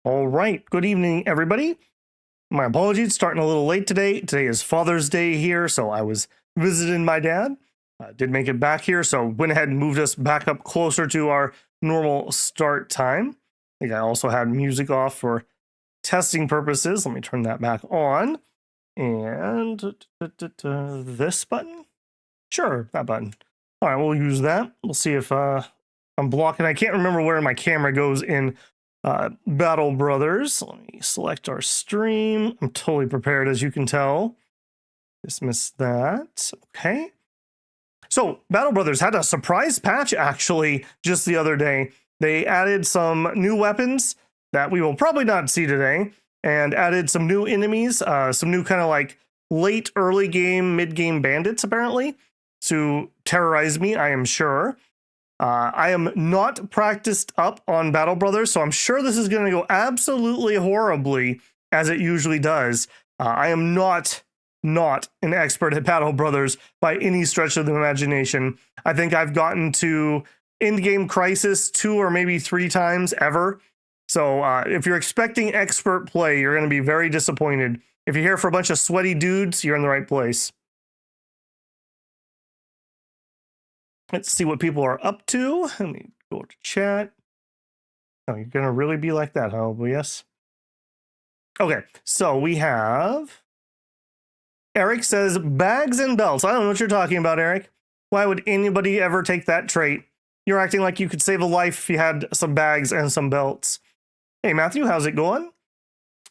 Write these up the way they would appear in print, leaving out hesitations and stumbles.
All right, good evening, everybody. My apologies, starting a little late today. Today is Father's Day here, so I was visiting my dad. Did make it back here, so went ahead and moved us back up closer to our normal start time. I think I also had music off for testing purposes. Let me turn that back on. And this button? Sure, that button. All right, we'll use that. We'll see if I'm blocking. I can't remember where my camera goes in Battle Brothers. Let me select our stream. I'm totally prepared, as you can tell. Dismiss that. Okay. So Battle Brothers had a surprise patch actually just the other day. They added some new weapons that we will probably not see today, and added some new enemies, some new kind of like late early game, mid game bandits apparently to terrorize me, I am sure. I am not practiced up on Battle Brothers, so I'm sure this is going to go absolutely horribly, as it usually does. I am not an expert at Battle Brothers by any stretch of the imagination. I think I've gotten to in-game crisis 2 or maybe 3 times ever. So if you're expecting expert play, you're going to be very disappointed. If you're here for a bunch of sweaty dudes, you're in the right place. Let's see what people are up to. Let me go to chat. Oh, you're going to really be like that, huh? Yes. Okay, so we have... Eric says, bags and belts. I don't know what you're talking about, Eric. Why would anybody ever take that trait? You're acting like you could save a life if you had some bags and some belts. Hey, Matthew, how's it going?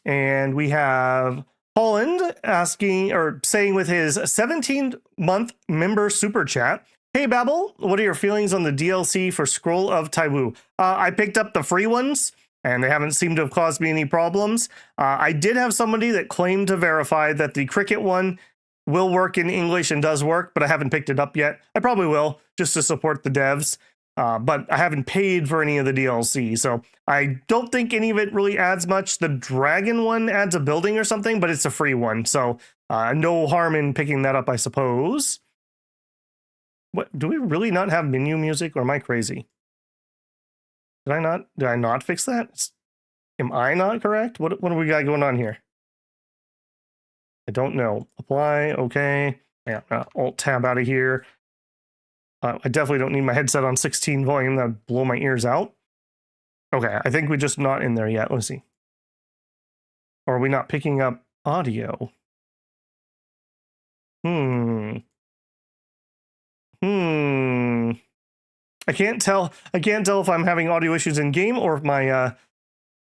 And we have Holland asking, or saying with his 17-month member super chat, hey, Babel, what are your feelings on the DLC for Scroll of Taiwu? I picked up the free ones, and they haven't seemed to have caused me any problems. I did have somebody that claimed to verify that the Cricket one will work in English and does work, but I haven't picked it up yet. I probably will, just to support the devs. But I haven't paid for any of the DLC, so I don't think any of it really adds much. The Dragon one adds a building or something, but it's a free one, so no harm in picking that up, I suppose. What, do we really not have menu music, or am I crazy? Did I not fix that? Am I not correct? What do we got going on here? I don't know. Apply, okay. Yeah, Alt tab out of here. I definitely don't need my headset on 16 volume. That would blow my ears out. Okay, I think we're just not in there yet. Let's see. Or are we not picking up audio? I can't tell if I'm having audio issues in game or if my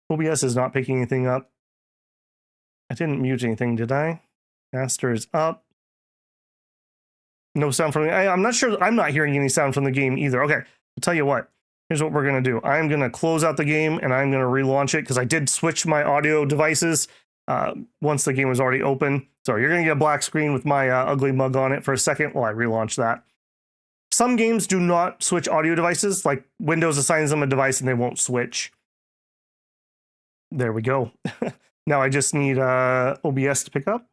OBS is not picking anything up. I didn't mute anything, did I? Master is up. No sound from the... I'm not sure. I'm not hearing any sound from the game either. Okay, I'll tell you what. Here's what we're going to do. I'm going to close out the game and I'm going to relaunch it because I did switch my audio devices once the game was already open. So you're going to get a black screen with my ugly mug on it for a second while I relaunch that. Some games do not switch audio devices, like Windows assigns them a device and they won't switch. There we go. Now I just need OBS to pick up.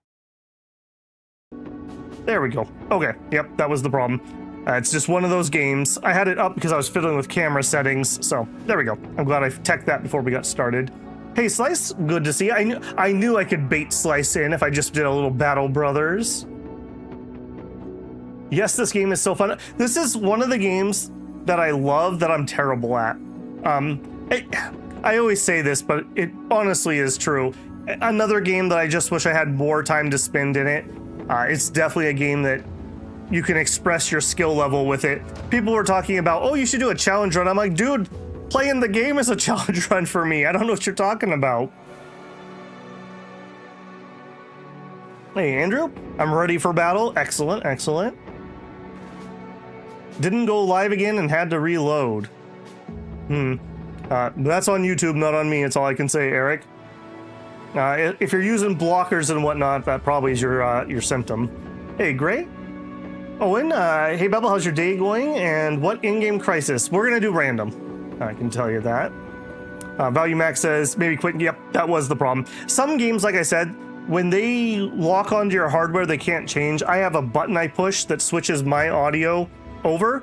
There we go. Okay, yep, that was the problem. It's just one of those games. I had it up because I was fiddling with camera settings, so there we go. I'm glad I teched that before we got started. Hey, Slice, good to see you. I knew I could bait Slice in if I just did a little Battle Brothers. Yes, this game is so fun. This is one of the games that I love that I'm terrible at. I always say this, but it honestly is true. Another game that I just wish I had more time to spend in it. It's definitely a game that you can express your skill level with it. People were talking about, oh, you should do a challenge run. I'm like, dude, playing the game is a challenge run for me. I don't know what you're talking about. Hey, Andrew, I'm ready for battle. Excellent, excellent. Didn't go live again and had to reload. That's on YouTube, not on me. It's all I can say, Eric. If you're using blockers and whatnot, that probably is your symptom. Hey, Gray. Owen, hey, Bubble, how's your day going? And what in-game crisis? We're going to do random. I can tell you that. Value Max says, maybe quit. Yep, that was the problem. Some games, like I said, when they lock onto your hardware, they can't change. I have a button I push that switches my audio over.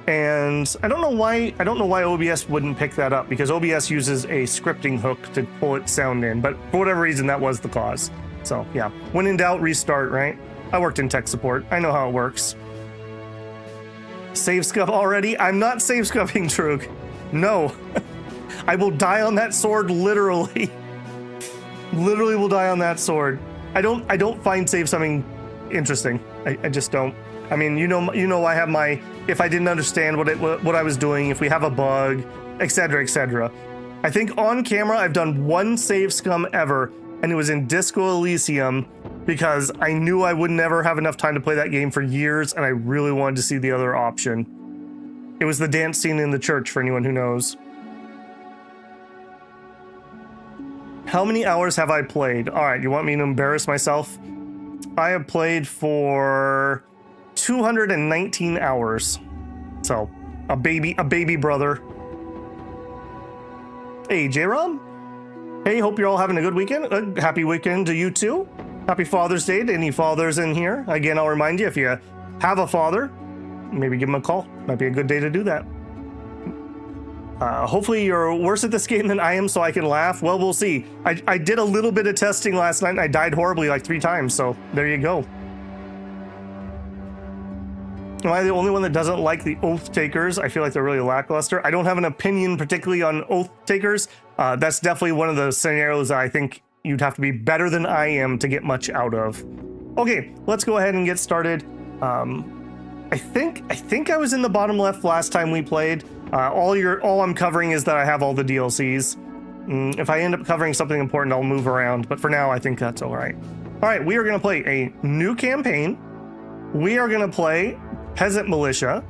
And I don't know why OBS wouldn't pick that up, because OBS uses a scripting hook to pull its sound in, but for whatever reason that was the cause. So yeah, when in doubt, restart, right? I worked in tech support. I know how it works. Save scub already? I'm not save scubbing, Trug. No. I will die on that sword, literally. Literally will die on that sword. I don't find save scubbing interesting. I just don't. I mean, you know, I have my, if I didn't understand what I was doing, if we have a bug, etc., etc. I think on camera I've done one save scum ever, and it was in Disco Elysium, because I knew I would never have enough time to play that game for years, and I really wanted to see the other option. It was the dance scene in the church, for anyone who knows. How many hours have I played? All right, you want me to embarrass myself? I have played for 219 hours. So, a baby brother. Hey, J-Rom. Hey, hope you're all having a good weekend. Happy weekend to you too. Happy Father's Day to any fathers in here. Again, I'll remind you, if you have a father, maybe give him a call. Might be a good day to do that. Hopefully you're worse at this game than I am, so I can laugh. Well, we'll see. I did a little bit of testing last night, and I died horribly like 3 times, so there you go. Am I the only one that doesn't like the Oath Takers? I feel like they're really lackluster. I don't have an opinion particularly on Oath Takers. That's definitely one of the scenarios that I think you'd have to be better than I am to get much out of. Okay, let's go ahead and get started. I think I was in the bottom left last time we played. All I'm covering is that I have all the DLCs. If I end up covering something important, I'll move around. But for now, I think that's all right. All right, we are going to play a new campaign. We are going to play Peasant Militia.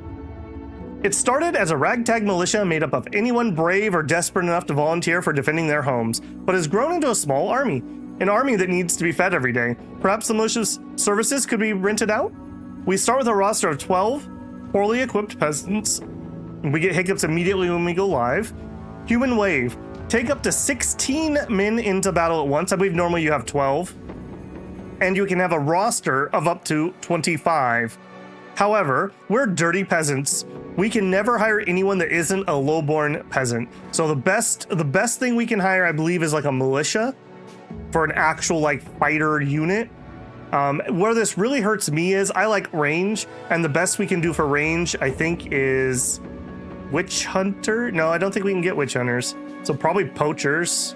It started as a ragtag militia made up of anyone brave or desperate enough to volunteer for defending their homes, but has grown into a small army. An army that needs to be fed every day. Perhaps the militia's services could be rented out? We start with a roster of 12 poorly equipped peasants. We get hiccups immediately when we go live. Human Wave. Take up to 16 men into battle at once. I believe normally you have 12. And you can have a roster of up to 25. However, we're dirty peasants. We can never hire anyone that isn't a lowborn peasant. So the best thing we can hire, I believe, is like a militia for an actual like fighter unit. Where this really hurts me is I like range, and the best we can do for range, I think, is witch hunter. No, I don't think we can get witch hunters. So probably poachers.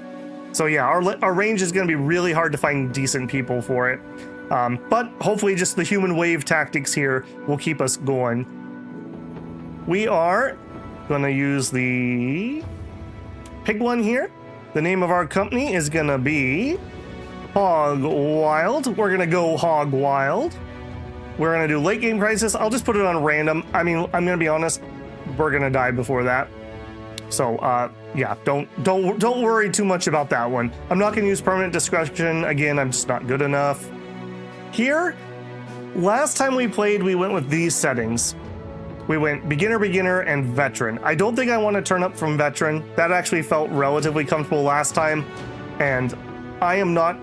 So yeah, our range is going to be really hard to find decent people for it. But hopefully just the human wave tactics here will keep us going. We are going to use the pig one here. The name of our company is going to be Hog Wild. We're going to go Hog Wild. We're going to do late game crisis. I'll just put it on random. I mean, I'm going to be honest, we're going to die before that. So, yeah, don't worry too much about that one. I'm not going to use permanent discretion. Again, I'm just not good enough. Here, last time we played, we went with these settings. We went beginner, and veteran. I don't think I want to turn up from veteran. That actually felt relatively comfortable last time, and I am not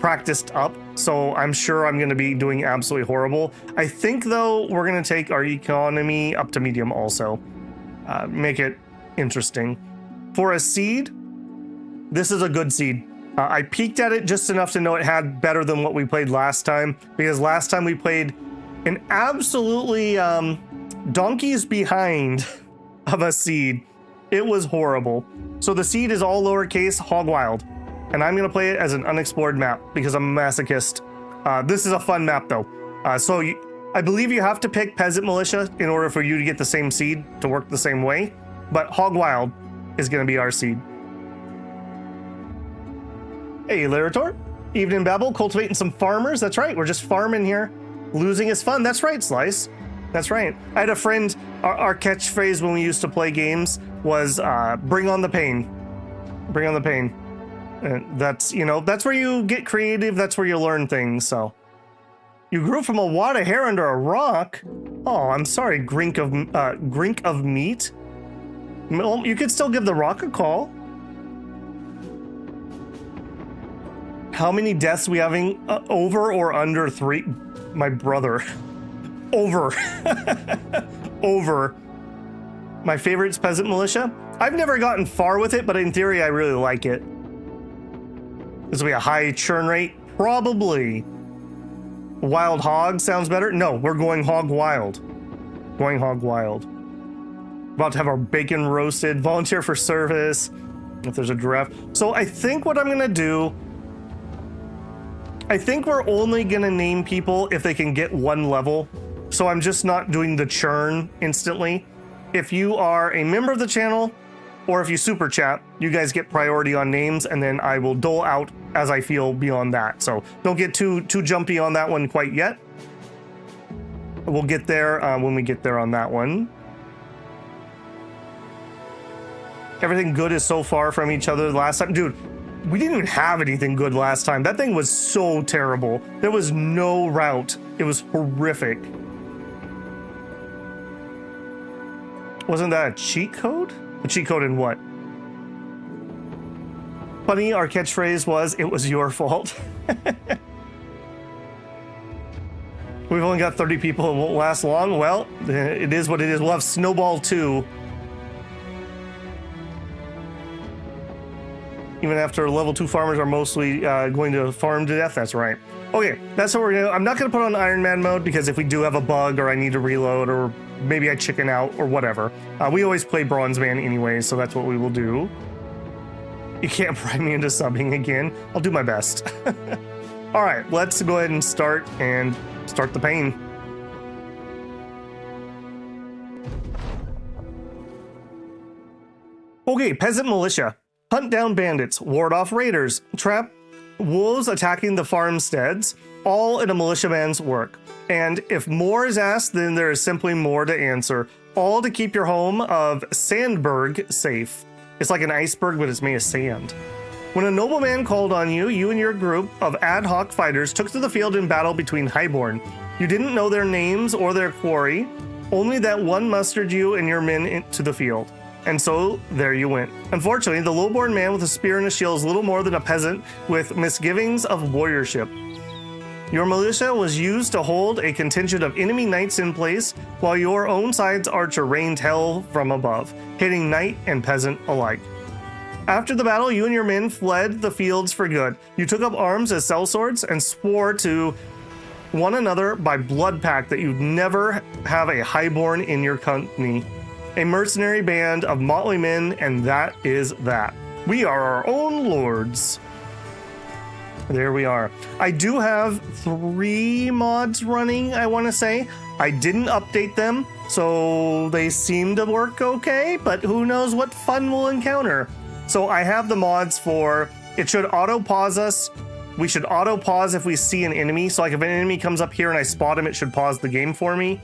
practiced up, so I'm sure I'm going to be doing absolutely horrible. I think, though, we're going to take our economy up to medium also. Make it interesting. For a seed, this is a good seed. I peeked at it just enough to know it had better than what we played last time, because last time we played an absolutely donkeys behind of a seed. It was horrible. So the seed is all lowercase, Hog Wild, and I'm going to play it as an unexplored map because I'm a masochist. This is a fun map though. I believe you have to pick Peasant Militia in order for you to get the same seed to work the same way, but Hog Wild is going to be our seed. Hey, Larator. Evening Babble, cultivating some farmers. That's right, we're just farming here. Losing is fun. That's right, Slice. That's right. I had a friend, our catchphrase when we used to play games was, bring on the pain. Bring on the pain. And that's, you know, that's where you get creative. That's where you learn things, so. You grew from a wad of hair under a rock. Oh, I'm sorry, grink of meat. Well, you could still give the rock a call. How many deaths we having? Over or under 3? My brother. Over. Over. My favorite's Peasant Militia. I've never gotten far with it, but in theory, I really like it. This will be a high churn rate. Probably. Wild Hog sounds better. No, we're going Hog Wild. Going Hog Wild. About to have our bacon roasted. Volunteer for service. If there's a draft. So I think what I'm going to do... I think we're only going to name people if they can get one level. So I'm just not doing the churn instantly. If you are a member of the channel, or if you super chat, you guys get priority on names, and then I will dole out as I feel beyond that. So don't get too jumpy on that one quite yet. We'll get there when we get there on that one. Everything good is so far from each other last time. Dude, we didn't even have anything good last time. That thing was so terrible. There was no route. It was horrific. Wasn't that a cheat code? A cheat code in what? Funny, our catchphrase was, "It was your fault." We've only got 30 people. It won't last long. Well, it is what it is. We'll have Snowball 2. Even after level 2 farmers are mostly going to farm to death. That's right. Okay, that's what we're going to do. I'm not going to put on Iron Man mode because if we do have a bug or I need to reload or maybe I chicken out or whatever, we always play Bronze Man anyway, so that's what we will do. You can't pry me into subbing again. I'll do my best. All right, let's go ahead and start the pain. Okay, Peasant Militia. Hunt down bandits, ward off raiders, trap wolves attacking the farmsteads, all in a militiaman's work. And if more is asked, then there is simply more to answer. All to keep your home of Sandberg safe. It's like an iceberg, but it's made of sand. When a nobleman called on you, you and your group of ad hoc fighters took to the field in battle between highborn. You didn't know their names or their quarry, only that one mustered you and your men into the field. And so, there you went. Unfortunately, the lowborn man with a spear and a shield is little more than a peasant with misgivings of warriorship. Your militia was used to hold a contingent of enemy knights in place, while your own side's archer rained hell from above, hitting knight and peasant alike. After the battle, you and your men fled the fields for good. You took up arms as sellswords and swore to one another by blood pact that you'd never have a highborn in your company. A mercenary band of motley men, and that is that. We are our own lords. There we are. I do have 3 mods running, I want to say. I didn't update them, so they seem to work okay, but who knows what fun we'll encounter. So I have the mods for, it should auto-pause us. We should auto-pause if we see an enemy. So like if an enemy comes up here and I spot him, it should pause the game for me.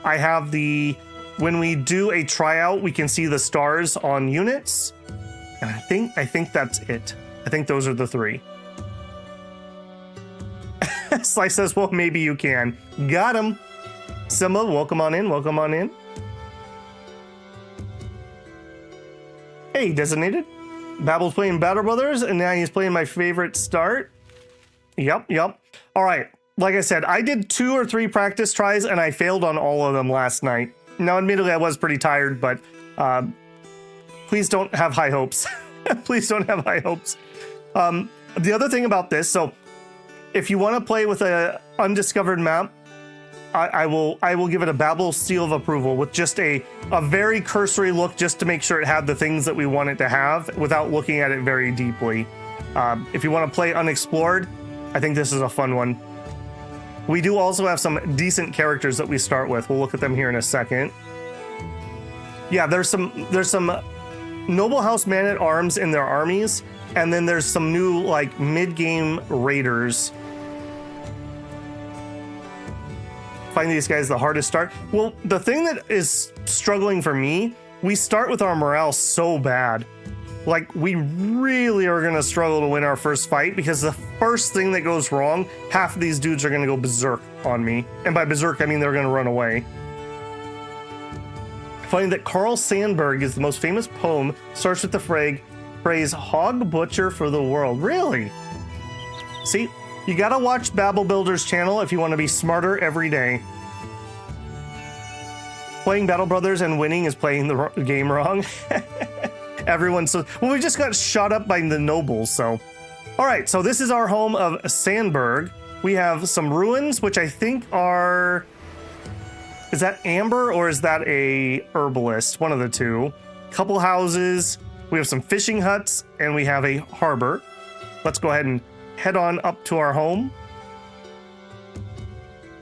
I have the... When we do a tryout, we can see the stars on units. And I think that's it. I think those are the 3. Slice says, well, maybe you can. Got him. Simba, welcome on in. Welcome on in. Hey, Designated. Babble's playing Battle Brothers, and now he's playing my favorite start. Yep. All right. Like I said, I did 2 or 3 practice tries, and I failed on all of them last night. Now, admittedly, I was pretty tired, but please don't have high hopes. Please don't have high hopes. The other thing about this, so if you want to play with an undiscovered map, I will give it a Babel seal of approval with just a very cursory look just to make sure it had the things that we want it to have without looking at it very deeply. If you want to play unexplored, I think this is a fun one. We do also have some decent characters that we start with. We'll look at them here in a second. Yeah, there's some noble house man-at-arms in their armies, and then there's some new like mid-game raiders. Finding these guys the hardest start. Well, the thing that is struggling for me, we start with our morale so bad. Like, we really are going to struggle to win our first fight because the first thing that goes wrong, half of these dudes are going to go berserk on me. And by berserk, I mean they're going to run away. Finding that Carl Sandburg is the most famous poem starts with the phrase, Hog Butcher for the World. Really? See, you got to watch Babel Builder's channel if you want to be smarter every day. Playing Battle Brothers and winning is playing the game wrong. Everyone, so well, we just got shot up by the nobles. So, all right. So this is our home of Sandberg. We have some ruins, which I think are. Is that Amber or is that a herbalist? One of the two. Couple houses. We have some fishing huts and we have a harbor. Let's go ahead and head on up to our home.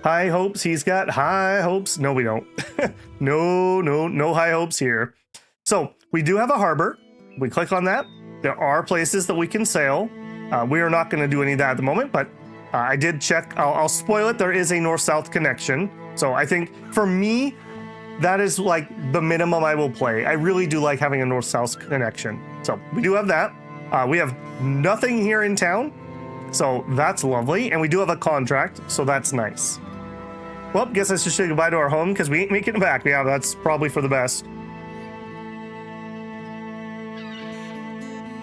High hopes. He's got high hopes. No, we don't. No high hopes here. So we do have a harbor. We click on that. There are places that we can sail. We are not going to do any of that at the moment, but I did check. I'll spoil it. There is a north-south connection. So I think for me, that is like the minimum I will play. I really do like having a north-south connection. So we do have that. We have nothing here in town. So that's lovely. And we do have a contract. So that's nice. Well, guess I should say goodbye to our home because we ain't making it back. Yeah, that's probably for the best.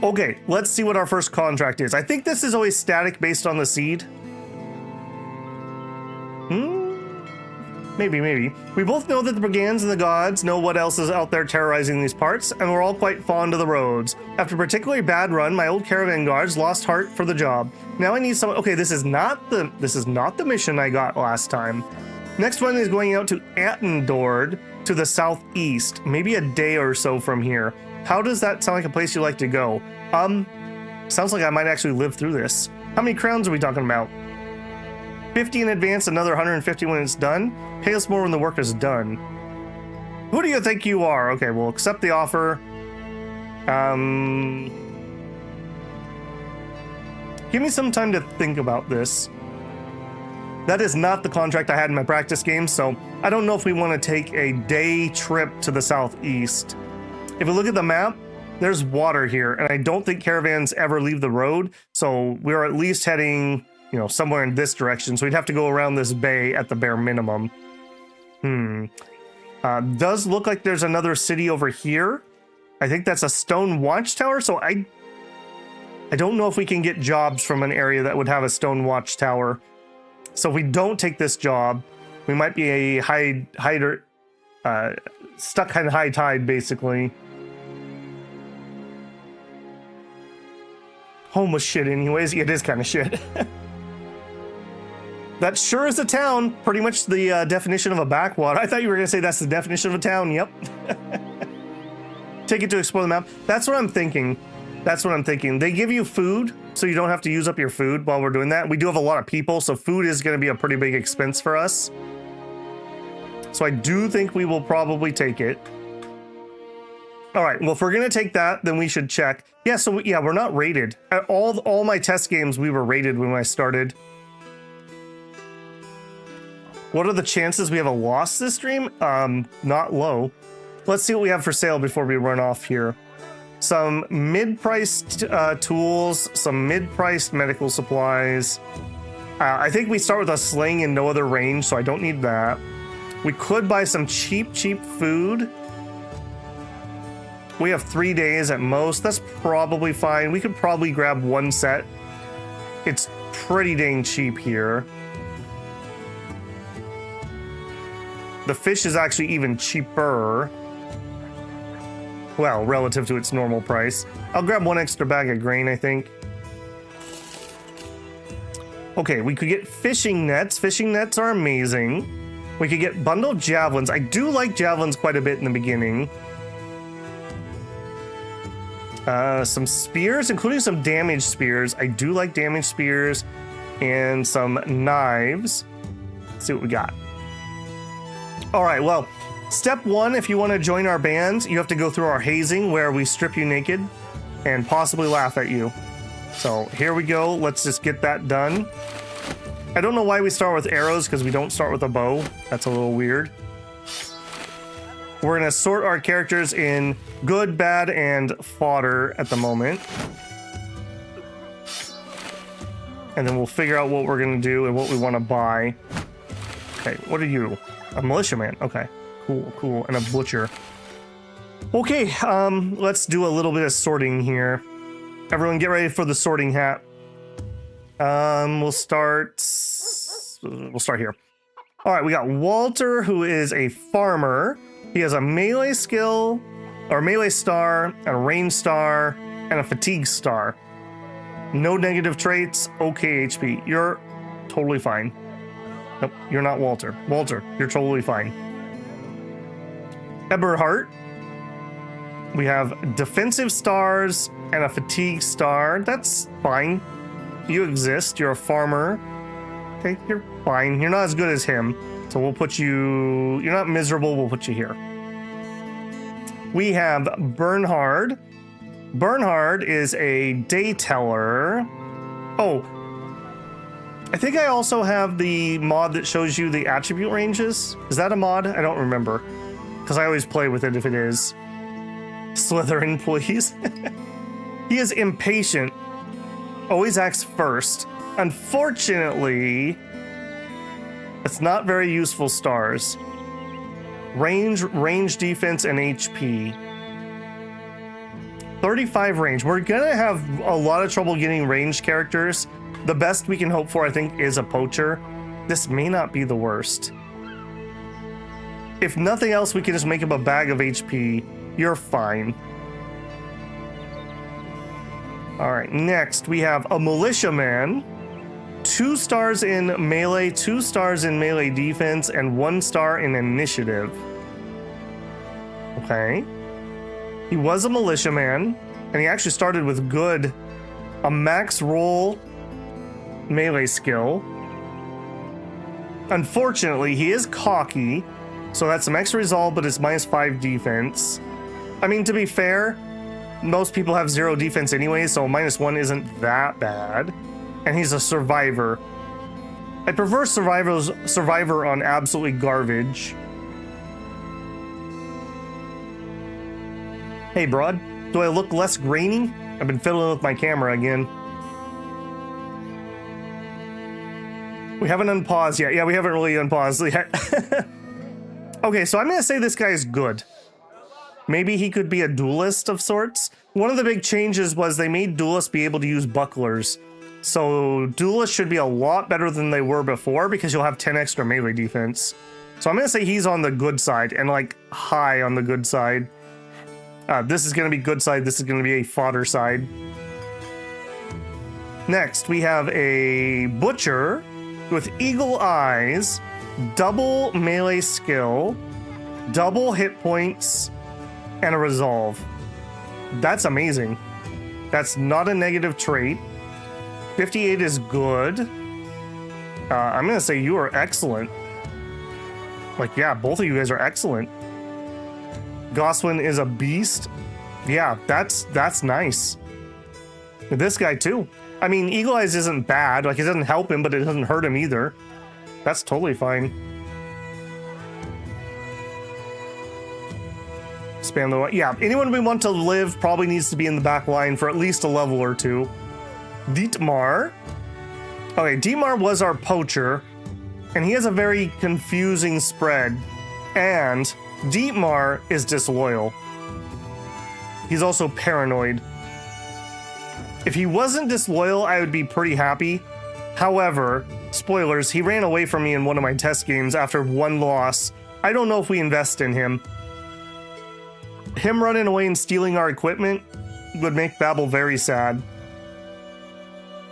Okay, let's see what our first contract is. I think this is always static based on the seed. Maybe. We both know that the brigands and the gods know what else is out there terrorizing these parts, and we're all quite fond of the roads. After a particularly bad run, my old caravan guards lost heart for the job. Now I need someone. Okay, this is not the mission I got last time. Next one is going out to Attendord to the southeast, maybe a day or so from here. How does that sound like a place you like to go? Sounds like I might actually live through this. How many crowns are we talking about? 50 in advance, another 150 when it's done. Pay us more when the work is done. Who do you think you are? Okay, we'll accept the offer. Give me some time to think about this. That is not the contract I had in my practice game, so I don't know if we want to take a day trip to the southeast. If we look at the map, there's water here, and I don't think caravans ever leave the road, so we're at least heading, somewhere in this direction, so we'd have to go around this bay at the bare minimum. Does look like there's another city over here. I think that's a stone watchtower, so I don't know if we can get jobs from an area that would have a stone watchtower. So if we don't take this job, we might be a hider, stuck in high tide, basically. Home was shit anyways. It is kind of shit. That sure is a town. Pretty much the definition of a backwater. I thought you were going to say that's the definition of a town. Yep. Take it to explore the map. That's what I'm thinking. They give you food, so you don't have to use up your food while we're doing that. We do have a lot of people, so food is going to be a pretty big expense for us. So I do think we will probably take it. All right, well, if we're going to take that, then we should check. Yeah, so we're not rated. At all my test games, we were rated when I started. What are the chances we have a loss this stream? Not low. Let's see what we have for sale before we run off here. Some mid-priced tools, some mid-priced medical supplies. I think we start with a sling and no other range, so I don't need that. We could buy some cheap food. We have 3 days at most. That's probably fine. We could probably grab one set. It's pretty dang cheap here. The fish is actually even cheaper. Well, relative to its normal price. I'll grab one extra bag of grain, I think. Okay, we could get fishing nets. Fishing nets are amazing. We could get bundled javelins. I do like javelins quite a bit in the beginning. Some spears, including some damage spears. I do like damage spears. And some knives. Let's see what we got. All right, well, step one, if you want to join our band, you have to go through our hazing where we strip you naked and possibly laugh at you. So here we go. Let's just get that done. I don't know why we start with arrows because we don't start with a bow. That's a little weird. We're going to sort our characters in good, bad, and fodder at the moment. And then we'll figure out what we're going to do and what we want to buy. Okay, what are you? A militiaman. Okay, cool. And a butcher. Okay, let's do a little bit of sorting here. Everyone get ready for the sorting hat. We'll start here. All right, we got Walter, who is a farmer. He has a melee skill, or melee star, and a range star, and a fatigue star. No negative traits, okay HP. You're totally fine. Nope, you're not Walter. Walter, you're totally fine. Eberhard. We have defensive stars and a fatigue star. That's fine. You exist. You're a farmer. Okay, you're fine. You're not as good as him. So we'll put you... You're not miserable. We'll put you here. We have Bernhard. Bernhard is a day teller. Oh, I think I also have the mod that shows you the attribute ranges. Is that a mod? I don't remember. Because I always play with it if it is. Slytherin, please. He is impatient. Always acts first. Unfortunately, it's not very useful stars. Range, defense, and HP. 35 range. We're gonna have a lot of trouble getting ranged characters. The best we can hope for, I think, is a poacher. This may not be the worst. If nothing else, we can just make him a bag of HP. You're fine. All right, next we have a militiaman. 2 stars in melee, 2 stars in melee defense, and 1 star in initiative. Okay. He was a militiaman, and he actually started with a max roll melee skill. Unfortunately, he is cocky, so that's some extra resolve, but it's -5 defense. I mean, to be fair, most people have 0 defense anyway, so -1 isn't that bad. And he's a survivor. I prefer survivor on absolutely garbage. Hey, broad, do I look less grainy? I've been fiddling with my camera again. We haven't unpaused yet. Yeah, we haven't really unpaused yet. Okay, so I'm gonna say this guy is good. Maybe he could be a duelist of sorts. One of the big changes was they made duelists be able to use bucklers. So duelists should be a lot better than they were before because you'll have 10 extra melee defense. So I'm gonna say he's on the good side and like high on the good side. This is gonna be good side, this is gonna be a fodder side. Next, we have a butcher with eagle eyes, double melee skill, double hit points, and a resolve. That's amazing. That's not a negative trait. 58 is good. I'm gonna say you are excellent. Like, yeah, both of you guys are excellent. Goswin is a beast. Yeah, that's nice. This guy too. I mean, Eagle Eyes isn't bad. Like, it doesn't help him, but it doesn't hurt him either. That's totally fine. Spam the... Yeah, anyone we want to live probably needs to be in the back line for at least a level or 2. Dietmar. Okay, Dietmar was our poacher, and he has a very confusing spread. And Dietmar is disloyal. He's also paranoid. If he wasn't disloyal, I would be pretty happy. However, spoilers, he ran away from me in one of my test games after 1 loss. I don't know if we invest in him. Him running away and stealing our equipment would make Babel very sad.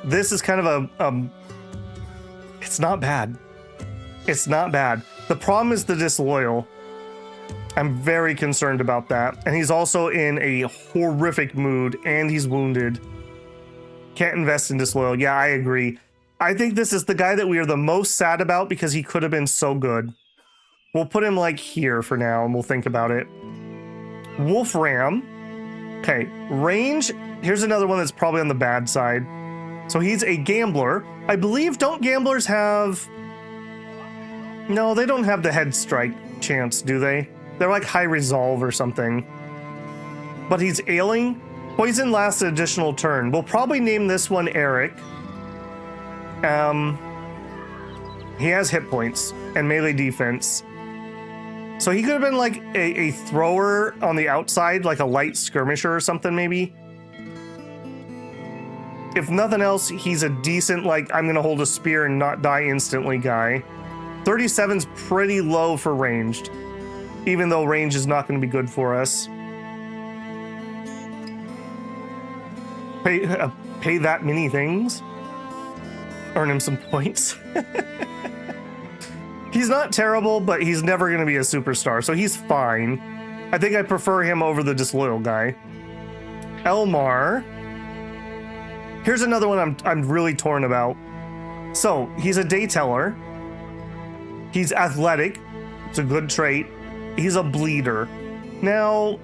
This is kind of a it's not bad. It's not bad. The problem is the disloyal. I'm very concerned about that. And he's also in a horrific mood, and he's wounded. Can't invest in disloyal. Yeah, I agree. I think this is the guy that we are the most sad about because he could have been so good. We'll put him like here for now, and we'll think about it. Wolfram. Okay, range. Here's another one that's probably on the bad side. So he's a gambler. I believe, don't gamblers have... No, they don't have the head strike chance, do they? They're like high resolve or something. But he's ailing. Poison lasts an additional turn. We'll probably name this one Eric. He has hit points and melee defense. So he could have been like a thrower on the outside, like a light skirmisher or something maybe. If nothing else, he's a decent, like, I'm gonna hold a spear and not die instantly guy. 37's pretty low for ranged. even though range is not going to be good for us. Pay that many things. Earn him some points. He's not terrible, but he's never going to be a superstar, so he's fine. I think I prefer him over the disloyal guy. Elmar. Here's another one I'm really torn about. So, he's a day teller. He's athletic. It's a good trait. He's a bleeder. Now,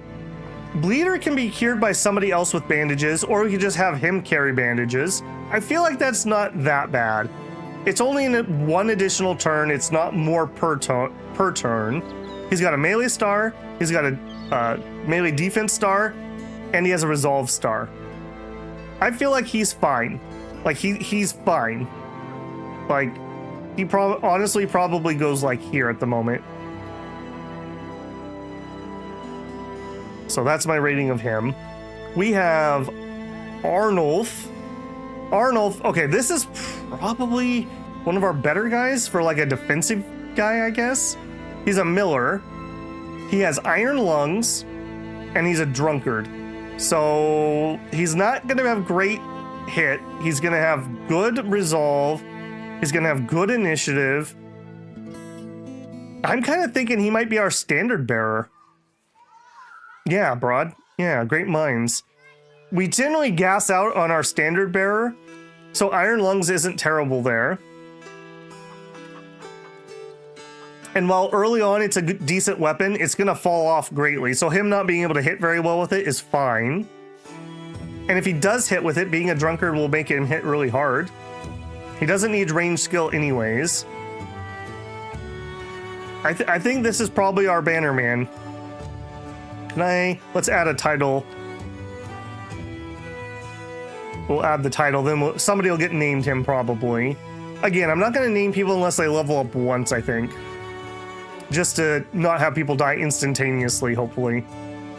bleeder can be cured by somebody else with bandages, or we could just have him carry bandages. I feel like that's not that bad. It's only in one additional turn. It's not more per turn. He's got a melee star. He's got a melee defense star, and he has a resolve star. I feel like he's fine. Like he's fine. Like he honestly probably goes like here at the moment. So that's my rating of him. We have Arnulf. Arnulf, okay, this is probably one of our better guys for like a defensive guy, I guess. He's a miller. He has iron lungs, and he's a drunkard. So he's not going to have great hit. He's going to have good resolve. He's going to have good initiative. I'm kind of thinking he might be our standard bearer. Yeah, Broad. Yeah, great minds. We generally gas out on our standard bearer, so Iron Lungs isn't terrible there. And while early on it's a decent weapon, it's going to fall off greatly. So him not being able to hit very well with it is fine. And if he does hit with it, being a drunkard will make him hit really hard. He doesn't need range skill anyways. I think this is probably our banner man. Let's add a title. We'll add the title, then somebody will get named him probably. Again, I'm not going to name people unless they level up once, I think. Just to not have people die instantaneously, hopefully.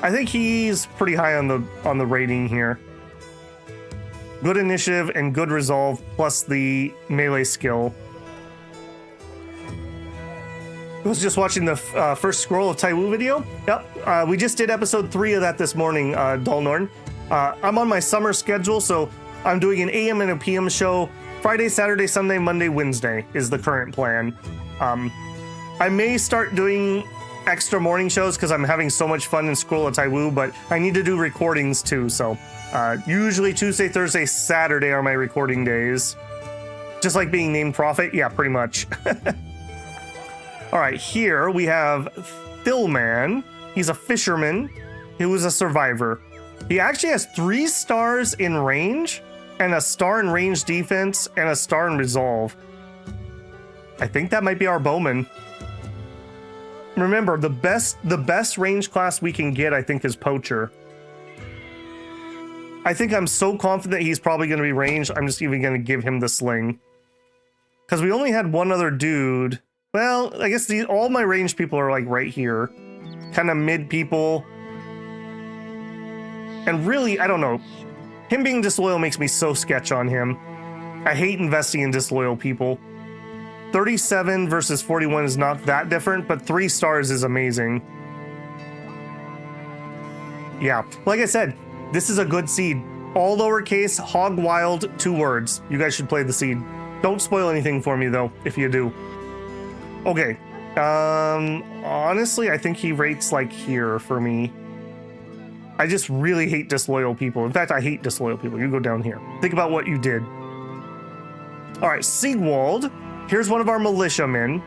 I think he's pretty high on the rating here. Good initiative and good resolve, plus the melee skill. I was just watching the first Scroll of Taiwu video. Yep, we just did episode 3 of that this morning, Dalnorn. I'm on my summer schedule, so I'm doing an AM and a PM show. Friday, Saturday, Sunday, Monday, Wednesday is the current plan. I may start doing extra morning shows because I'm having so much fun in Scroll of Taiwu, but I need to do recordings too, so usually Tuesday, Thursday, Saturday are my recording days. Just like being named Prophet, yeah, pretty much. All right, here we have Thillman. He's a fisherman who was a survivor. He actually has 3 stars in range, and a star in range defense, and a star in resolve. I think that might be our bowman. Remember, the best range class we can get, I think, is poacher. I think I'm so confident he's probably going to be ranged, I'm just even going to give him the sling. Because we only had one other dude. Well, I guess all my ranged people are like right here. Kind of mid people. And really, I don't know. Him being disloyal makes me so sketch on him. I hate investing in disloyal people. 37 versus 41 is not that different, but 3 stars is amazing. Yeah, like I said, this is a good seed. All lowercase, Hog Wild, 2 words. You guys should play the seed. Don't spoil anything for me, though, if you do. Okay. Honestly, I think he rates like here for me. I just really hate disloyal people. In fact, I hate disloyal people. You go down here. Think about what you did. All right, Sigwald. Here's one of our militiamen.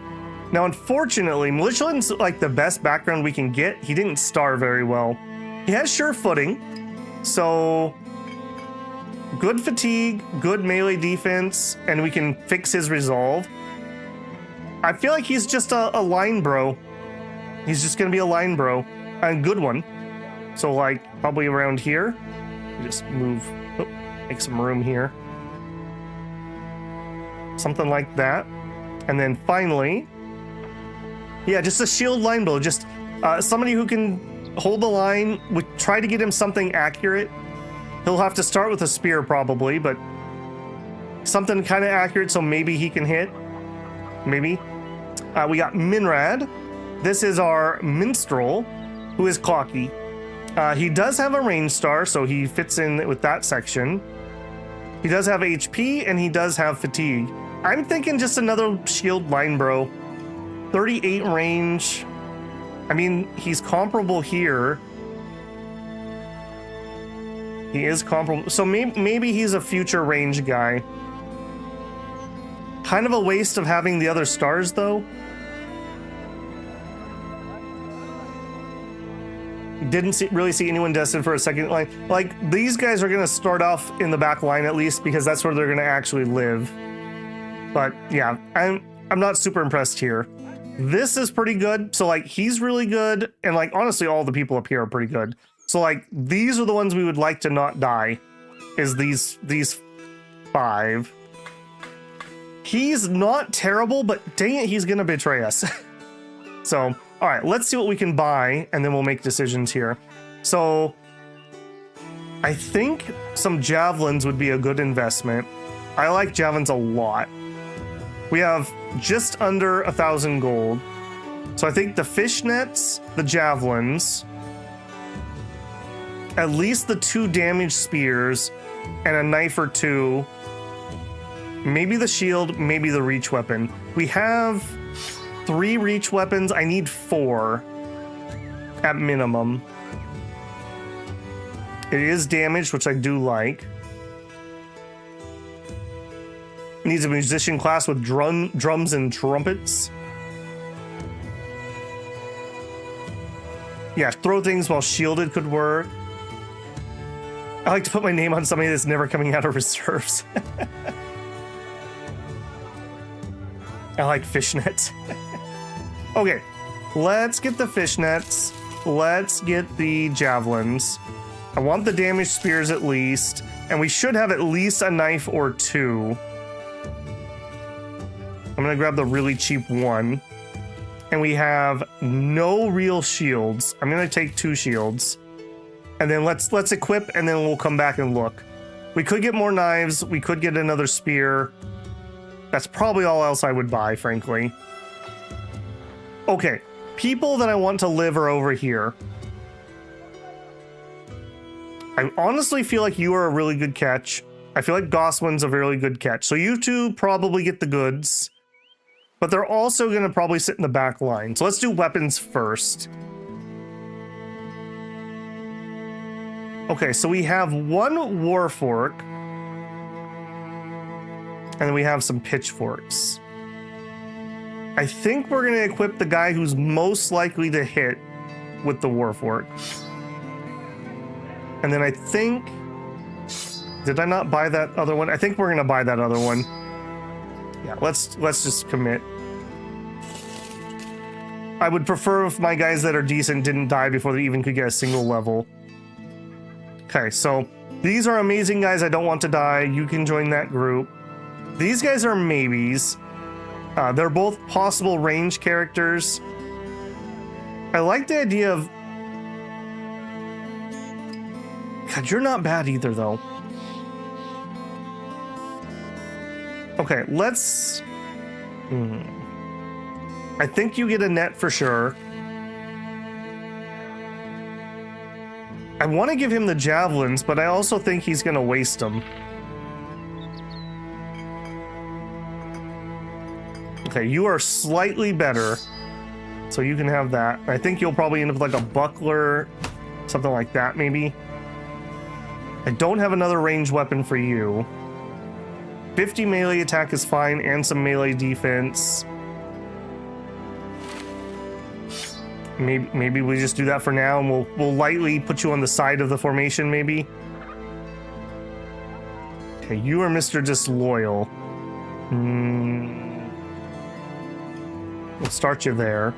Now, unfortunately, militiaman's like the best background we can get. He didn't star very well. He has sure footing. So, good fatigue, good melee defense, and we can fix his resolve. I feel like he's just a line bro. He's just going to be a line bro. A good one. So, like, probably around here. Just move, make some room here. Something like that. And then finally, yeah, just a shield line bro. Just somebody who can hold the line. We try to get him something accurate. He'll have to start with a spear probably, but something kind of accurate so maybe he can hit. Maybe. We got Minrad. this is our minstrel, who is cocky. He does have a range star, so he fits in with that section. He does have HP, and he does have fatigue. I'm thinking just another shield line bro. 38 range. I mean, he's comparable here. He is comparable. So maybe he's a future range guy. Kind of a waste of having the other stars, though. Didn't really see anyone destined for a second line. Like, these guys are going to start off in the back line at least, because that's where they're going to actually live. But yeah, I'm not super impressed here. This is pretty good. So like, he's really good. And like, honestly, all the people up here are pretty good. So like, these are the ones we would like to not die, is these 5. He's not terrible, but dang it, he's going to betray us. So, all right, let's see what we can buy, and then we'll make decisions here. So I think some javelins would be a good investment. I like javelins a lot. We have just under 1,000 gold. So I think the fishnets, the javelins, at least the 2 damage spears, and a knife or 2. Maybe the shield, maybe the reach weapon. We have 3 reach weapons. I need 4 at minimum. It is damaged, which I do like. Needs a musician class with drums and trumpets. Yeah, throw things while shielded could work. I like to put my name on somebody that's never coming out of reserves. I like fishnets. Okay, let's get the fishnets. Let's get the javelins. I want the damage spears at least, and we should have at least a knife or 2. I'm gonna grab the really cheap one. And we have no real shields. I'm gonna take 2 shields. And then let's equip, and then we'll come back and look. We could get more knives. We could get another spear. That's probably all else I would buy, frankly. Okay, people that I want to live are over here. I honestly feel like you are a really good catch. I feel like Goswin's a really good catch. So you two probably get the goods. But they're also going to probably sit in the back line. So let's do weapons first. Okay, so we have 1 warfork. And then we have some pitchforks. I think we're going to equip the guy who's most likely to hit with the warfork. And then I think... Did I not buy that other one? I think we're going to buy that other one. Yeah, let's just commit. I would prefer if my guys that are decent didn't die before they even could get a single level. Okay, so these are amazing guys. I don't want to die. You can join that group. These guys are maybes. They're both possible range characters. I like the idea of... God, you're not bad either, though. Okay, let's... I think you get a net for sure. I want to give him the javelins, but I also think he's going to waste them. Okay, you are slightly better, so you can have that. I think you'll probably end up with like a buckler, something like that, maybe. I don't have another ranged weapon for you. 50 melee attack is fine, and some melee defense. Maybe we just do that for now, and we'll lightly put you on the side of the formation, maybe. Okay, you are Mr. Disloyal. We'll start you there.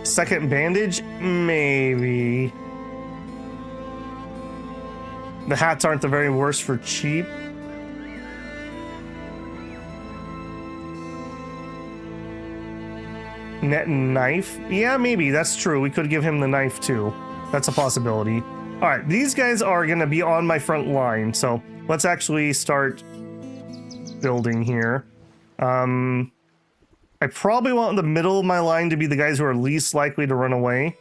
Second bandage? Maybe. The hats aren't the very worst for cheap. Net and knife? Yeah, maybe. That's true. We could give him the knife too. That's a possibility. All right, these guys are going to be on my front line. So let's actually start building here. I probably want the middle of my line to be the guys who are least likely to run away.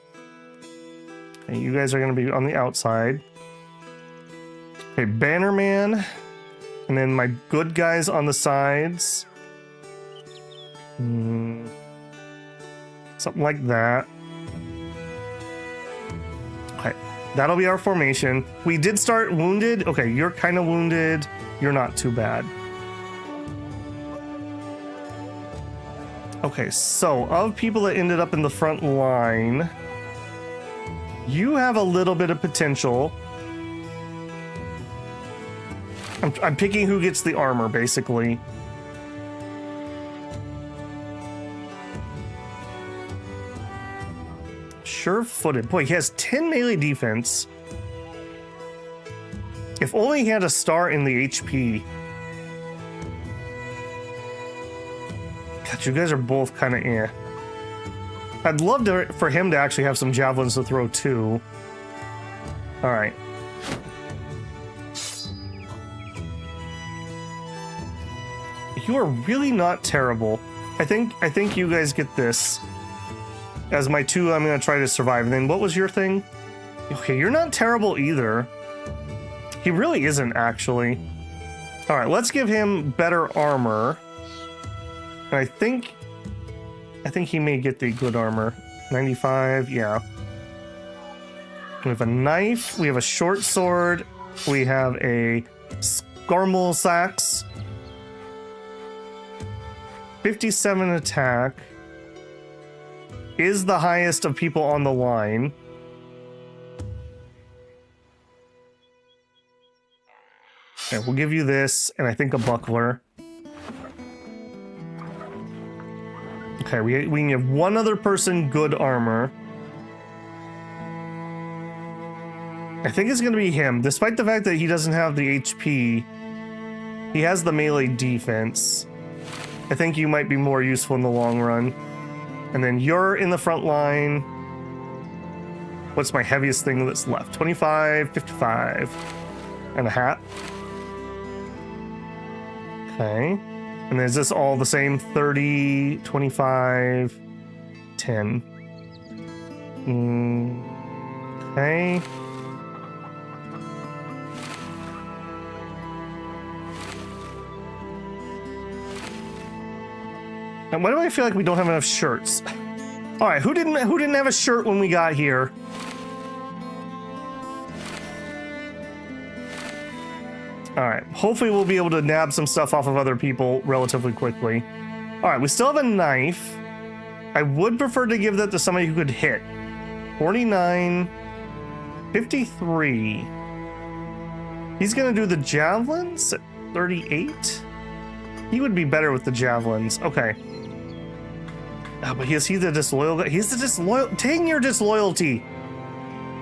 Okay, you guys are going to be on the outside. Okay, Bannerman. And then my good guys on the sides. Something like that. Okay, that'll be our formation. We did start wounded. Okay, you're kind of wounded. You're not too bad. Okay, so of people that ended up in the front line, you have a little bit of potential. I'm picking who gets the armor, basically. Sure-footed. Boy, he has 10 melee defense. If only he had a star in the HP. God, you guys are both kind of eh. I'd love for him to actually have some javelins to throw too. All right. You are really not terrible. I think you guys get this. As my 2, I'm going to try to survive. And then what was your thing? Okay, you're not terrible either. He really isn't, actually. All right, let's give him better armor. And I think he may get the good armor. 95, yeah. We have a knife. We have a short sword. We have a Skarmel Sax. 57 attack. Is the highest of people on the line. Okay, we'll give you this, and I think a buckler. Okay, we can give one other person good armor. I think it's going to be him. Despite the fact that he doesn't have the HP, he has the melee defense. I think you might be more useful in the long run. And then you're in the front line. What's my heaviest thing that's left? 25, 55. And a hat. Okay. And is this all the same? 30, 25, 10. Okay. And why do I feel like we don't have enough shirts? All right, who didn't have a shirt when we got here? All right, hopefully we'll be able to nab some stuff off of other people relatively quickly. All right, we still have a knife. I would prefer to give that to somebody who could hit. 49, 53. He's gonna do the javelins at 38. He would be better with the javelins. Okay. Oh, but is he the disloyal guy? He's the disloyal. Dang your disloyalty.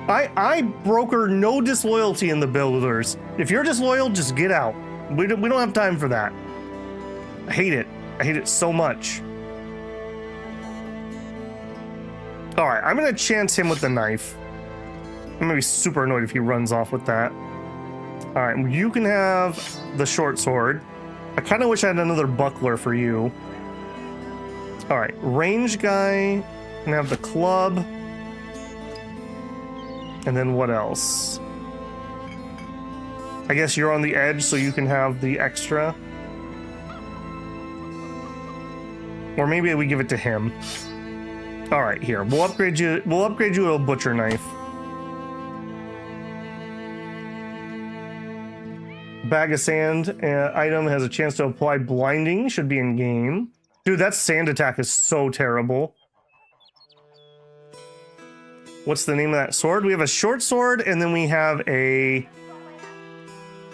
I broker no disloyalty in the builders. If you're disloyal, just get out. We don't have time for that. I hate it. I hate it so much. All right, I'm gonna chance him with the knife. I'm gonna be super annoyed if he runs off with that. All right, you can have the short sword. I kind of wish I had another buckler for you. All right, range guy can have the club. And then what else? I guess you're on the edge, so you can have the extra. Or maybe we give it to him. All right, here. We'll upgrade you to a butcher knife. Bag of sand item has a chance to apply blinding. Should be in game. Dude, that sand attack is so terrible. What's the name of that sword? We have a short sword, and then we have a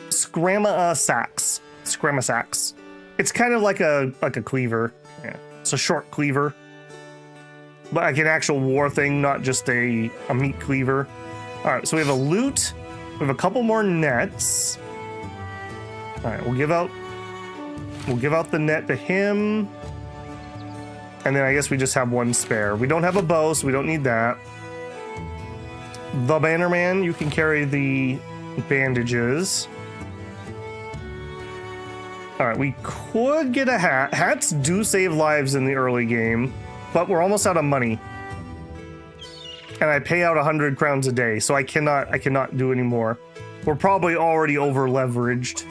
Scrama-Sax. Scrama-Sax. It's kind of like a cleaver. Yeah, it's a short cleaver, but like an actual war thing, not just a meat cleaver. All right, so we have a loot. We have a couple more nets. All right, we'll give out the net to him, and then I guess we just have one spare. We don't have a bow, so we don't need that. The Bannerman, you can carry the bandages. All right, we could get a hat. Hats do save lives in the early game, but we're almost out of money. And I pay out 100 crowns a day, so I cannot do any more. We're probably already over leveraged.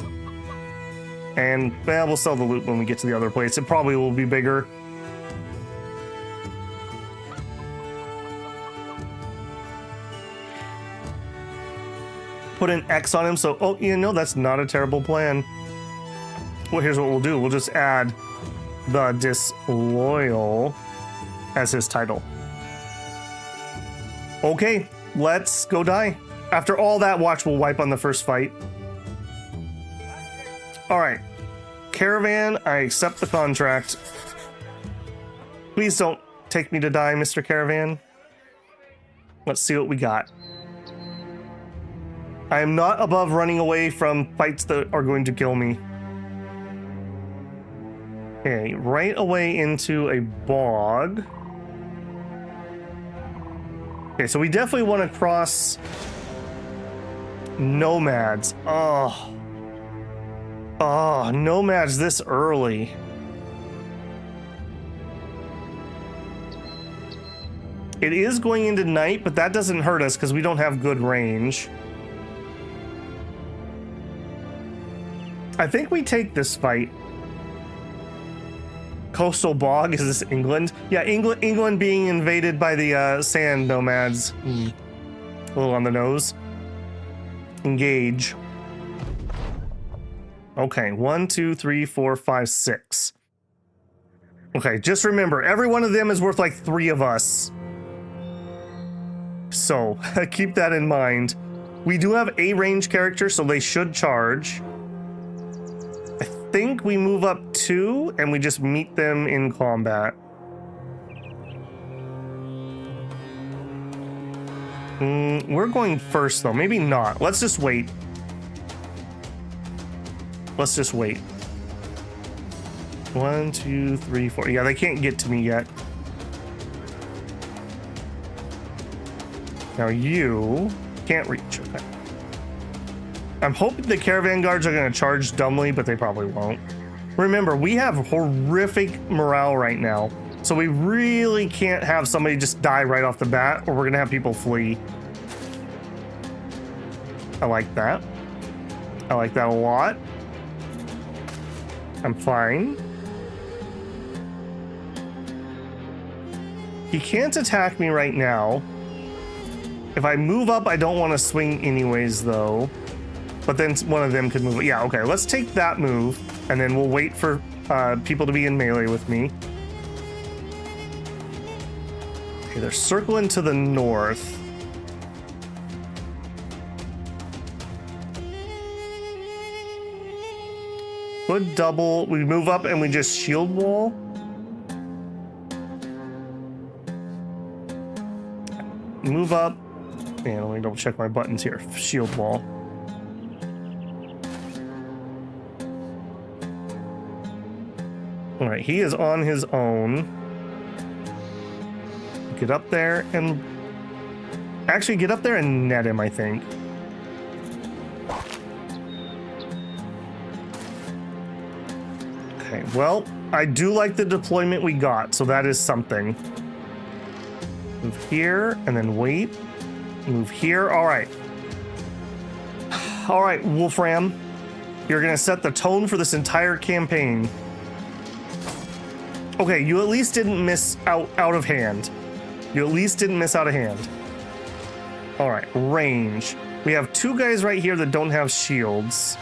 And well, we'll sell the loot when we get to the other place. It probably will be bigger. Put an X on him, so oh, you know, that's not a terrible plan. Well, here's what we'll do. We'll just add the disloyal as his title. Okay, let's go die. After all that, watch, we'll wipe on the first fight. All right, Caravan, I accept the contract. Please don't take me to die, Mr. Caravan. Let's see what we got. I am not above running away from fights that are going to kill me. Okay, right away into a bog. Okay, so we definitely want to cross nomads. Oh, nomads this early. It is going into night, but that doesn't hurt us because we don't have good range. I think we take this fight. Coastal bog, is this England? Yeah, England being invaded by the sand nomads. A little on the nose. Engage. Okay, 1, 2, 3, 4, 5, 6. Okay, just remember, every one of them is worth like 3 of us. So, keep that in mind. We do have a range character, so they should charge. I think we move up 2 and we just meet them in combat. We're going first though, maybe not. Let's just wait. Let's just wait. 1, 2, 3, 4. Yeah, they can't get to me yet. Now you can't reach. Okay. I'm hoping the caravan guards are going to charge dumbly, but they probably won't. Remember, we have horrific morale right now, so we really can't have somebody just die right off the bat, or we're going to have people flee. I like that. I like that a lot. I'm fine. He can't attack me right now. If I move up, I don't want to swing anyways, though. But then one of them could move. Yeah, okay, let's take that move, and then we'll wait for people to be in melee with me. Okay, they're circling to the north. Good double. We move up and we just shield wall. Move up. And let me double check my buttons here. Shield wall. All right, he is on his own. Get up there and... Actually, get up there and net him, I think. Okay, well, I do like the deployment we got, so that is something. Move here, and then wait. Move here, all right. All right, Wolfram. You're gonna set the tone for this entire campaign. Okay, you at least didn't miss out of hand. You at least didn't miss out of hand. All right, range. We have 2 guys right here that don't have shields.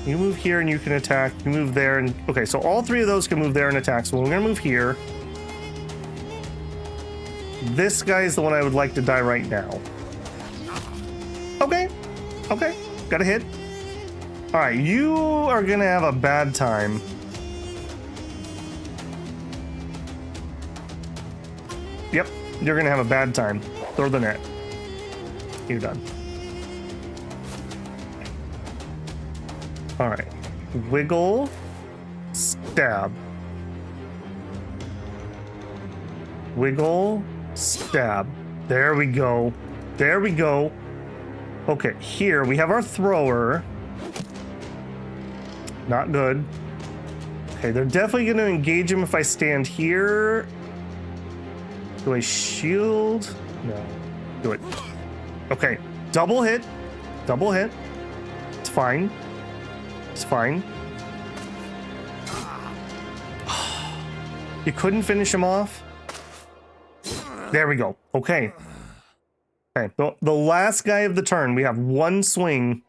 You move here and you can attack. You move there and... Okay, so all 3 of those can move there and attack. So we're gonna move here. This guy is the one I would like to die right now. Okay. Okay, got a hit. All right, you are gonna have a bad time. Yep, you're gonna have a bad time. Throw the net. You're done. All right, wiggle, stab. Wiggle, stab. There we go. There we go. Okay, here we have our thrower. Not good. Okay, they're definitely going to engage him if I stand here. Do I shield? No. Do it. Okay, double hit. Double hit. It's fine. It's fine. You couldn't finish him off? There we go. Okay. Okay, the last guy of the turn, we have one swing.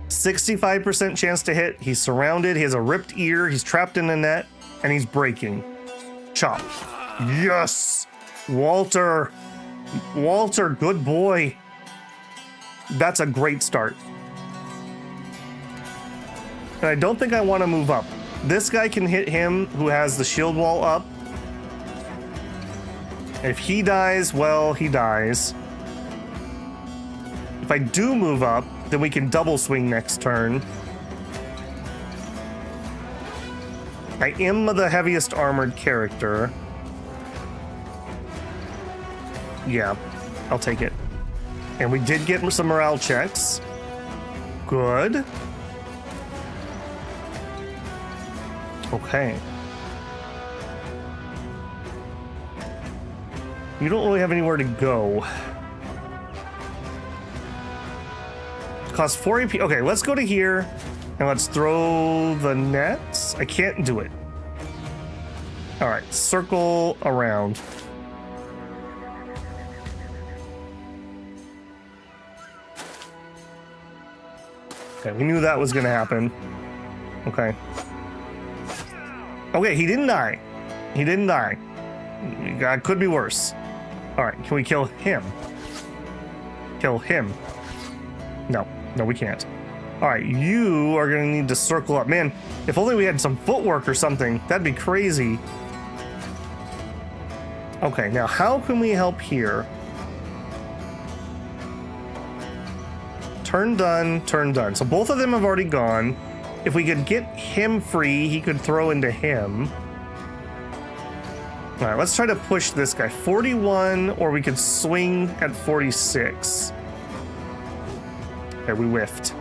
65% chance to hit. He's surrounded. He has a ripped ear. He's trapped in a net, and he's breaking. Chop. Yes! Walter. Walter, good boy. That's a great start. And I don't think I want to move up. This guy can hit him who has the shield wall up. If he dies, well, he dies. If I do move up, then we can double swing next turn. I am the heaviest armored character. Yeah, I'll take it. And we did get some morale checks. Good. Okay. You don't really have anywhere to go. Cost 4 AP. Okay, let's go to here and let's throw the nets. I can't do it. All right, circle around. Okay, we knew that was gonna happen. Okay. Okay, he didn't die. He didn't die. God, could be worse. All right, can we kill him? Kill him. No, no, we can't. All right, you are gonna need to circle up. Man, if only we had some footwork or something, that'd be crazy. Okay, now how can we help here? Turn done, turn done. So both of them have already gone. If we could get him free, he could throw into him. All right, let's try to push this guy. 41, or we could swing at 46. Okay, we whiffed.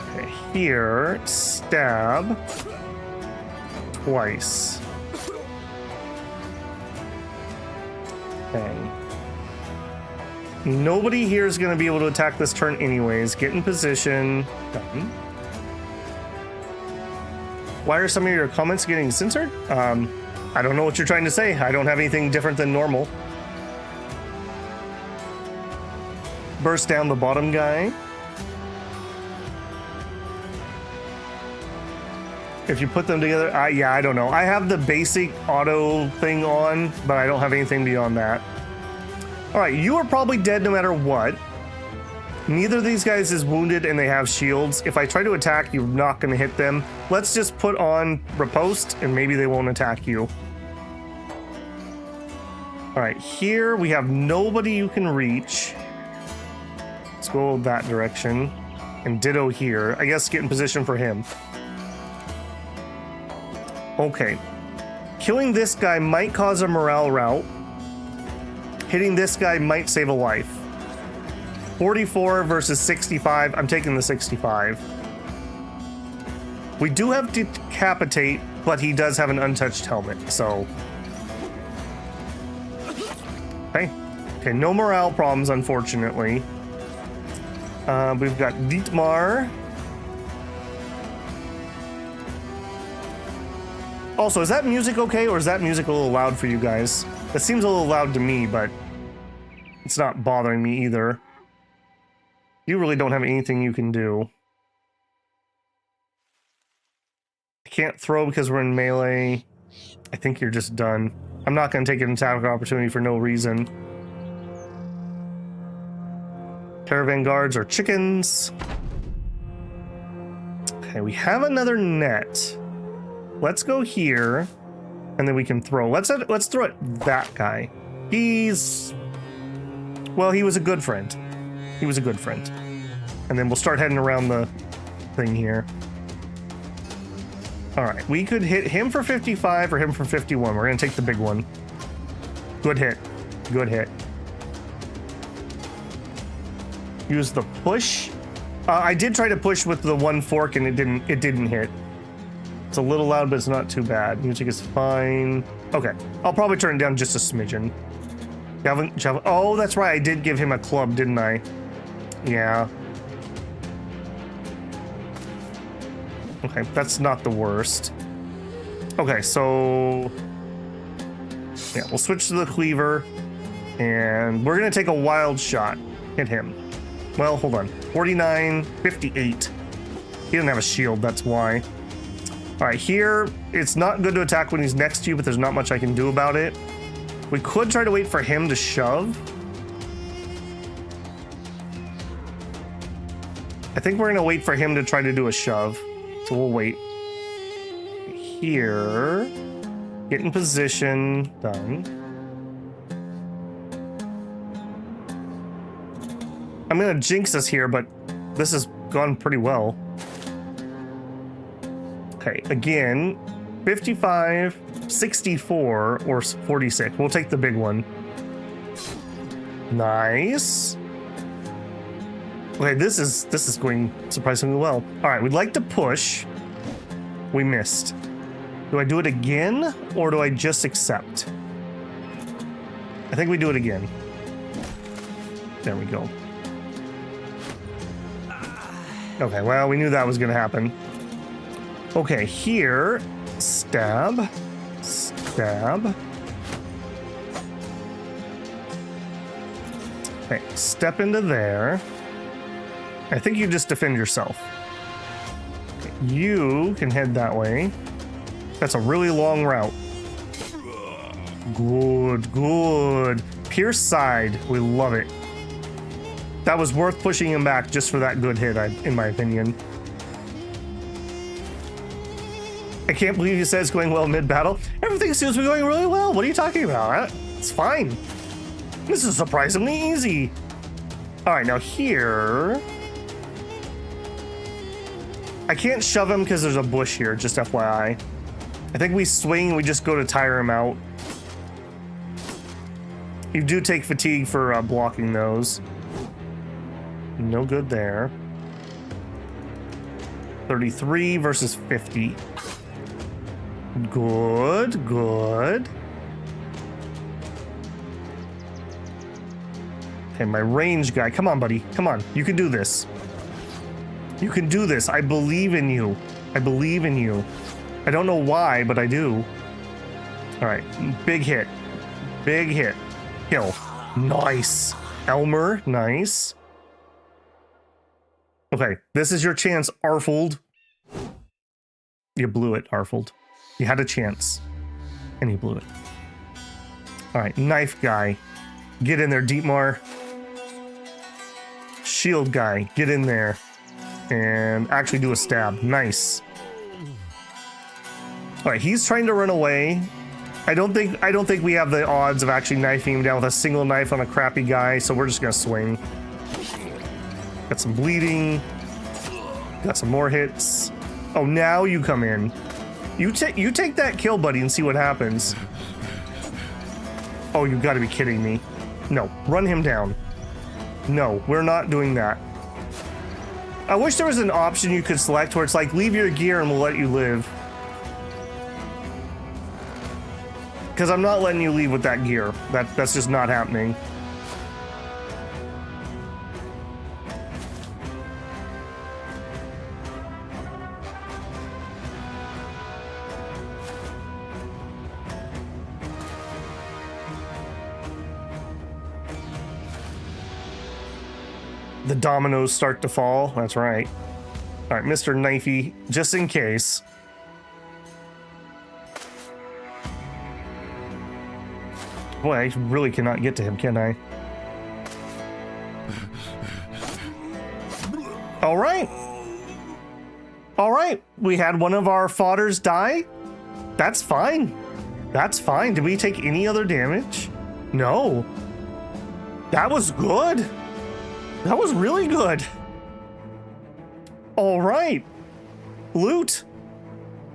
Okay, here, stab twice. Okay. Nobody here is going to be able to attack this turn anyways. Get in position. Done. Why are some of your comments getting censored? I don't know what you're trying to say. I don't have anything different than normal. Burst down the bottom guy. If you put them together, yeah, I don't know. I have the basic auto thing on, but I don't have anything beyond that. All right, you are probably dead no matter what. Neither of these guys is wounded and they have shields. If I try to attack, you're not going to hit them. Let's just put on riposte and maybe they won't attack you. All right, here we have nobody you can reach. Let's go that direction. And ditto here. I guess get in position for him. Okay. Killing this guy might cause a morale rout. Hitting this guy might save a life. 44 versus 65. I'm taking the 65. We do have decapitate, but he does have an untouched helmet, so. Okay. Okay, no morale problems, unfortunately. We've got Dietmar. Also, is that music okay, or is that music a little loud for you guys? It seems a little loud to me, but it's not bothering me either. You really don't have anything you can do. I can't throw because we're in melee. I think you're just done. I'm not going to take an attack opportunity for no reason. Caravan guards are chickens. Okay, we have another net. Let's go here, and then we can throw. Let's throw at that guy. Well, he was a good friend. He was a good friend. And then we'll start heading around the thing here. All right, we could hit him for 55 or him for 51. We're gonna take the big one. Good hit. Good hit. use the push. I did try to push with the one fork and it didn't hit. It's a little loud, but it's not too bad. Music is fine. Okay, I'll probably turn it down just a smidgen. Javelin. Oh, that's right. I did give him a club, didn't I? Yeah. Okay, that's not the worst. Okay, so yeah, we'll switch to the cleaver, and we're gonna take a wild shot at him. Well, hold on. 49, 58. He doesn't have a shield, that's why. All right, here, it's not good to attack when he's next to you, but there's not much I can do about it. We could try to wait for him to shove. I think we're gonna wait for him to try to do a shove. So we'll wait. Here. Get in position. Done. I'm gonna jinx us here, but this has gone pretty well. Okay, again, 55, 64, or 46. We'll take the big one. Nice. Okay, this is going surprisingly well. All right, we'd like to push. We missed. Do I do it again, or do I just accept? I think we do it again. There we go. Okay, well, we knew that was gonna happen. Okay, here, stab, stab. Okay, step into there. I think you just defend yourself. Okay, you can head that way. That's a really long route. Good, good. Pierce side, we love it. That was worth pushing him back just for that good hit, in my opinion. I can't believe you said it's going well mid-battle. Everything seems to be going really well. What are you talking about? It's fine. This is surprisingly easy. All right, now here... I can't shove him because there's a bush here, just FYI. I think we swing and we just go to tire him out. You do take fatigue for blocking those. No good there. 33 versus 50. Good, good. Okay, my range guy. Come on, buddy. Come on. You can do this. You can do this. I believe in you. I believe in you. I don't know why, but I do. All right. Big hit. Big hit. Kill. Nice. Elmer. Nice. Okay. This is your chance, Arfold. You blew it, Arfold. You had a chance. And you blew it. All right. Knife guy. Get in there, Dietmar. Shield guy. Get in there. And actually do a stab. Nice. All right, he's trying to run away. I don't think we have the odds of actually knifing him down with a single knife on a crappy guy, so we're just gonna swing. Got some bleeding. Got some more hits. Oh, now you come in. You take that kill, buddy, and see what happens. Oh, you gotta be kidding me. No, run him down. No, we're not doing that. I wish there was an option you could select where it's like, leave your gear and we'll let you live. Because I'm not letting you leave with that gear. That's just not happening. The dominoes start to fall. That's right. All right, Mr. Knifey, just in case. Boy, I really cannot get to him, can I? All right. All right. We had one of our fodders die. That's fine. That's fine. Did we take any other damage? No. That was good. That was really good. All right. Loot.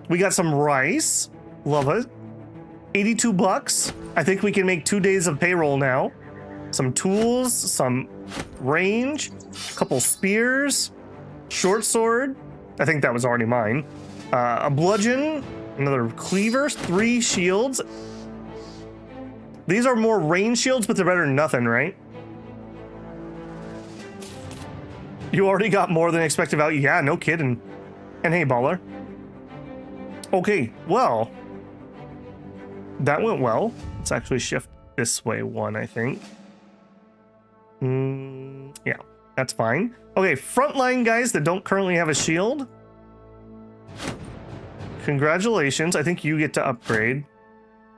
We got some rice. Love it. 82 bucks. I think we can make 2 days of payroll now. some tools, some range, a couple spears, short sword. I think that was already mine. A bludgeon, another cleaver, 3 shields. These are more range shields, but they're better than nothing, right? You already got more than expected value. Yeah, no kidding. And hey, baller. Okay, well, that went well. Let's actually shift this way one, I think. Yeah, that's fine. Okay, frontline guys that don't currently have a shield. Congratulations, I think you get to upgrade.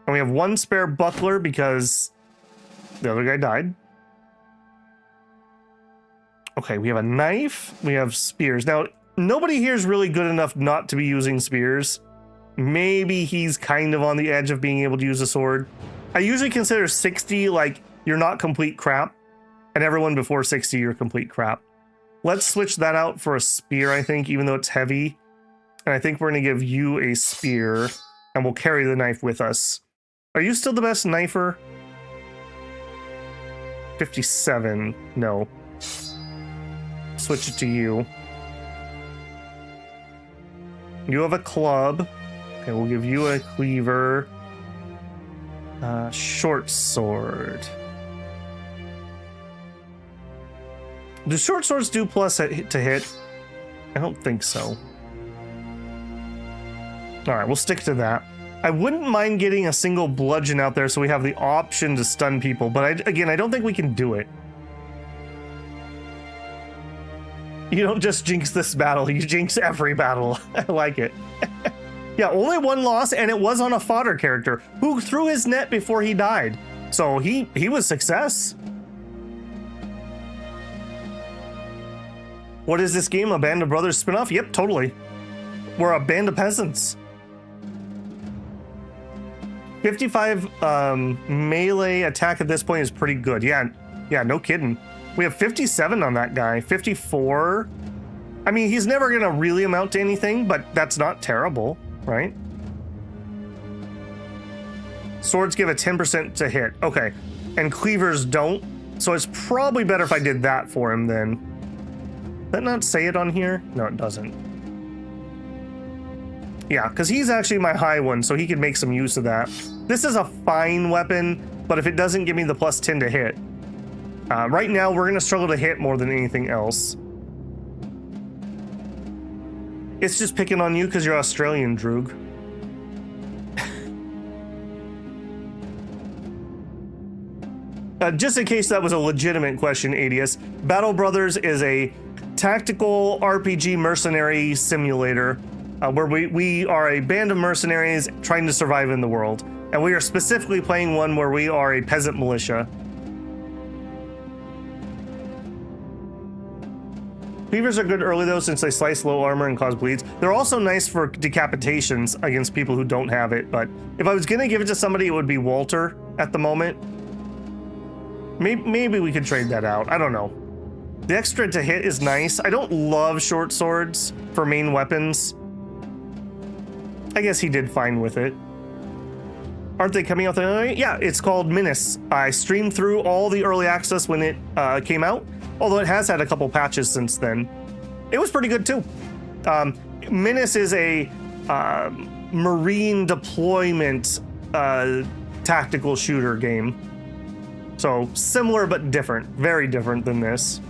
And we have 1 spare buckler because the other guy died. Okay, we have a knife, we have spears. Now, nobody here is really good enough not to be using spears. Maybe he's kind of on the edge of being able to use a sword. I usually consider 60 like you're not complete crap, and everyone before 60 you're complete crap. Let's switch that out for a spear, I think, even though it's heavy. And I think we're going to give you a spear, and we'll carry the knife with us. Are you still the best knifer? 57. No. Switch it to you. You have a club. Okay, we'll give you a cleaver. Short sword. Do short swords do plus to hit? I don't think so. All right, we'll stick to that. I wouldn't mind getting a single bludgeon out there so we have the option to stun people, but again, I don't think we can do it. You don't just jinx this battle, you jinx every battle. I like it. Yeah, only 1 loss, and it was on a fodder character who threw his net before he died. So he was success. What is this game? A Band of Brothers spinoff? Yep, totally. We're a band of peasants. 55 melee attack at this point is pretty good. Yeah, no kidding. We have 57 on that guy. 54. I mean, he's never going to really amount to anything, but that's not terrible, right? Swords give a 10% to hit. Okay, and cleavers don't. So it's probably better if I did that for him then. Does that not say it on here? No, it doesn't. Yeah, because he's actually my high one, so he could make some use of that. This is a fine weapon, but if it doesn't give me the plus 10 to hit. Right now, we're going to struggle to hit more than anything else. It's just picking on you because you're Australian, Droog. Just in case that was a legitimate question, Adius, Battle Brothers is a tactical RPG mercenary simulator where we are a band of mercenaries trying to survive in the world. And we are specifically playing one where we are a peasant militia. Cleavers are good early though, since they slice low armor and cause bleeds. They're also nice for decapitations against people who don't have it, but if I was gonna give it to somebody, it would be Walter at the moment. Maybe we could trade that out. I don't know. The extra to hit is nice. I don't love short swords for main weapons. I guess he did fine with it. Aren't they coming out the Yeah, it's called Menace. I streamed through all the early access when it came out, although it has had a couple patches since then. It was pretty good too. Menace is a marine deployment tactical shooter game. So similar but different, very different than this.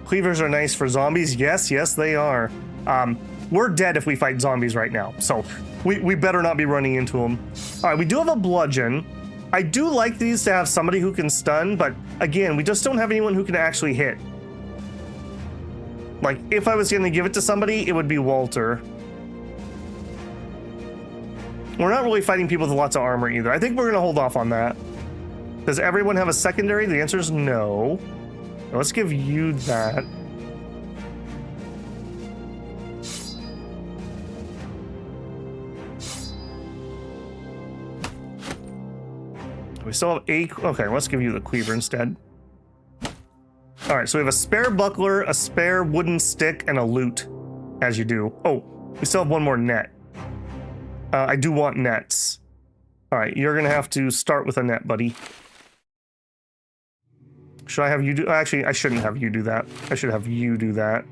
Cleavers are nice for zombies. Yes, they are. We're dead if we fight zombies right now, so we better not be running into them. All right, we do have a bludgeon. I do like these to have somebody who can stun, but again, we just don't have anyone who can actually hit. Like, if I was going to give it to somebody, it would be Walter. We're not really fighting people with lots of armor either. I think we're going to hold off on that. Does everyone have a secondary? The answer is no. Let's give you that. We still have a... Okay, let's give you the cleaver instead. All right, so we have a spare buckler, a spare wooden stick, and a lute, as you do. Oh, we still have one more net. I do want nets. All right, you're gonna have to start with a net, buddy. Should I have you do? Actually, I shouldn't have you do that. I should have you do that.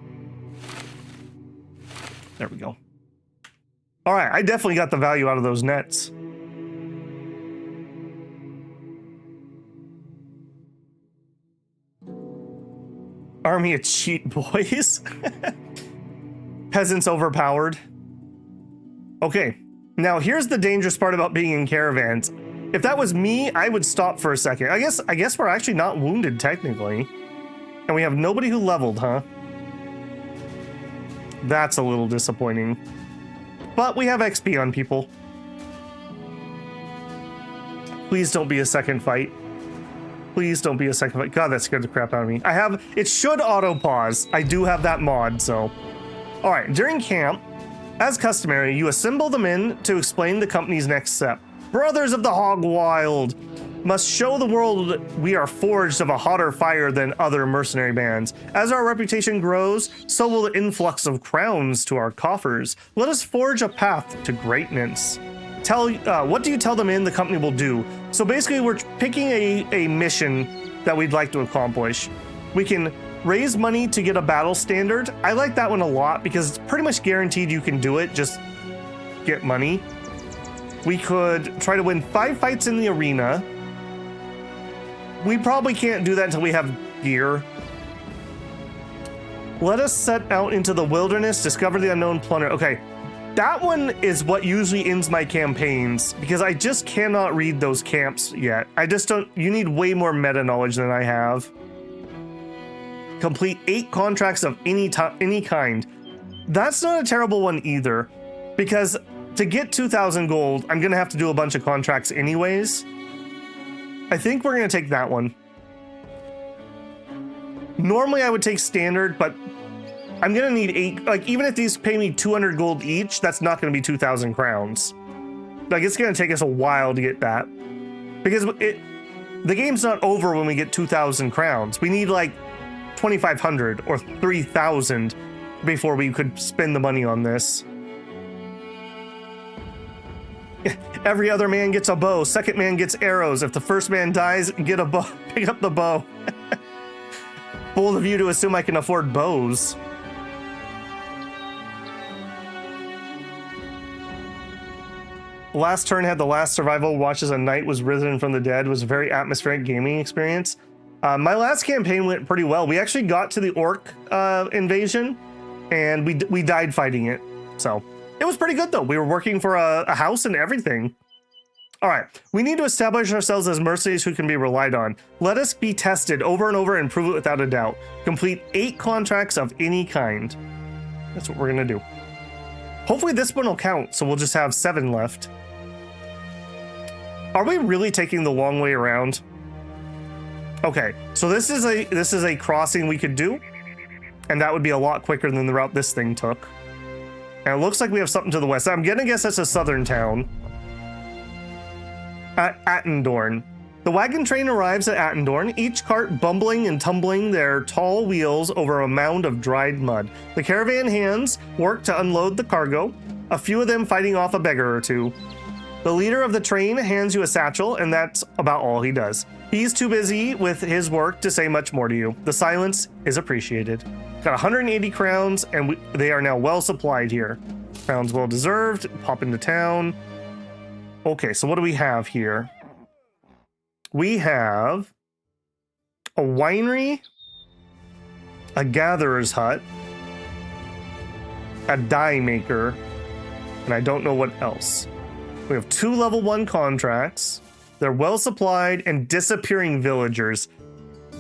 There we go. All right, I definitely got the value out of those nets. Army of cheat boys. Peasants overpowered. Okay, now here's the dangerous part about being in caravans. If that was me, I would stop for a second. I guess we're actually not wounded technically. And we have nobody who leveled, huh? That's a little disappointing. But we have XP on people. Please don't be a second fight. Please don't be a second fight. God, that scared the crap out of me. It should auto pause. I do have that mod, so. All right, during camp, as customary, you assemble the men to explain the company's next step. Brothers of the Hog Wild must show the world we are forged of a hotter fire than other mercenary bands. As our reputation grows, so will the influx of crowns to our coffers. Let us forge a path to greatness. What do you tell the men the company will do? So basically, we're picking a mission that we'd like to accomplish. We can raise money to get a battle standard. I like that one a lot because it's pretty much guaranteed you can do it. Just get money. We could try to win 5 fights in the arena. We probably can't do that until we have gear. Let us set out into the wilderness, discover the unknown plunder. Okay, that one is what usually ends my campaigns because I just cannot read those camps yet. I just don't, you need way more meta knowledge than I have. Complete 8 contracts of any kind. That's not a terrible one either because to get 2,000 gold, I'm gonna have to do a bunch of contracts anyways. I think we're gonna take that one. Normally I would take standard, but I'm gonna need 8, like even if these pay me 200 gold each, that's not gonna be 2,000 crowns. Like it's gonna take us a while to get that. Because the game's not over when we get 2,000 crowns. We need like 2,500 or 3,000 before we could spend the money on this. Every other man gets a bow. Second man gets arrows. If the first man dies, get a bow. Pick up the bow. Bold of you to assume I can afford bows. Last turn had the last survival watch as a knight was risen from the dead. It was a very atmospheric gaming experience. My last campaign went pretty well. We actually got to the orc invasion, and we died fighting it. So it was pretty good though. We were working for a house and everything. All right, we need to establish ourselves as mercenaries who can be relied on. Let us be tested over and over and prove it without a doubt. Complete 8 contracts of any kind. That's what we're gonna do. Hopefully this one will count, so we'll just have 7 left. Are we really taking the long way around? Okay, so this is a crossing we could do, and that would be a lot quicker than the route this thing took. And it looks like we have something to the west. I'm gonna guess that's a southern town. At Attendorn. The wagon train arrives at Attendorn, each cart bumbling and tumbling their tall wheels over a mound of dried mud. The caravan hands work to unload the cargo, a few of them fighting off a beggar or two. The leader of the train hands you a satchel, and that's about all he does. He's too busy with his work to say much more to you. The silence is appreciated. Got 180 crowns, and they are now well supplied here. Crowns well deserved. Pop into town. Okay, so what do we have here? We have a winery, a gatherer's hut, a dye maker, and I don't know what else. We have 2 level 1 contracts. They're well supplied, and disappearing villagers.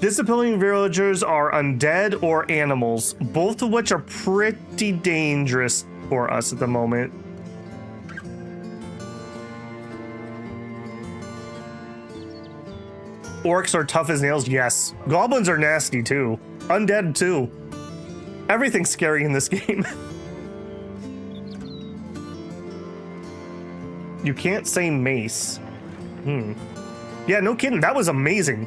Disappearing villagers are undead or animals, both of which are pretty dangerous for us at the moment. Orcs are tough as nails, yes. Goblins are nasty too. Undead too. Everything's scary in this game. You can't say mace. Yeah, no kidding. That was amazing.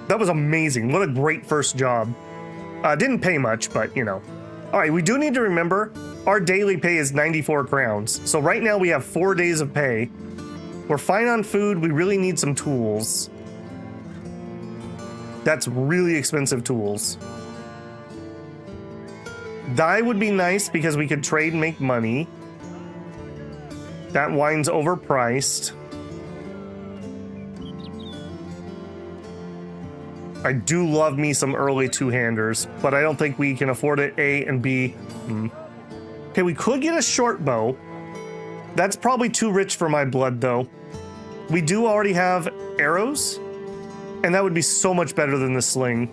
That was amazing. What a great first job. Didn't pay much, but you know. All right, we do need to remember our daily pay is 94 crowns. So right now we have 4 days of pay. We're fine on food. We really need some tools. That's really expensive tools. Dye would be nice because we could trade and make money. That wine's overpriced. I do love me some early two-handers, but I don't think we can afford it, A, and B. Okay, we could get a short bow. That's probably too rich for my blood, though. We do already have arrows, and that would be so much better than the sling.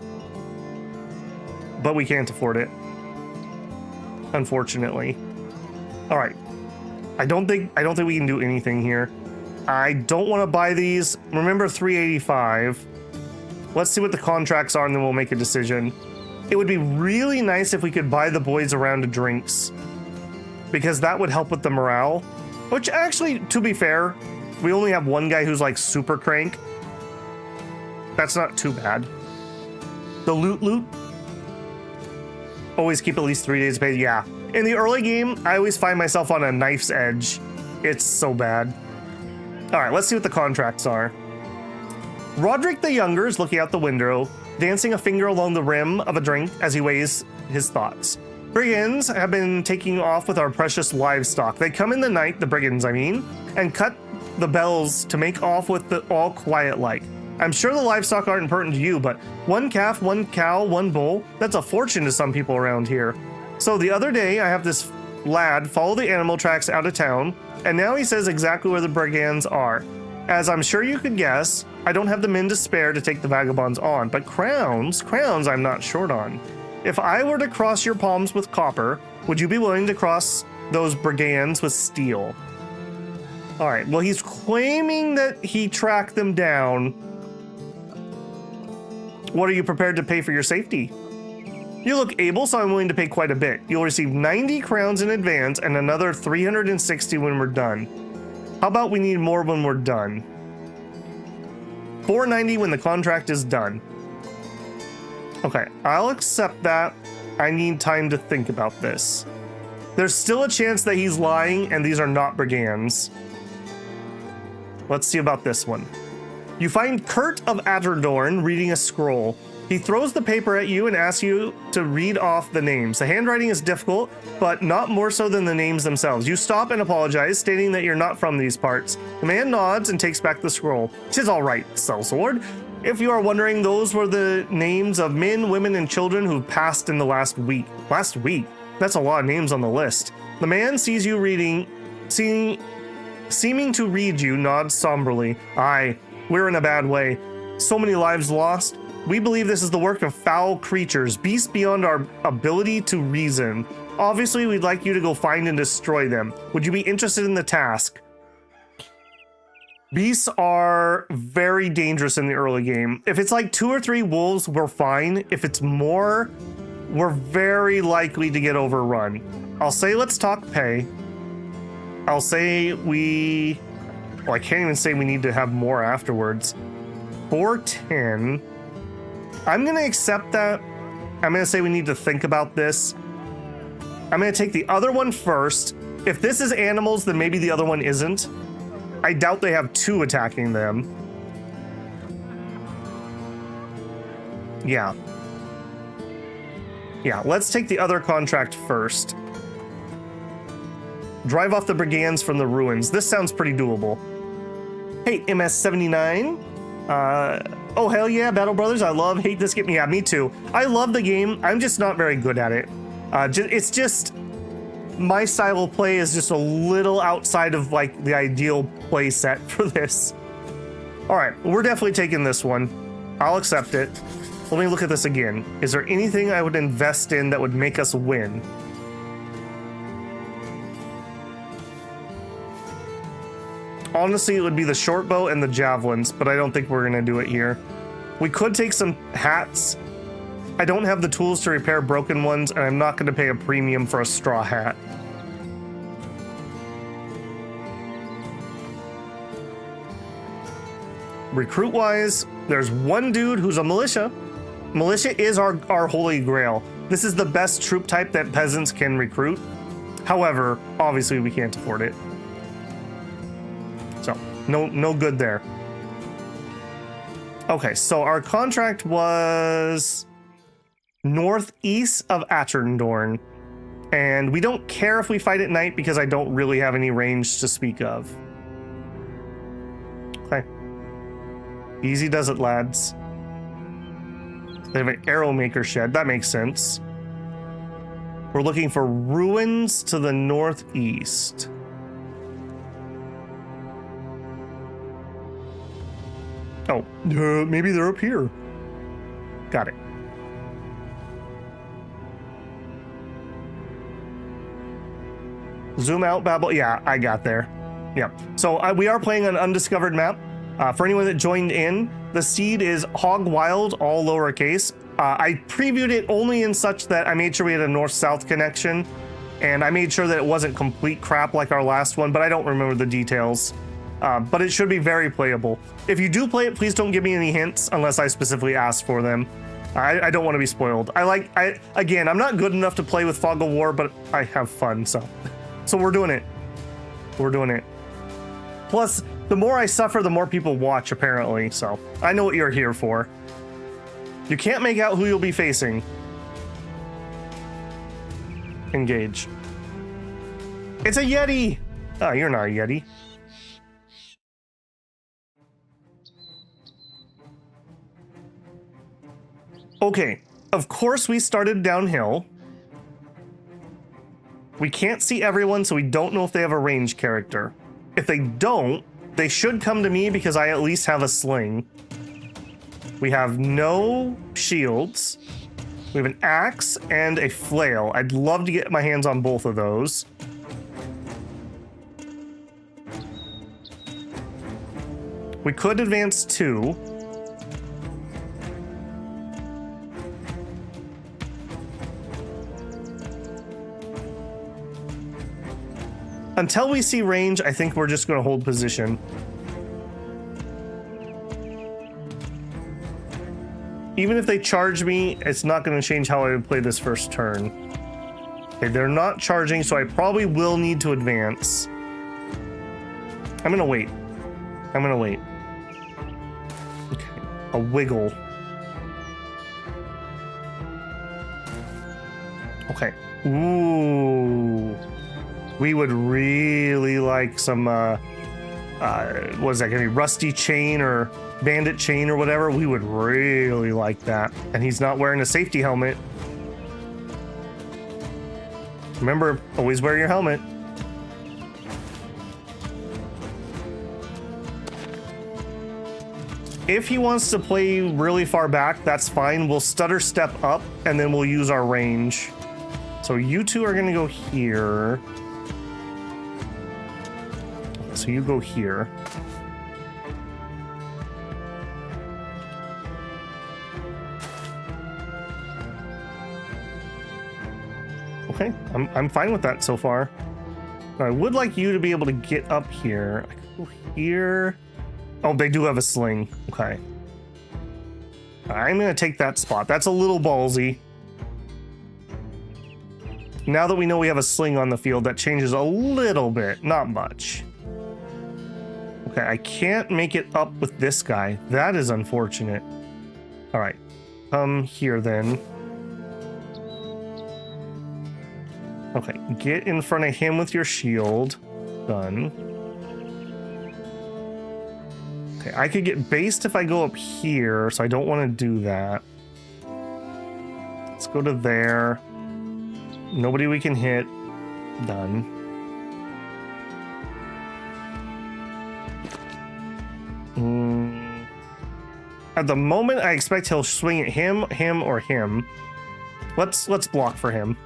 But we can't afford it, unfortunately. All right. I don't think we can do anything here. I don't want to buy these. Remember 385. Let's see what the contracts are, and then we'll make a decision. It would be really nice if we could buy the boys a round of drinks, because that would help with the morale. Which actually, to be fair, we only have one guy who's like super crank. That's not too bad. The loot. Always keep at least 3 days pay. Yeah. In the early game, I always find myself on a knife's edge. It's so bad. All right, let's see what the contracts are. Roderick the Younger is looking out the window, dancing a finger along the rim of a drink as he weighs his thoughts. Brigands have been taking off with our precious livestock. They come in the night, the brigands I mean, and cut the bells to make off with the all quiet like. I'm sure the livestock aren't important to you, but 1 calf, 1 cow, 1 bull, that's a fortune to some people around here. So the other day, I have this lad follow the animal tracks out of town, and now he says exactly where the brigands are. As I'm sure you could guess, I don't have the men to spare to take the vagabonds on, but crowns I'm not short on. If I were to cross your palms with copper, would you be willing to cross those brigands with steel? All right, well, he's claiming that he tracked them down. What are you prepared to pay for your safety? You look able, so I'm willing to pay quite a bit. You'll receive 90 crowns in advance and another 360 when we're done. How about we need more when we're done? 490 when the contract is done. Okay, I'll accept that. I need time to think about this. There's still a chance that he's lying and these are not brigands. Let's see about this one. You find Kurt of Atterdorn reading a scroll. He throws the paper at you and asks you to read off the names. The handwriting is difficult, but not more so than the names themselves. You stop and apologize, stating that you're not from these parts. The man nods and takes back the scroll. "'Tis all right, sellsword. If you are wondering, those were the names of men, women, and children who passed in the last week." Last week? That's a lot of names on the list. The man sees you reading, seeming to read you, nods somberly. "Aye, we're in a bad way. So many lives lost. We believe this is the work of foul creatures, beasts beyond our ability to reason. Obviously, we'd like you to go find and destroy them. Would you be interested in the task?" Beasts are very dangerous in the early game. If it's like 2 or 3 wolves, we're fine. If it's more, we're very likely to get overrun. I'll say let's talk pay. I'll say well, I can't even say we need to have more afterwards. 410. I'm going to accept that. I'm going to say we need to think about this. I'm going to take the other one first. If this is animals, then maybe the other one isn't. I doubt they have 2 attacking them. Yeah. Yeah, let's take the other contract first. Drive off the brigands from the ruins. This sounds pretty doable. Hey, MS79. Oh, hell yeah, Battle Brothers. I love Hate This Game. Yeah, me too. I love the game. I'm just not very good at it. It's just... my style of play is just a little outside of, like, the ideal play set for this. All right, we're definitely taking this one. I'll accept it. Let me look at this again. Is there anything I would invest in that would make us win? Honestly, it would be the short bow and the javelins, but I don't think we're gonna do it here. We could take some hats. I don't have the tools to repair broken ones, and I'm not gonna pay a premium for a straw hat. Recruit-wise, there's one dude who's a militia. Militia is our holy grail. This is the best troop type that peasants can recruit. However, obviously we can't afford it. So, no good there. Okay, so our contract was northeast of Atterndorn. And we don't care if we fight at night because I don't really have any range to speak of. Okay. Easy does it, lads. They have an arrow maker shed. That makes sense. We're looking for ruins to the northeast. Oh, maybe they're up here. Got it. Zoom out, Babel. Yeah, I got there. Yeah. So we are playing an undiscovered map. For anyone that joined in, the seed is Hog Wild, all lowercase. I previewed it only in such that I made sure we had a north-south connection, and I made sure that it wasn't complete crap like our last one, but I don't remember the details. But it should be very playable. If you do play it, please don't give me any hints unless I specifically ask for them. I don't want to be spoiled. Again, I'm not good enough to play with Fog of War, but I have fun, so we're doing it. We're doing it. Plus, the more I suffer, the more people watch, apparently, so I know what you're here for. You can't make out who you'll be facing. Engage. It's a Yeti! Oh, you're not a Yeti. Okay, of course we started downhill. We can't see everyone, so we don't know if they have a range character. If they don't, they should come to me because I at least have a sling. We have no shields. We have an axe and a flail. I'd love to get my hands on both of those. We could advance 2. Until we see range, I think we're just going to hold position. Even if they charge me, it's not going to change how I would play this first turn. Okay, they're not charging, so I probably will need to advance. I'm going to wait. I'm going to wait. Okay, a wiggle. Okay. Ooh. We would really like some, what is that going to be, rusty chain or bandit chain or whatever? We would really like that. And he's not wearing a safety helmet. Remember, always wear your helmet. If he wants to play really far back, that's fine. We'll stutter step up and then we'll use our range. So you two are going to go here. So you go here. Okay, I'm fine with that so far. I would like you to be able to get up here. I can go here. Oh, they do have a sling. Okay. I'm gonna take that spot. That's a little ballsy. Now that we know we have a sling on the field, that changes a little bit, not much. Okay, I can't make it up with this guy. That is unfortunate. All right, come here then. Okay, get in front of him with your shield. Done. Okay, I could get based if I go up here, so I don't want to do that. Let's go to there. Nobody we can hit. Done. At the moment, I expect he'll swing at him, or him. Let's block for him.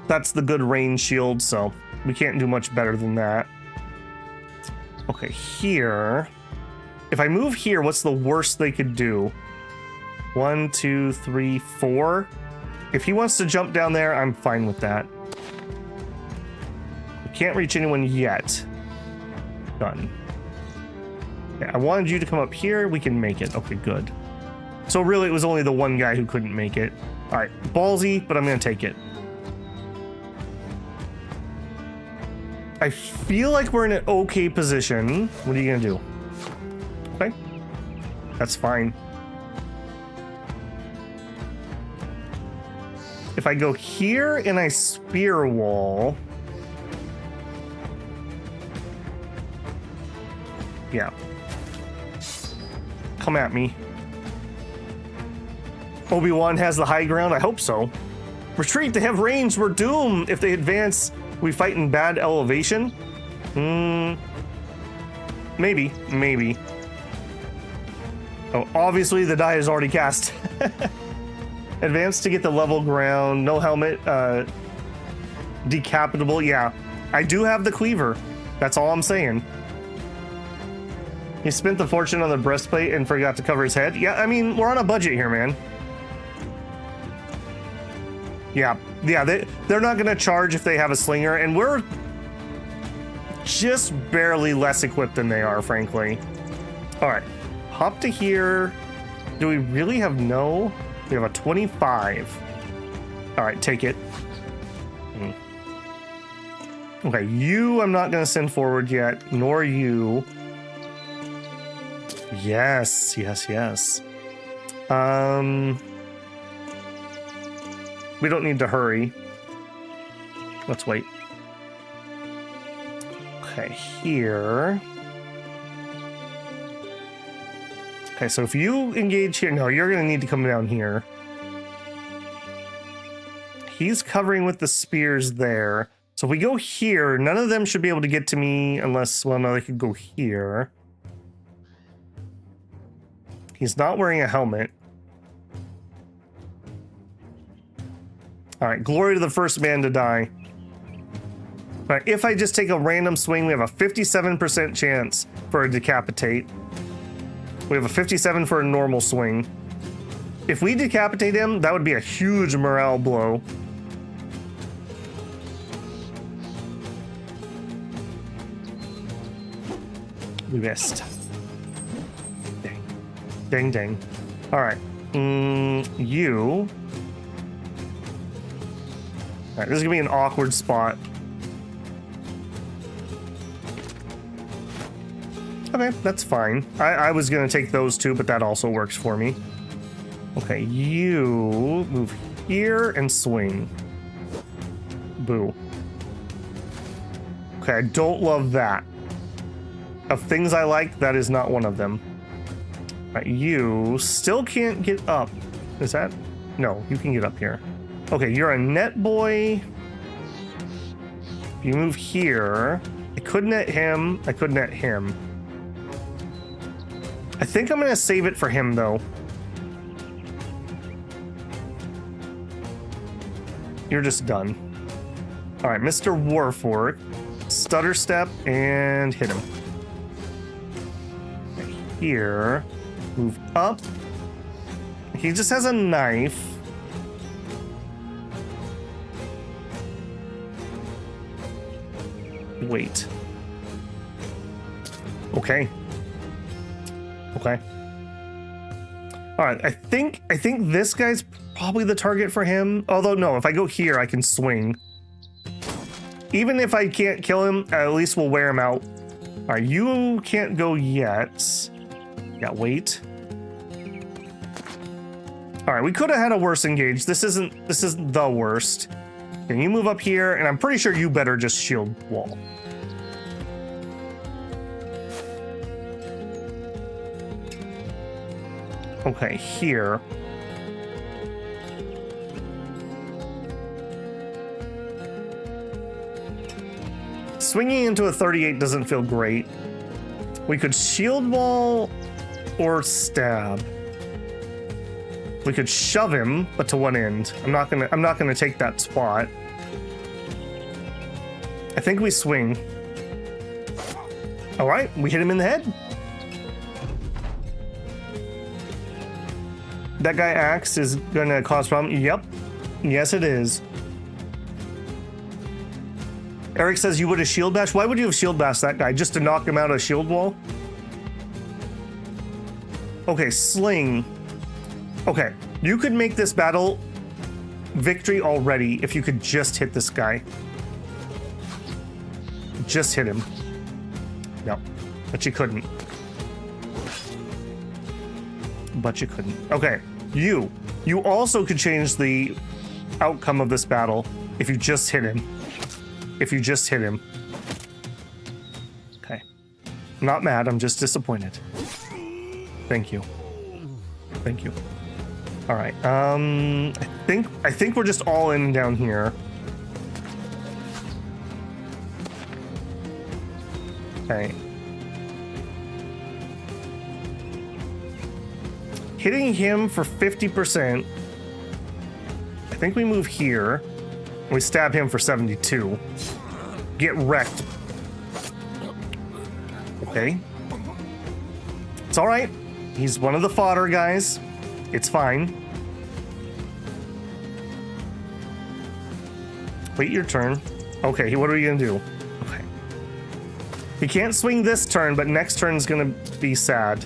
That's the good range shield, so we can't do much better than that. Okay, here. If I move here, what's the worst they could do? 1, 2, 3, 4. If he wants to jump down there, I'm fine with that. We can't reach anyone yet. Done. Yeah, I wanted you to come up here. We can make it. Okay, good. So really, it was only the one guy who couldn't make it. All right, ballsy, but I'm going to take it. I feel like we're in an okay position. What are you gonna do? Okay. That's fine. If I go here and I spear wall. Yeah. Come at me. Obi-Wan has the high ground? I hope so. Retreat, they have range. We're doomed. If they advance, we fight in bad elevation? Maybe. Maybe. Oh, obviously the die is already cast. Advance to get the level ground. No helmet. Decapitable. Yeah. I do have the cleaver. That's all I'm saying. He spent the fortune on the breastplate and forgot to cover his head. Yeah, I mean, we're on a budget here, man. Yeah, they're not gonna charge if they have a slinger, and we're just barely less equipped than they are, frankly. All right, hop to here. Do we really have no? We have a 25. All right, take it. Okay, you I'm not gonna send forward yet, nor you. Yes. We don't need to hurry. Let's wait. Okay, here. Okay, so if you engage here, no, you're gonna need to come down here. He's covering with the spears there. So if we go here, none of them should be able to get to me unless, well, no, they could go here. He's not wearing a helmet. All right, glory to the first man to die. All right, if I just take a random swing, we have a 57% chance for a decapitate. We have a 57 for a normal swing. If we decapitate him, that would be a huge morale blow. We missed. Dang. All right, you. All right, this is gonna be an awkward spot. Okay, that's fine. I was gonna take those two, but that also works for me. Okay, you move here and swing. Boo. Okay, I don't love that. Of things I like, that is not one of them. All right, you still can't get up. Is that? No, you can get up here. Okay, you're a net boy. If you move here, I could net him. I could net him. I think I'm gonna save it for him though. You're just done. All right, Mr. Warfork, stutter step and hit him. Okay, here, move up. He just has a knife. Wait. Okay. All right, I think this guy's probably the target for him. Although no, if I go here, I can swing. Even if I can't kill him, at least we'll wear him out. All right, you can't go yet. Yeah, wait. All right, we could have had a worse engage. This isn't the worst. Can you move up here? And I'm pretty sure you better just shield wall. Okay, here. Swinging into a 38 doesn't feel great. We could shield wall or stab. We could shove him, but to one end. I'm not gonna take that spot. I think we swing. All right, we hit him in the head. That guy axe is gonna cause problem. Yep. Yes, it is. Eric says you would have shield bash. Why would you have shield bash that guy? Just to knock him out of shield wall? Okay, sling. Okay, you could make this battle victory already if you could just hit this guy. just hit him. No, but you couldn't. But you couldn't. Okay, you also could change the outcome of this battle if you just hit him. If you just hit him. Okay. I'm not mad, I'm just disappointed. Thank you. Thank you. All right. I think we're just all in down here. Okay. Hitting him for 50%. I think we move here. We stab him for 72. Get wrecked. Okay. It's all right. He's one of the fodder guys. It's fine. Wait your turn. Okay, what are you gonna do? Okay. He can't swing this turn, but next turn's gonna be sad.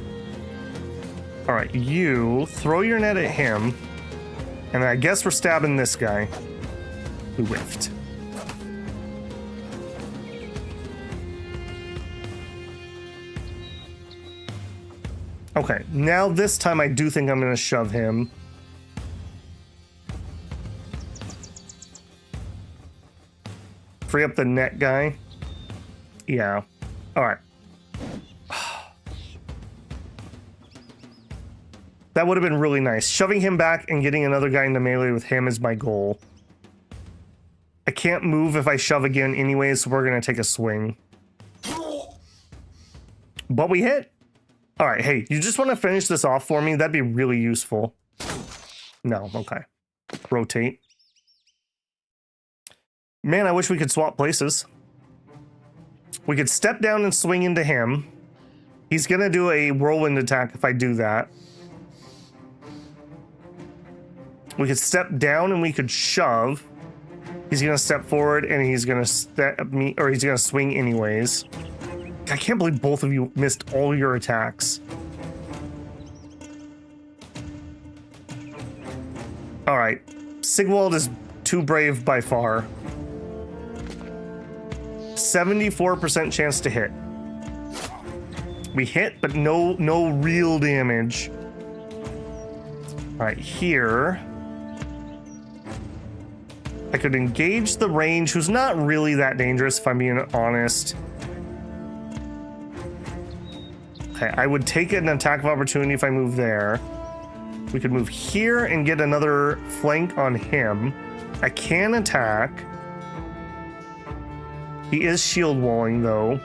All right, you throw your net at him, and I guess we're stabbing this guy who whiffed. Okay, now this time I do think I'm gonna shove him. Free up the net guy. Yeah. All right. That would have been really nice. Shoving him back and getting another guy into melee with him is my goal. I can't move if I shove again anyway, so we're gonna take a swing. But we hit. All right, hey, you just want to finish this off for me? That'd be really useful. No, okay. Rotate. Man, I wish we could swap places. We could step down and swing into him. He's gonna do a whirlwind attack if I do that. We could step down and we could shove. He's gonna step forward and he's gonna step me, or he's gonna swing anyways. I can't believe both of you missed all your attacks. All right, Sigwald is too brave by far. 74% chance to hit. We hit, but no real damage. All right, here. I could engage the range, who's not really that dangerous if I'm being honest. Okay, I would take an attack of opportunity if I move there. We could move here and get another flank on him. I can attack. He is shield walling though.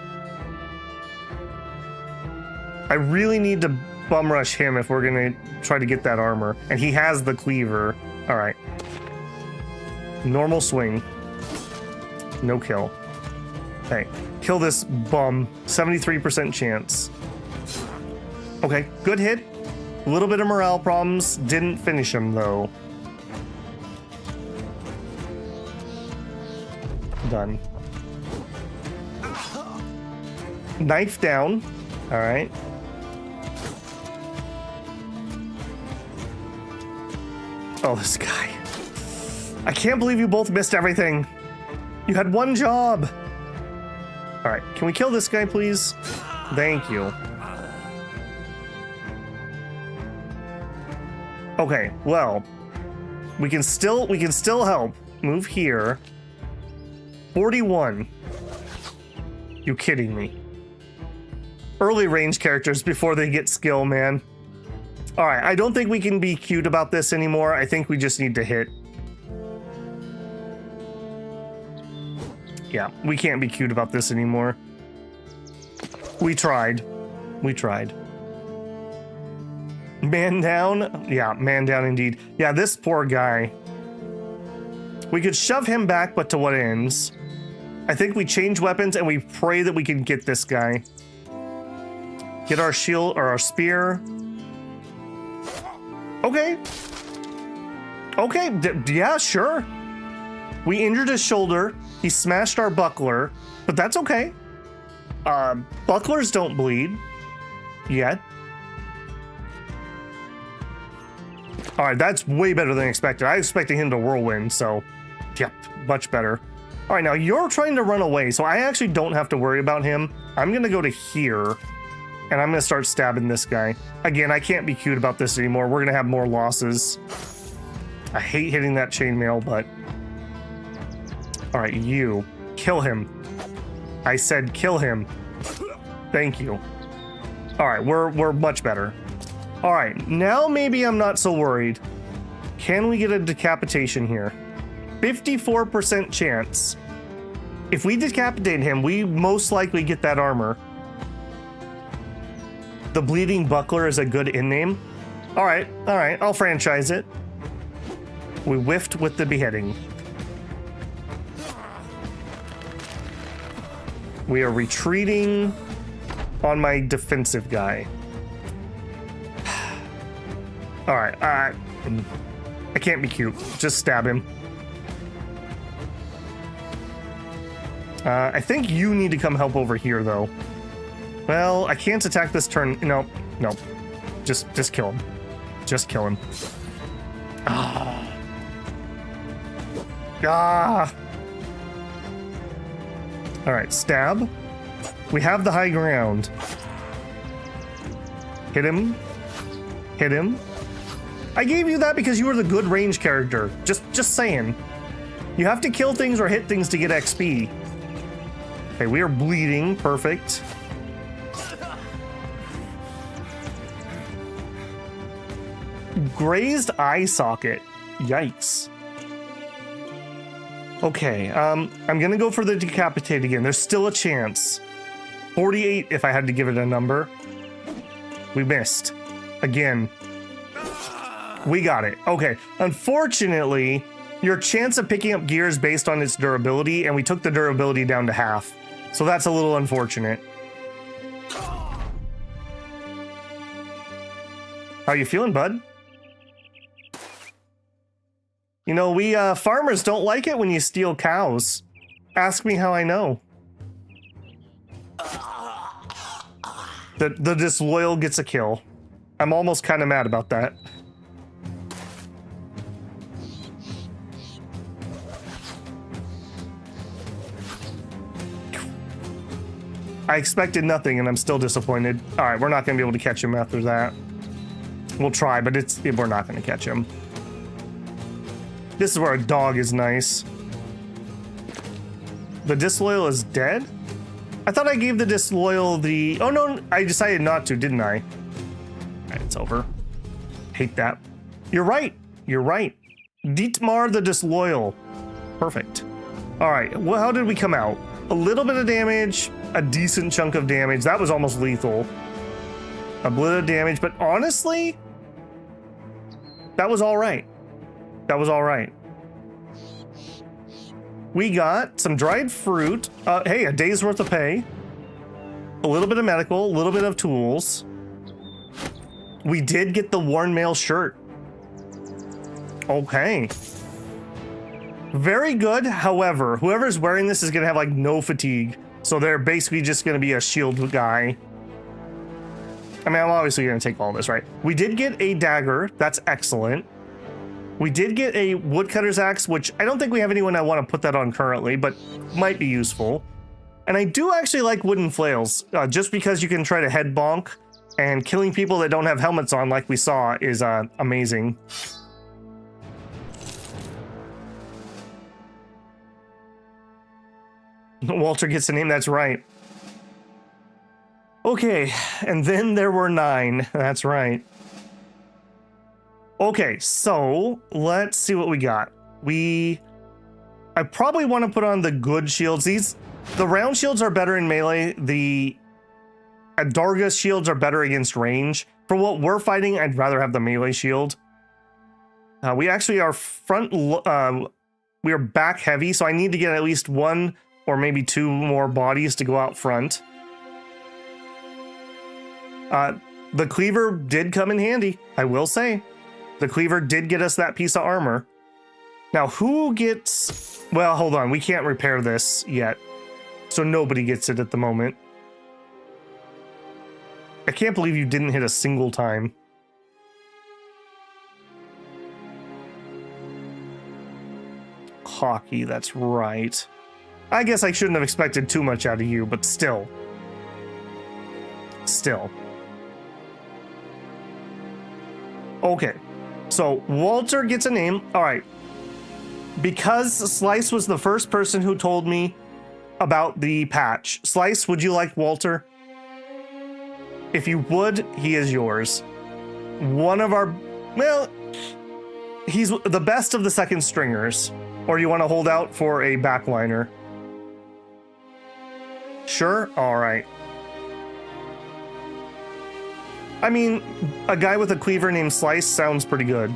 I really need to bum rush him if we're gonna try to get that armor. And he has the cleaver. All right. Normal swing. No kill. Okay, kill this bum. 73% chance. Okay, good hit. A little bit of morale problems. Didn't finish him though. Done. Knife down. All right. Oh, this guy. I can't believe you both missed everything. You had one job. All right, can we kill this guy, please? Thank you. Okay, well, we can still help. Move here. 41. You kidding me? Early range characters before they get skill, man. All right, I don't think we can be cute about this anymore. I think we just need to hit. Yeah, we can't be cute about this anymore. We tried. We tried. Man down? Yeah, man down indeed. Yeah, this poor guy. We could shove him back, but to what ends? I think we change weapons and we pray that we can get this guy. Get our shield or our spear. Okay. Okay, yeah, sure. We injured his shoulder. He smashed our buckler, but that's okay. Bucklers don't bleed yet. All right, that's way better than expected. I expected him to whirlwind, so yeah, much better. All right, now you're trying to run away, so I actually don't have to worry about him. I'm gonna go to here, and I'm gonna start stabbing this guy. Again, I can't be cute about this anymore. We're gonna have more losses. I hate hitting that chainmail, but... All right, you. Kill him. I said kill him. Thank you. All right, we're much better. All right, now maybe I'm not so worried. Can we get a decapitation here? 54% chance. If we decapitate him, we most likely get that armor. The Bleeding Buckler is a good in-name. All right, I'll franchise it. We whiffed with the beheading. We are retreating on my defensive guy. All right, I can't be cute. Just stab him. I think you need to come help over here, though. Well, I can't attack this turn. No. Just kill him. Just kill him. Ah. All right, stab. We have the high ground. Hit him. Hit him. I gave you that because you were the good range character. Just saying. You have to kill things or hit things to get XP. Okay, we are bleeding. Perfect. Grazed eye socket. Yikes. Okay, I'm gonna go for the decapitate again. There's still a chance. 48 if I had to give it a number. We missed. Again. We got it. Okay, unfortunately, your chance of picking up gear is based on its durability, and we took the durability down to half. So that's a little unfortunate. How you feeling, bud? You know, we farmers don't like it when you steal cows. Ask me how I know. The disloyal gets a kill. I'm almost kind of mad about that. I expected nothing and I'm still disappointed. All right, we're not gonna be able to catch him after that. We'll try, but we're not gonna catch him. This is where a dog is nice. The disloyal is dead? I thought I gave the disloyal the... Oh no, I decided not to, didn't I? All right, it's over. Hate that. You're right. You're right. Dietmar the disloyal. Perfect. All right, well, how did we come out? A little bit of damage, a decent chunk of damage. That was almost lethal. A bit of damage, but honestly, that was all right. That was all right. We got some dried fruit. Hey, a day's worth of pay. A little bit of medical, a little bit of tools. We did get the worn mail shirt. Okay. Very good. However, whoever's wearing this is going to have like no fatigue. So they're basically just going to be a shield guy. I mean, I'm obviously going to take all this, right? We did get a dagger. That's excellent. We did get a woodcutter's axe, which I don't think we have anyone I want to put that on currently, but might be useful. And I do actually like wooden flails, just because you can try to head bonk, and killing people that don't have helmets on like we saw is amazing. Walter gets a name, that's right. Okay, and then there were 9, that's right. Okay, so let's see what we got. I probably want to put on the good shields. The round shields are better in melee. The Adarga's shields are better against range. For what we're fighting, I'd rather have the melee shield. We actually are we are back heavy, so I need to get at least 1 or maybe 2 more bodies to go out front. The cleaver did come in handy, I will say. The cleaver did get us that piece of armor. Now, who gets... Well, hold on. We can't repair this yet. So nobody gets it at the moment. I can't believe you didn't hit a single time. Hockey, that's right. I guess I shouldn't have expected too much out of you, but still. Still. Okay. So Walter gets a name. All right. Because Slice was the first person who told me about the patch. Slice, would you like Walter? If you would, he is yours. One of our, well, he's the best of the second stringers. Or you want to hold out for a backliner? Sure? All right. I mean, a guy with a cleaver named Slice sounds pretty good.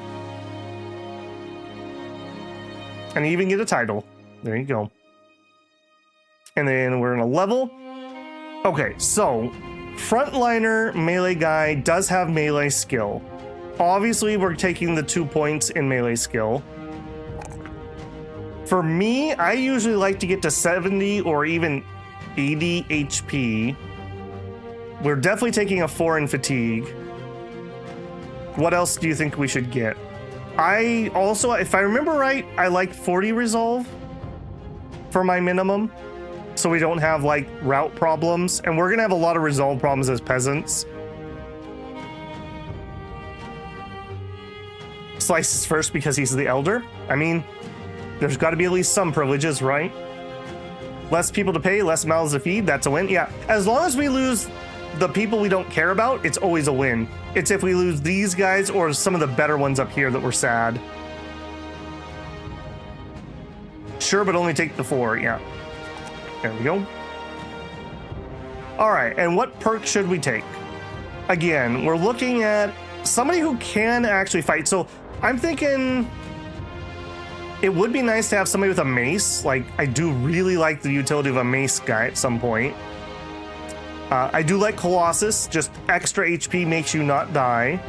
And you even get a title. There you go. And then we're in a level. Okay, so frontliner melee guy does have melee skill. Obviously, we're taking the 2 points in melee skill. For me, I usually like to get to 70 or even 80 HP. We're definitely taking a 4 in fatigue. What else do you think we should get? I also, if I remember right, I like 40 resolve for my minimum, so we don't have like route problems, and we're gonna have a lot of resolve problems as peasants. Slice is first because he's the elder. I mean, there's got to be at least some privileges, right? Less people to pay, less mouths to feed, that's a win. Yeah, as long as we lose the people we don't care about, it's always a win. It's if we lose these guys or some of the better ones up here that we're sad. Sure, but only take the 4, yeah. There we go. All right, and what perk should we take? Again, we're looking at somebody who can actually fight. So I'm thinking it would be nice to have somebody with a mace. Like, I do really like the utility of a mace guy at some point. I do like Colossus, just extra HP makes you not die.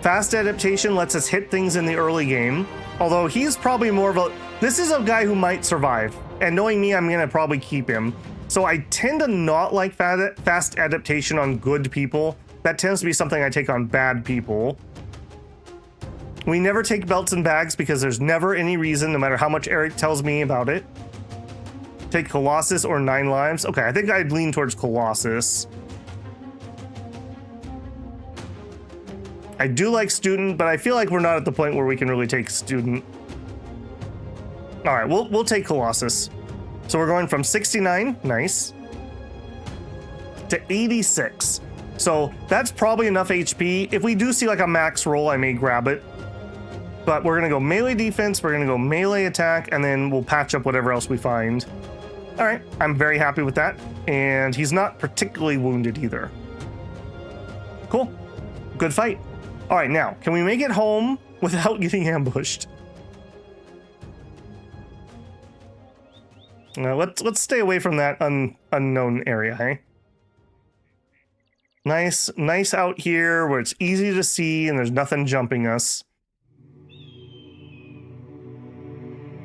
Fast adaptation lets us hit things in the early game. Although he's probably more of a, this is a guy who might survive. And knowing me, I'm gonna probably keep him. So I tend to not like fast adaptation on good people. That tends to be something I take on bad people. We never take belts and bags because there's never any reason, no matter how much Eric tells me about it. Take Colossus or 9 lives. Okay, I think I'd lean towards Colossus. I do like student, but I feel like we're not at the point where we can really take student. All right, we'll take Colossus. So we're going from 69, nice, to 86. So that's probably enough HP. If we do see like a max roll, I may grab it. But we're gonna go melee defense, we're gonna go melee attack, and then we'll patch up whatever else we find. All right, I'm very happy with that. And he's not particularly wounded either. Cool, good fight. All right, now, can we make it home without getting ambushed? Let's stay away from that unknown area, hey? Nice out here where it's easy to see and there's nothing jumping us.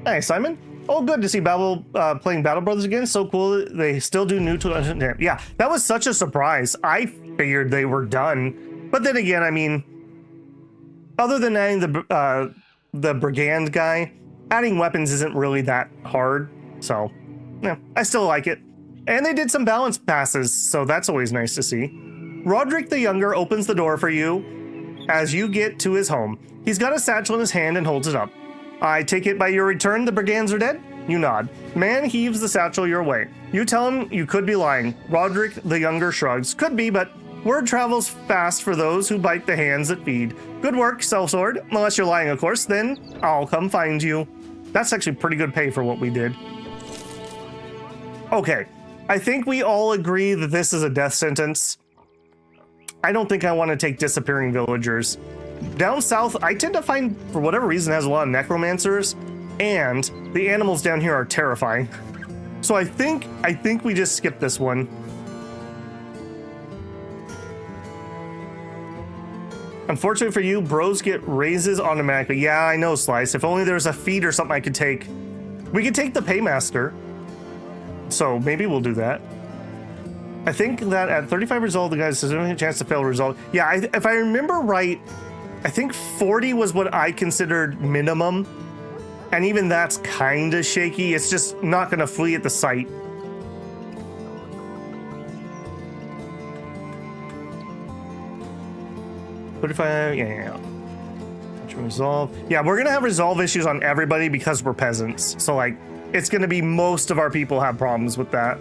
Hey, Simon. Oh, good to see playing Battle Brothers again. So cool. They still do new to yeah, that was such a surprise. I figured they were done. But then again, I mean, other than adding the brigand guy, adding weapons isn't really that hard. So, yeah, I still like it. And they did some balance passes, so that's always nice to see. Roderick the Younger opens the door for you as you get to his home. He's got a satchel in his hand and holds it up. I take it by your return the brigands are dead? You nod. Man heaves the satchel your way. You tell him you could be lying. Roderick the Younger shrugs. Could be, but word travels fast for those who bite the hands that feed. Good work, sellsword. Unless you're lying, of course, then I'll come find you. That's actually pretty good pay for what we did. Okay, I think we all agree that this is a death sentence. I don't think I want to take disappearing villagers. Down south, I tend to find, for whatever reason, has a lot of necromancers, and the animals down here are terrifying. So I think we just skip this one. Unfortunately for you, bros get raises automatically. Yeah, I know, Slice. If only there's a feat or something I could take. We could take the Paymaster. So maybe we'll do that. I think that at 35 resolve, the guy has a chance to fail resolve. Yeah, if I remember right, I think 40 was what I considered minimum. And even that's kind of shaky. It's just not going to flee at the sight. But if yeah. Resolve. Yeah, we're going to have resolve issues on everybody because we're peasants. So, like, it's going to be most of our people have problems with that.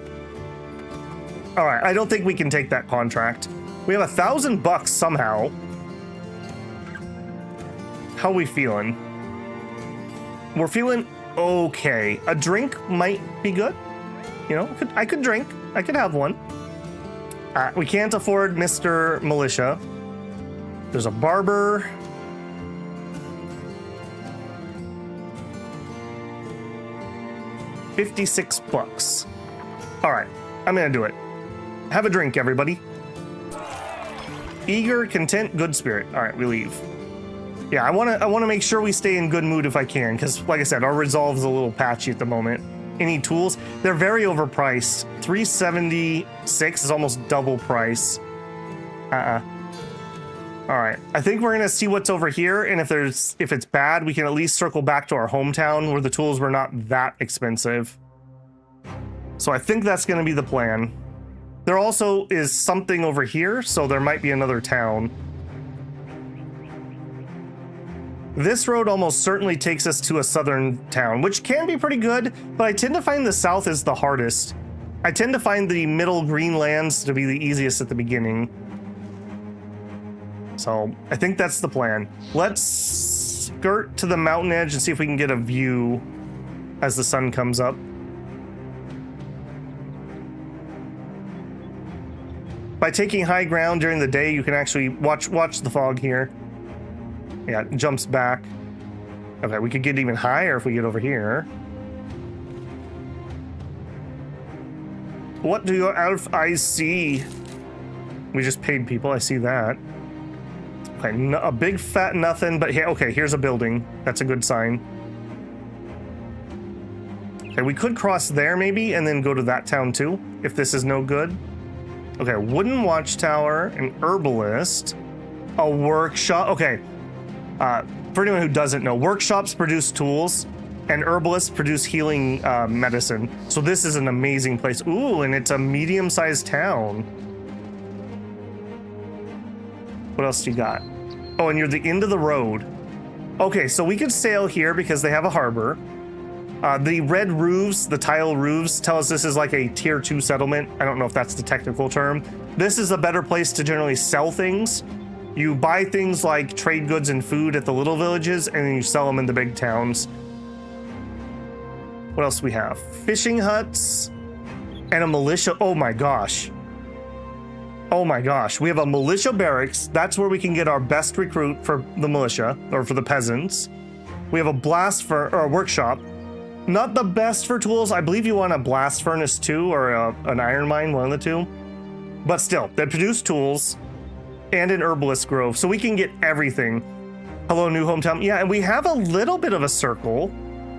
All right, I don't think we can take that contract. We have $1,000 somehow. How are we feeling? We're feeling okay. A drink might be good. You know, I could drink. I could have one. We can't afford Mr. Militia. There's a barber. $56. All right, I'm gonna do it. Have a drink, everybody. Eager, content, good spirit. All right, we leave. Yeah, I wanna make sure we stay in good mood if I can, because like I said, our resolve is a little patchy at the moment. Any tools? They're very overpriced. $376 is almost double price. All right, I think we're gonna see what's over here, and if it's bad, we can at least circle back to our hometown where the tools were not that expensive. So I think that's gonna be the plan. There also is something over here, so there might be another town. This road almost certainly takes us to a southern town, which can be pretty good, but I tend to find the south is the hardest. I tend to find the middle green lands to be the easiest at the beginning. So I think that's the plan. Let's skirt to the mountain edge and see if we can get a view as the sun comes up. By taking high ground during the day, you can actually watch the fog here. Yeah, it jumps back. Okay, we could get even higher if we get over here. What do your elf eyes see? We just paid people, I see that. Okay, a big fat nothing, but okay, here's a building. That's a good sign. Okay, we could cross there maybe and then go to that town too, if this is no good. Okay, wooden watchtower, an herbalist, a workshop. Okay, for anyone who doesn't know, workshops produce tools and herbalists produce healing medicine. So this is an amazing place. Ooh, and it's a medium-sized town. What else do you got? Oh, and you're the end of the road. Okay, so we could sail here because they have a harbor. The red roofs, the tile roofs, tell us this is like a tier 2 settlement. I don't know if that's the technical term. This is a better place to generally sell things. You buy things like trade goods and food at the little villages, and then you sell them in the big towns. What else do we have? Fishing huts and a militia. Oh my gosh. Oh my gosh, we have a militia barracks. That's where we can get our best recruit for the militia, or for the peasants. We have a a workshop. Not the best for tools. I believe you want a blast furnace too, or an iron mine, one of the two. But still, they produce tools and an herbalist grove, so we can get everything. Hello, new hometown. Yeah, and we have a little bit of a circle.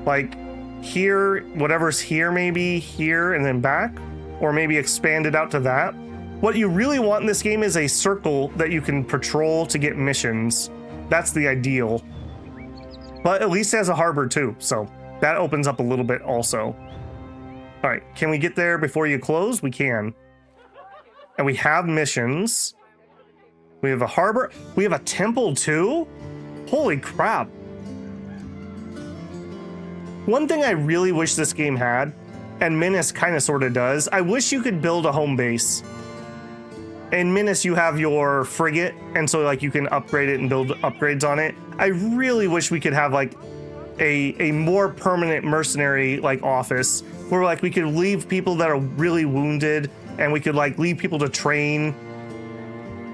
Like here, whatever's here, maybe here and then back, or maybe expand it out to that. What you really want in this game is a circle that you can patrol to get missions. That's the ideal. But at least it has a harbor too, so that opens up a little bit also. All right, can we get there before you close? We can. And we have missions. We have a harbor. We have a temple too? Holy crap. One thing I really wish this game had, and Menace kind of sort of does, I wish you could build a home base. In Menace, you have your frigate, and so like you can upgrade it and build upgrades on it. I really wish we could have like a more permanent mercenary like office where like we could leave people that are really wounded, and we could like leave people to train.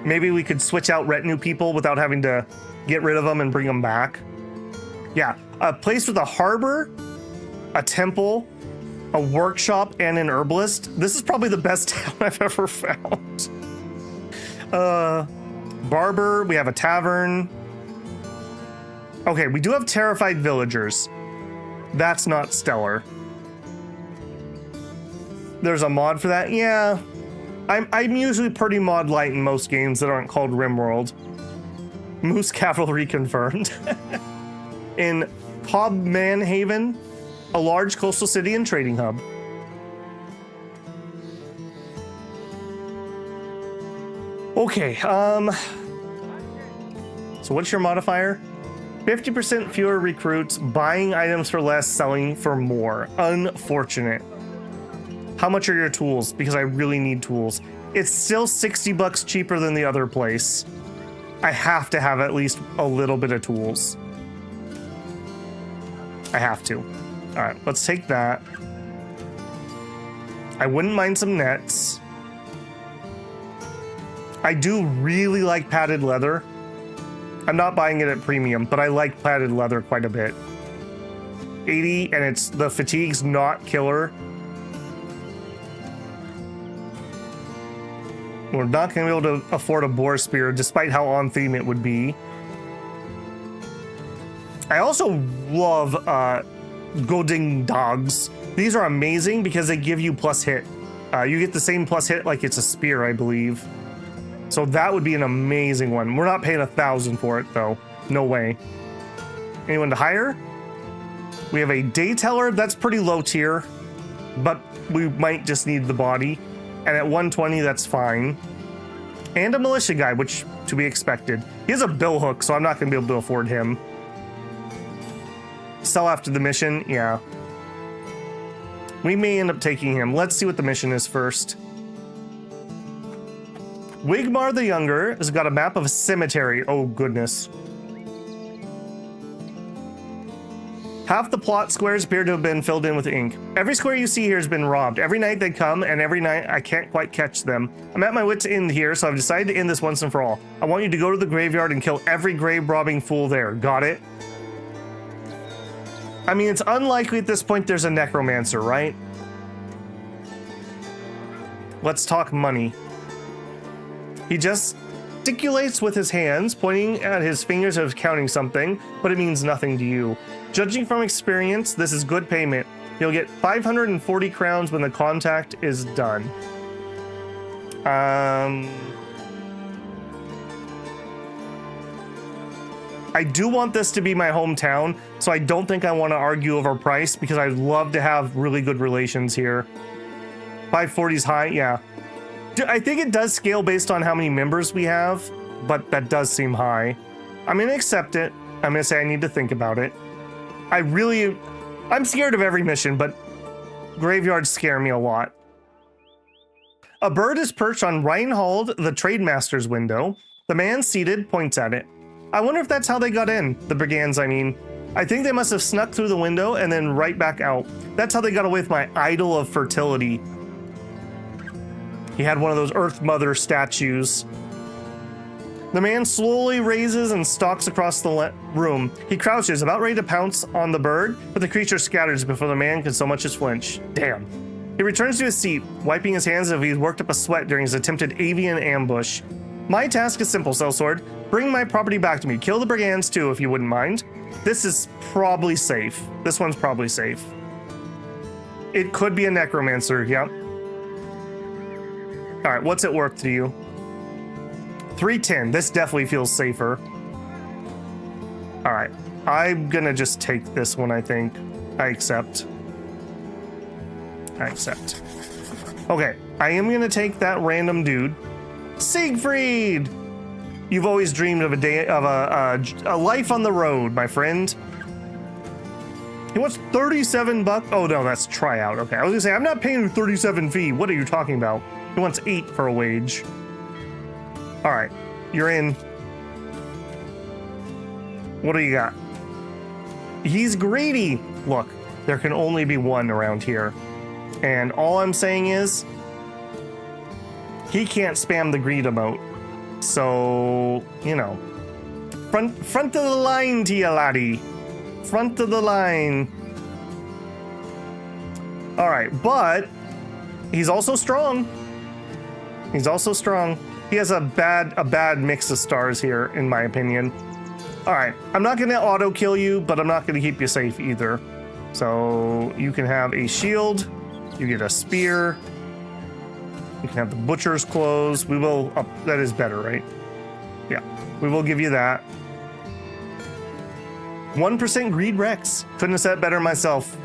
Maybe we could switch out retinue people without having to get rid of them and bring them back. Yeah, a place with a harbor, a temple, a workshop, and an herbalist. This is probably the best town I've ever found. Barber, we have a tavern. Okay, we do have terrified villagers. That's not stellar. There's a mod for that? Yeah. I'm usually pretty mod light in most games that aren't called RimWorld. Moose cavalry confirmed. In Manhaven, a large coastal city and trading hub. Okay, so what's your modifier? 50% fewer recruits, buying items for less, selling for more. Unfortunate. How much are your tools? Because I really need tools. It's still $60 cheaper than the other place. I have to have at least a little bit of tools. I have to. All right, let's take that. I wouldn't mind some nets. I do really like padded leather. I'm not buying it at premium, but I like padded leather quite a bit. 80, and it's the fatigue's not killer. We're not going to be able to afford a boar spear, despite how on theme it would be. I also love Goding dogs. These are amazing because they give you plus hit. You get the same plus hit like it's a spear, I believe. So that would be an amazing one. We're not paying 1,000 for it, though. No way. Anyone to hire? We have a day teller. That's pretty low tier, but we might just need the body. And at 120, that's fine. And a militia guy, which to be expected. He has a bill hook, so I'm not going to be able to afford him. Sell after the mission? Yeah. We may end up taking him. Let's see what the mission is first. Wigmar the Younger has got a map of a cemetery. Oh, goodness. Half the plot squares appear to have been filled in with ink. Every square you see here has been robbed. Every night they come, and every night I can't quite catch them. I'm at my wit's end here, so I've decided to end this once and for all. I want you to go to the graveyard and kill every grave-robbing fool there. Got it? I mean, it's unlikely at this point there's a necromancer, right? Let's talk money. He gesticulates with his hands, pointing at his fingers as if counting something, but it means nothing to you. Judging from experience, this is good payment. You'll get 540 crowns when the contact is done. I do want this to be my hometown, so I don't think I want to argue over price because I'd love to have really good relations here. 540 is high, yeah. I think it does scale based on how many members we have, but that does seem high. I'm going to accept it. I'm going to say I need to think about it. I'm scared of every mission, but graveyards scare me a lot. A bird is perched on Reinhold, the trademaster's window. The man seated points at it. I wonder if that's how they got in, the brigands, I mean. I think they must have snuck through the window and then right back out. That's how they got away with my idol of fertility. He had one of those Earth Mother statues. The man slowly raises and stalks across the room. He crouches, about ready to pounce on the bird, but the creature scatters before the man can so much as flinch. Damn. He returns to his seat, wiping his hands as if he's worked up a sweat during his attempted avian ambush. My task is simple, Sellsword. Bring my property back to me. Kill the brigands too, if you wouldn't mind. This is probably safe. This one's probably safe. It could be a necromancer, yep. All right, what's it worth to you? 310. This definitely feels safer. All right, I'm gonna just take this one, I think. I accept. Okay, I am gonna take that random dude. Siegfried! You've always dreamed of a life on the road, my friend. He wants 37 bucks. Oh no, that's tryout. Okay, I was gonna say, I'm not paying you 37 fee. What are you talking about? He wants 8 for a wage. All right, you're in. What do you got? He's greedy. Look, there can only be one around here. And all I'm saying is, he can't spam the greed emote. So, you know, front of the line to you, laddie. Front of the line. All right, but he's also strong. He has a bad mix of stars here, in my opinion. All right, I'm not going to auto kill you, but I'm not going to keep you safe either. So you can have a shield. You get a spear. You can have the butcher's clothes. We will that is better, right? Yeah, we will give you that. 1% greed Rex. Couldn't have said it better myself.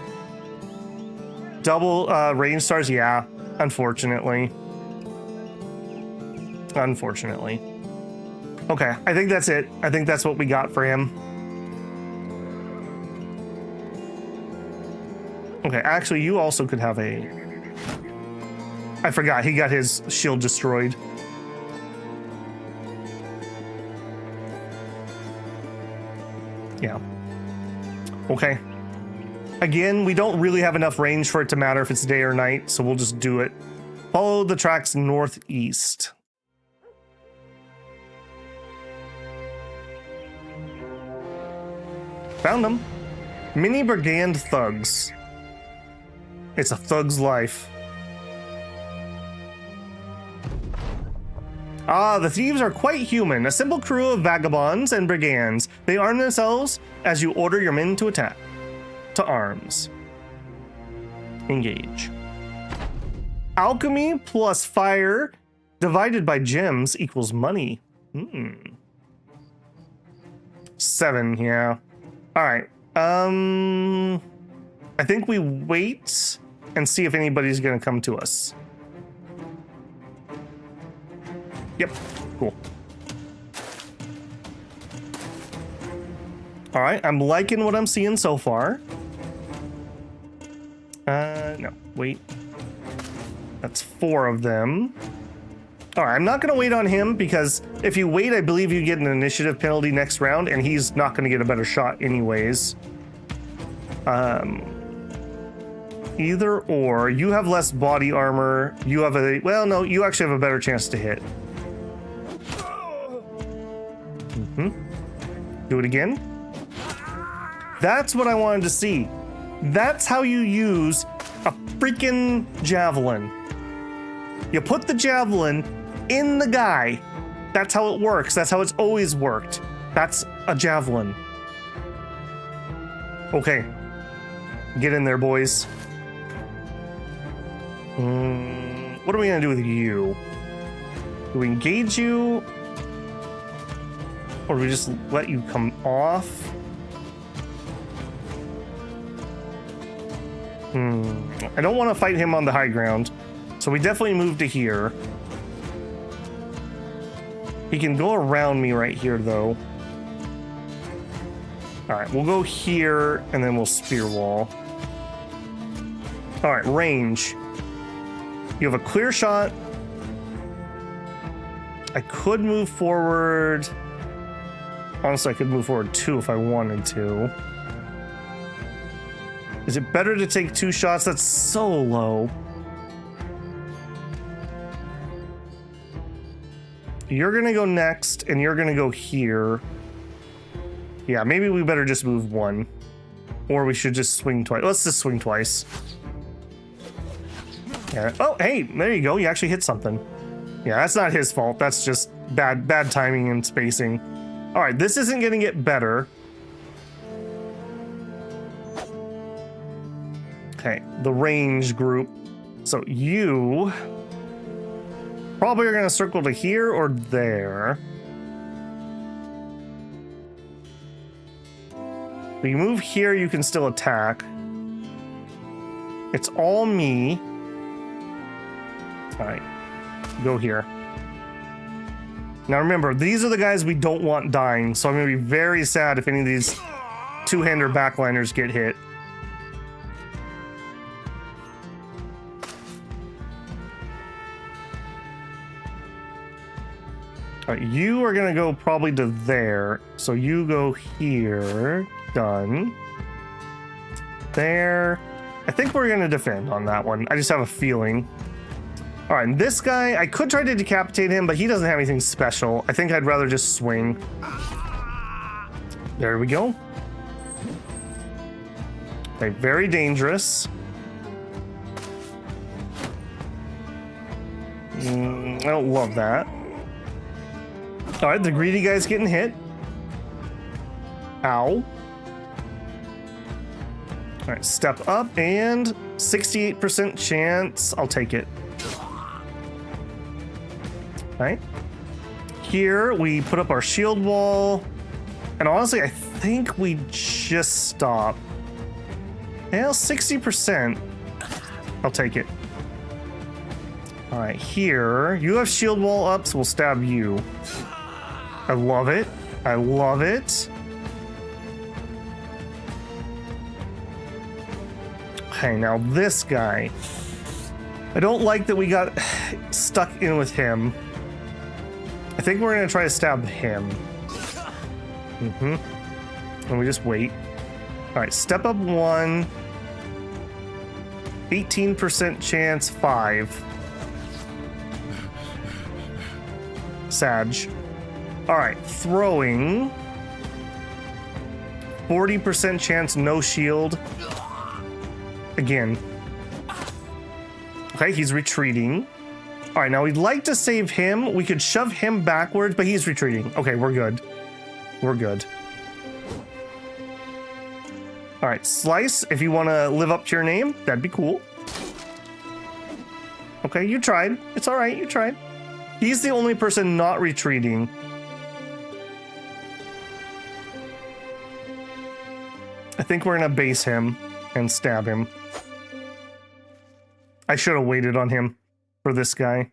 Double range stars, yeah. Unfortunately. Unfortunately. Okay, I think that's it. I think that's what we got for him. Okay, actually, you also could have a... I forgot, he got his shield destroyed. Yeah. Okay. Again, we don't really have enough range for it to matter if it's day or night, so we'll just do it. Follow the tracks northeast. Found them. Mini brigand thugs. It's a thug's life. Ah, the thieves are quite human. A simple crew of vagabonds and brigands. They arm themselves as you order your men to attack. To arms. Engage. Alchemy plus fire divided by gems equals money. 7, yeah. All right. I think we wait and see if anybody's gonna come to us. Yep, cool. All right, I'm liking what I'm seeing so far. No, wait. That's 4 of them. All right, I'm not gonna wait on him because if you wait, I believe you get an initiative penalty next round and he's not gonna get a better shot anyways. Either or, you have less body armor. You have a, well, no, you actually have a better chance to hit. Do it again. That's what I wanted to see. That's how you use a freaking javelin. You put the javelin in the guy. That's how it works. That's how it's always worked. That's a javelin. Okay. Get in there, boys. What are we gonna do with you? Do we engage you? Or do we just let you come off? I don't want to fight him on the high ground, so we definitely move to here. He can go around me right here, though. All right, we'll go here, and then we'll spear wall. All right, range. You have a clear shot. I could move forward. Honestly, I could move forward 2 if I wanted to. Is it better to take 2 shots? That's so low. You're gonna go next, and you're gonna go here. Yeah, maybe we better just move 1. Or we should just swing twice. Let's just swing twice. Yeah. Oh, hey, there you go. You actually hit something. Yeah, that's not his fault. That's just bad timing and spacing. All right, this isn't gonna get better. Okay, the range group. So you probably are gonna circle to here or there. If you move here, you can still attack. It's all me. All right, go here. Now remember, these are the guys we don't want dying, so I'm gonna be very sad if any of these two-hander backliners get hit. All right, you are gonna go probably to there, so you go here. Done. There. I think we're gonna defend on that one. I just have a feeling. All right, this guy, I could try to decapitate him, but he doesn't have anything special. I think I'd rather just swing. There we go. Okay, very dangerous. I don't love that. All right, the greedy guy's getting hit. Ow. All right, step up and 68% chance. I'll take it. All right. Here we put up our shield wall. And honestly, I think we just stop. Well, 60%. I'll take it. All right, here. You have shield wall up, so we'll stab you. I love it. I love it. Okay, now this guy. I don't like that we got stuck in with him. I think we're going to try to stab him. And we just wait. All right, step up 1. 18% chance, 5. Sag. All right, throwing. 40% chance, no shield. Again. Okay, he's retreating. All right, now we'd like to save him. We could shove him backwards, but he's retreating. Okay, we're good. We're good. All right, Slice, if you want to live up to your name, that'd be cool. Okay, you tried. It's all right, you tried. He's the only person not retreating. I think we're going to base him and stab him. I should have waited on him for this guy.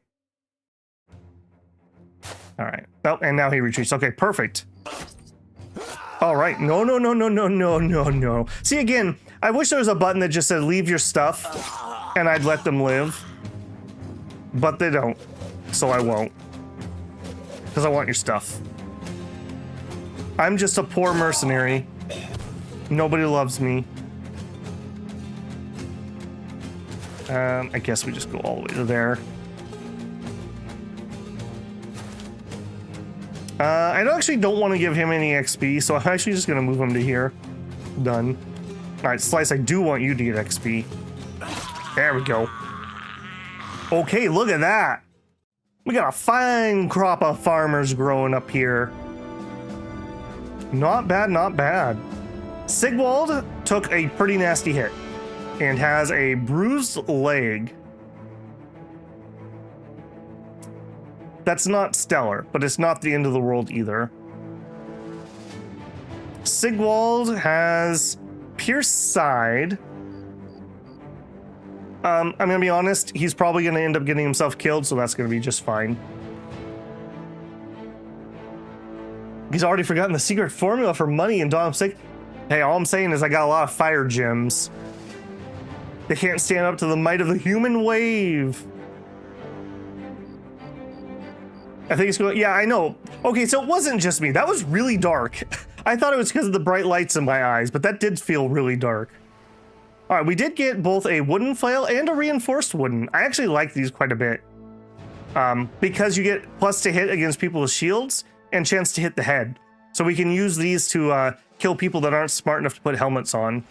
All right. Oh, and now he retreats. Okay, perfect. All right. No, no, no, no, no, no, no, no. See, again, I wish there was a button that just said leave your stuff and I'd let them live. But they don't. So I won't. Because I want your stuff. I'm just a poor mercenary. Nobody loves me. I guess we just go all the way to there. I actually don't want to give him any XP, so I'm actually just going to move him to here. Done. All right, Slice, I do want you to get XP. There we go. Okay, look at that. We got a fine crop of farmers growing up here. Not bad, not bad. Sigwald took a pretty nasty hit and has a bruised leg. That's not stellar, but it's not the end of the world either. Sigwald has pierced side. I'm gonna be honest, he's probably gonna end up getting himself killed, so that's gonna be just fine. He's already forgotten the secret formula for money in Dawn of Sick. Hey, all I'm saying is I got a lot of fire gems. They can't stand up to the might of the human wave. I think it's going, yeah, I know. Okay, so it wasn't just me. That was really dark. I thought it was because of the bright lights in my eyes, but that did feel really dark. All right, we did get both a wooden flail and a reinforced wooden. I actually like these quite a bit. Because you get plus to hit against people with shields and chance to hit the head. So we can use these to kill people that aren't smart enough to put helmets on.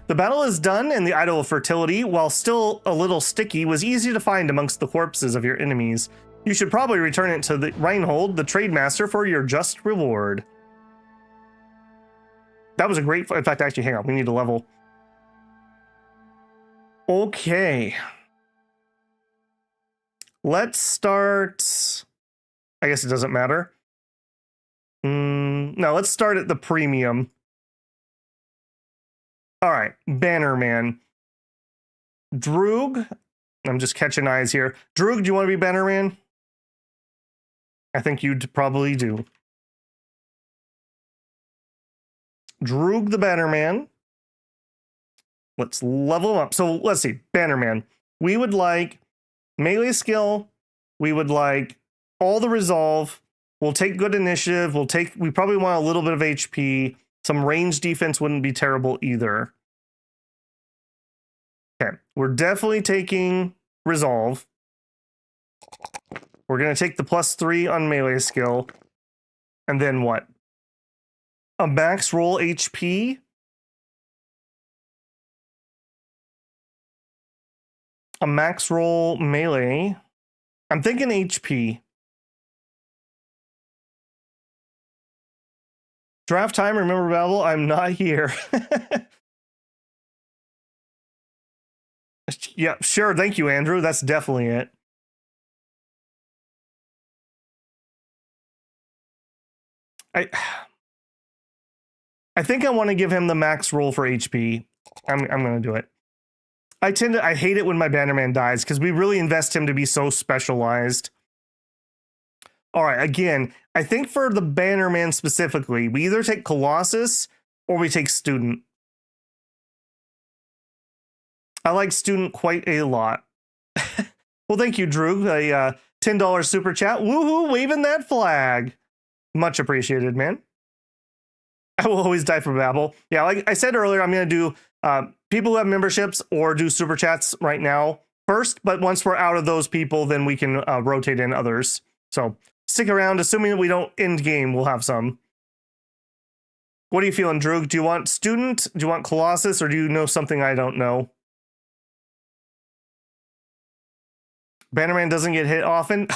The battle is done, and the Idol of Fertility, while still a little sticky, was easy to find amongst the corpses of your enemies. You should probably return it to the Reinhold, the trade master, for your just reward. That was a great... In fact, actually, hang on. We need to level. Okay. Let's start... I guess it doesn't matter. No, let's start at the premium. All right, Bannerman. Droog. I'm just catching eyes here. Droog, do you want to be Bannerman? I think you'd probably do. Droog the Bannerman. Let's level him up. So let's see. Bannerman. We would like melee skill. We would like all the resolve. We'll take good initiative. We probably want a little bit of HP. Some range defense wouldn't be terrible either. Okay, we're definitely taking resolve. We're going to take the +3 on melee skill. And then what? A max roll HP. A max roll melee. I'm thinking HP. Draft time, remember Babel, I'm not here. Yeah, sure, thank you, Andrew. That's definitely it. I think I want to give him the max roll for HP. I'm going to do it. I hate it when my Bannerman dies because we really invest him to be so specialized. All right, again, I think for the Bannerman specifically, we either take Colossus or we take Student. I like Student quite a lot. Well, thank you, Drew. A $10 super chat. Woohoo, waving that flag. Much appreciated, man. I will always die for Babel. Yeah, like I said earlier, I'm going to do people who have memberships or do super chats right now first. But once we're out of those people, then we can rotate in others. So stick around. Assuming that we don't end game, we'll have some. What are you feeling, Drew? Do you want Student? Do you want Colossus? Or do you know something I don't know? Bannerman doesn't get hit often.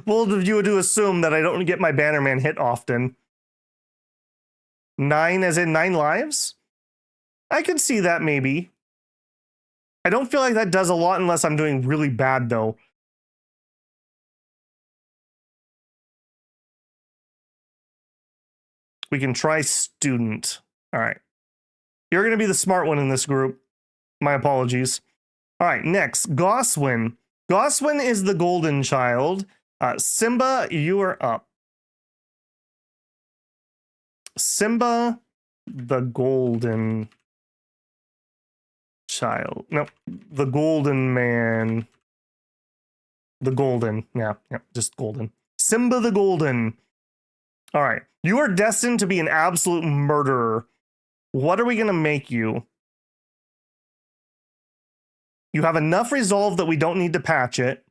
Bold of you to assume that I don't get my Bannerman hit often. 9 as in 9 lives? I could see that maybe. I don't feel like that does a lot unless I'm doing really bad though. We can try Student. All right. You're going to be the smart one in this group. My apologies. All right, next, Goswin. Goswin is the golden child. Simba, you are up. Simba, the golden child. No, the golden man. The golden. Yeah, just golden. Simba the golden. All right. You are destined to be an absolute murderer. What are we going to make you? You have enough resolve that we don't need to patch it.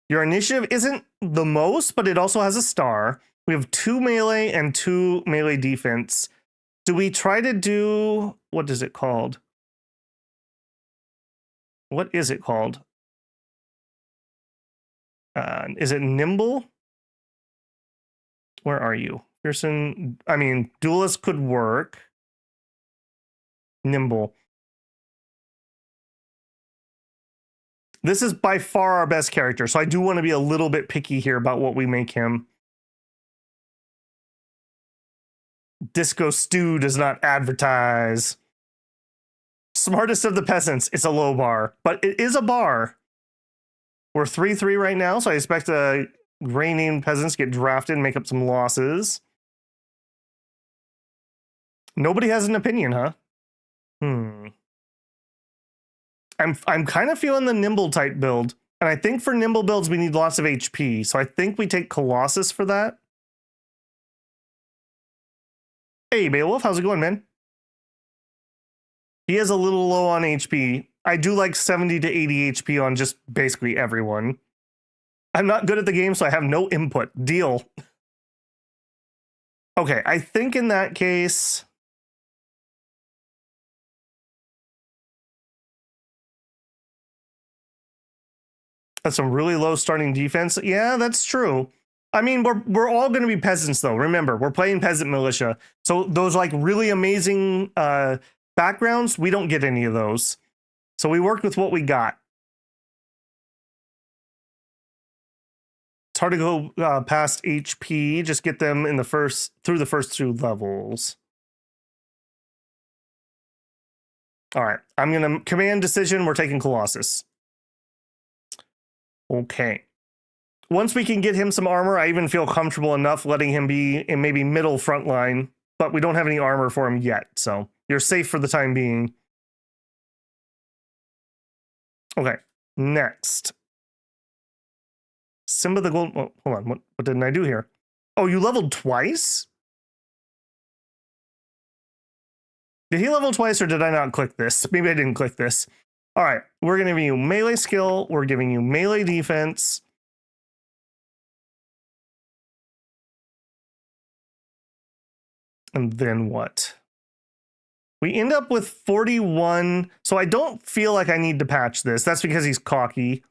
Your initiative isn't the most, but it also has a star. We have 2 melee and 2 melee defense. Do we try to do... What is it called? What is it called? Is it nimble? Where are you? Pearson... I mean, duelist could work. Nimble. This is by far our best character, so I do want to be a little bit picky here about what we make him. Disco Stew does not advertise. Smartest of the peasants. It's a low bar, but it is a bar. We're 3-3 right now, so I expect gray-named peasants get drafted and make up some losses. Nobody has an opinion, huh? I'm kind of feeling the nimble type build. And I think for nimble builds, we need lots of HP. So I think we take Colossus for that. Hey, Beowulf, how's it going, man? He is a little low on HP. I do like 70 to 80 HP on just basically everyone. I'm not good at the game, so I have no input. Deal. Okay, I think in that case... That's some really low starting defense. Yeah, that's true. I mean, we're all going to be peasants, though. Remember, we're playing peasant militia. So those like really amazing backgrounds, we don't get any of those. So we worked with what we got. It's hard to go past HP. Just get them in the through the first 2 levels. All right, I'm going to command decision. We're taking Colossus. Okay. Once we can get him some armor, I even feel comfortable enough letting him be in maybe middle front line, but we don't have any armor for him yet, so you're safe for the time being. Okay, next. Simba the Golden... Oh, hold on, what didn't I do here? Oh, you leveled twice? Did he level twice or did I not click this? Maybe I didn't click this. All right, we're going to give you melee skill. We're giving you melee defense. And then what? We end up with 41. So I don't feel like I need to patch this. That's because he's cocky.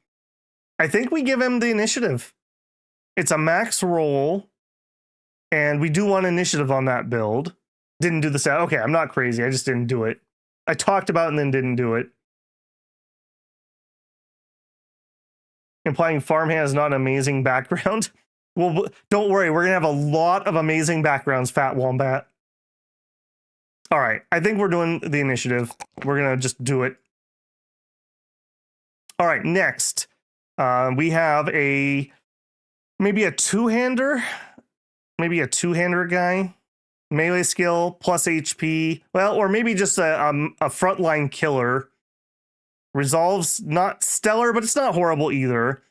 I think we give him the initiative. It's a max roll. And we do want initiative on that build. Didn't do the stat. Okay, I'm not crazy. I just didn't do it. I talked about it and then didn't do it. Implying farmhand is not an amazing background. Well, don't worry. We're going to have a lot of amazing backgrounds, Fat Wombat. All right. I think we're doing the initiative. We're going to just do it. All right. Next, we have maybe a two-hander. Maybe a two-hander guy. Melee skill plus HP. Well, or maybe just a frontline killer. Resolves not stellar, but it's not horrible either.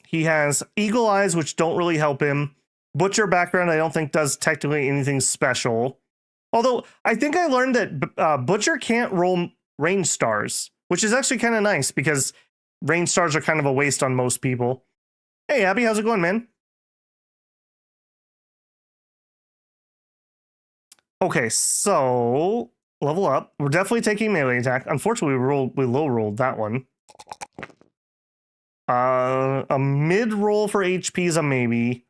He has eagle eyes, which don't really help him. Butcher background, I don't think does technically anything special. Although I think I learned that Butcher can't roll range stars, which is actually kind of nice because range stars are kind of a waste on most people. Hey, Abby, how's it going, man? Okay, so level up. We're definitely taking melee attack. Unfortunately, we low rolled that one. A mid roll for HP is a maybe.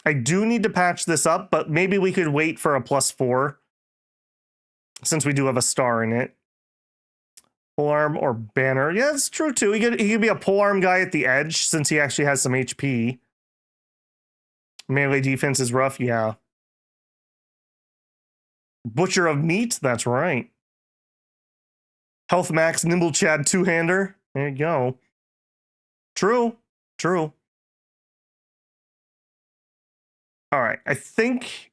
I do need to patch this up, but maybe we could wait for a +4 since we do have a star in it. Polearm or banner. Yeah, it's true too. He could be a polearm guy at the edge since he actually has some HP. Melee defense is rough, yeah. Butcher of meat, that's right. Health max, nimble Chad two-hander. There you go. True. All right, I think...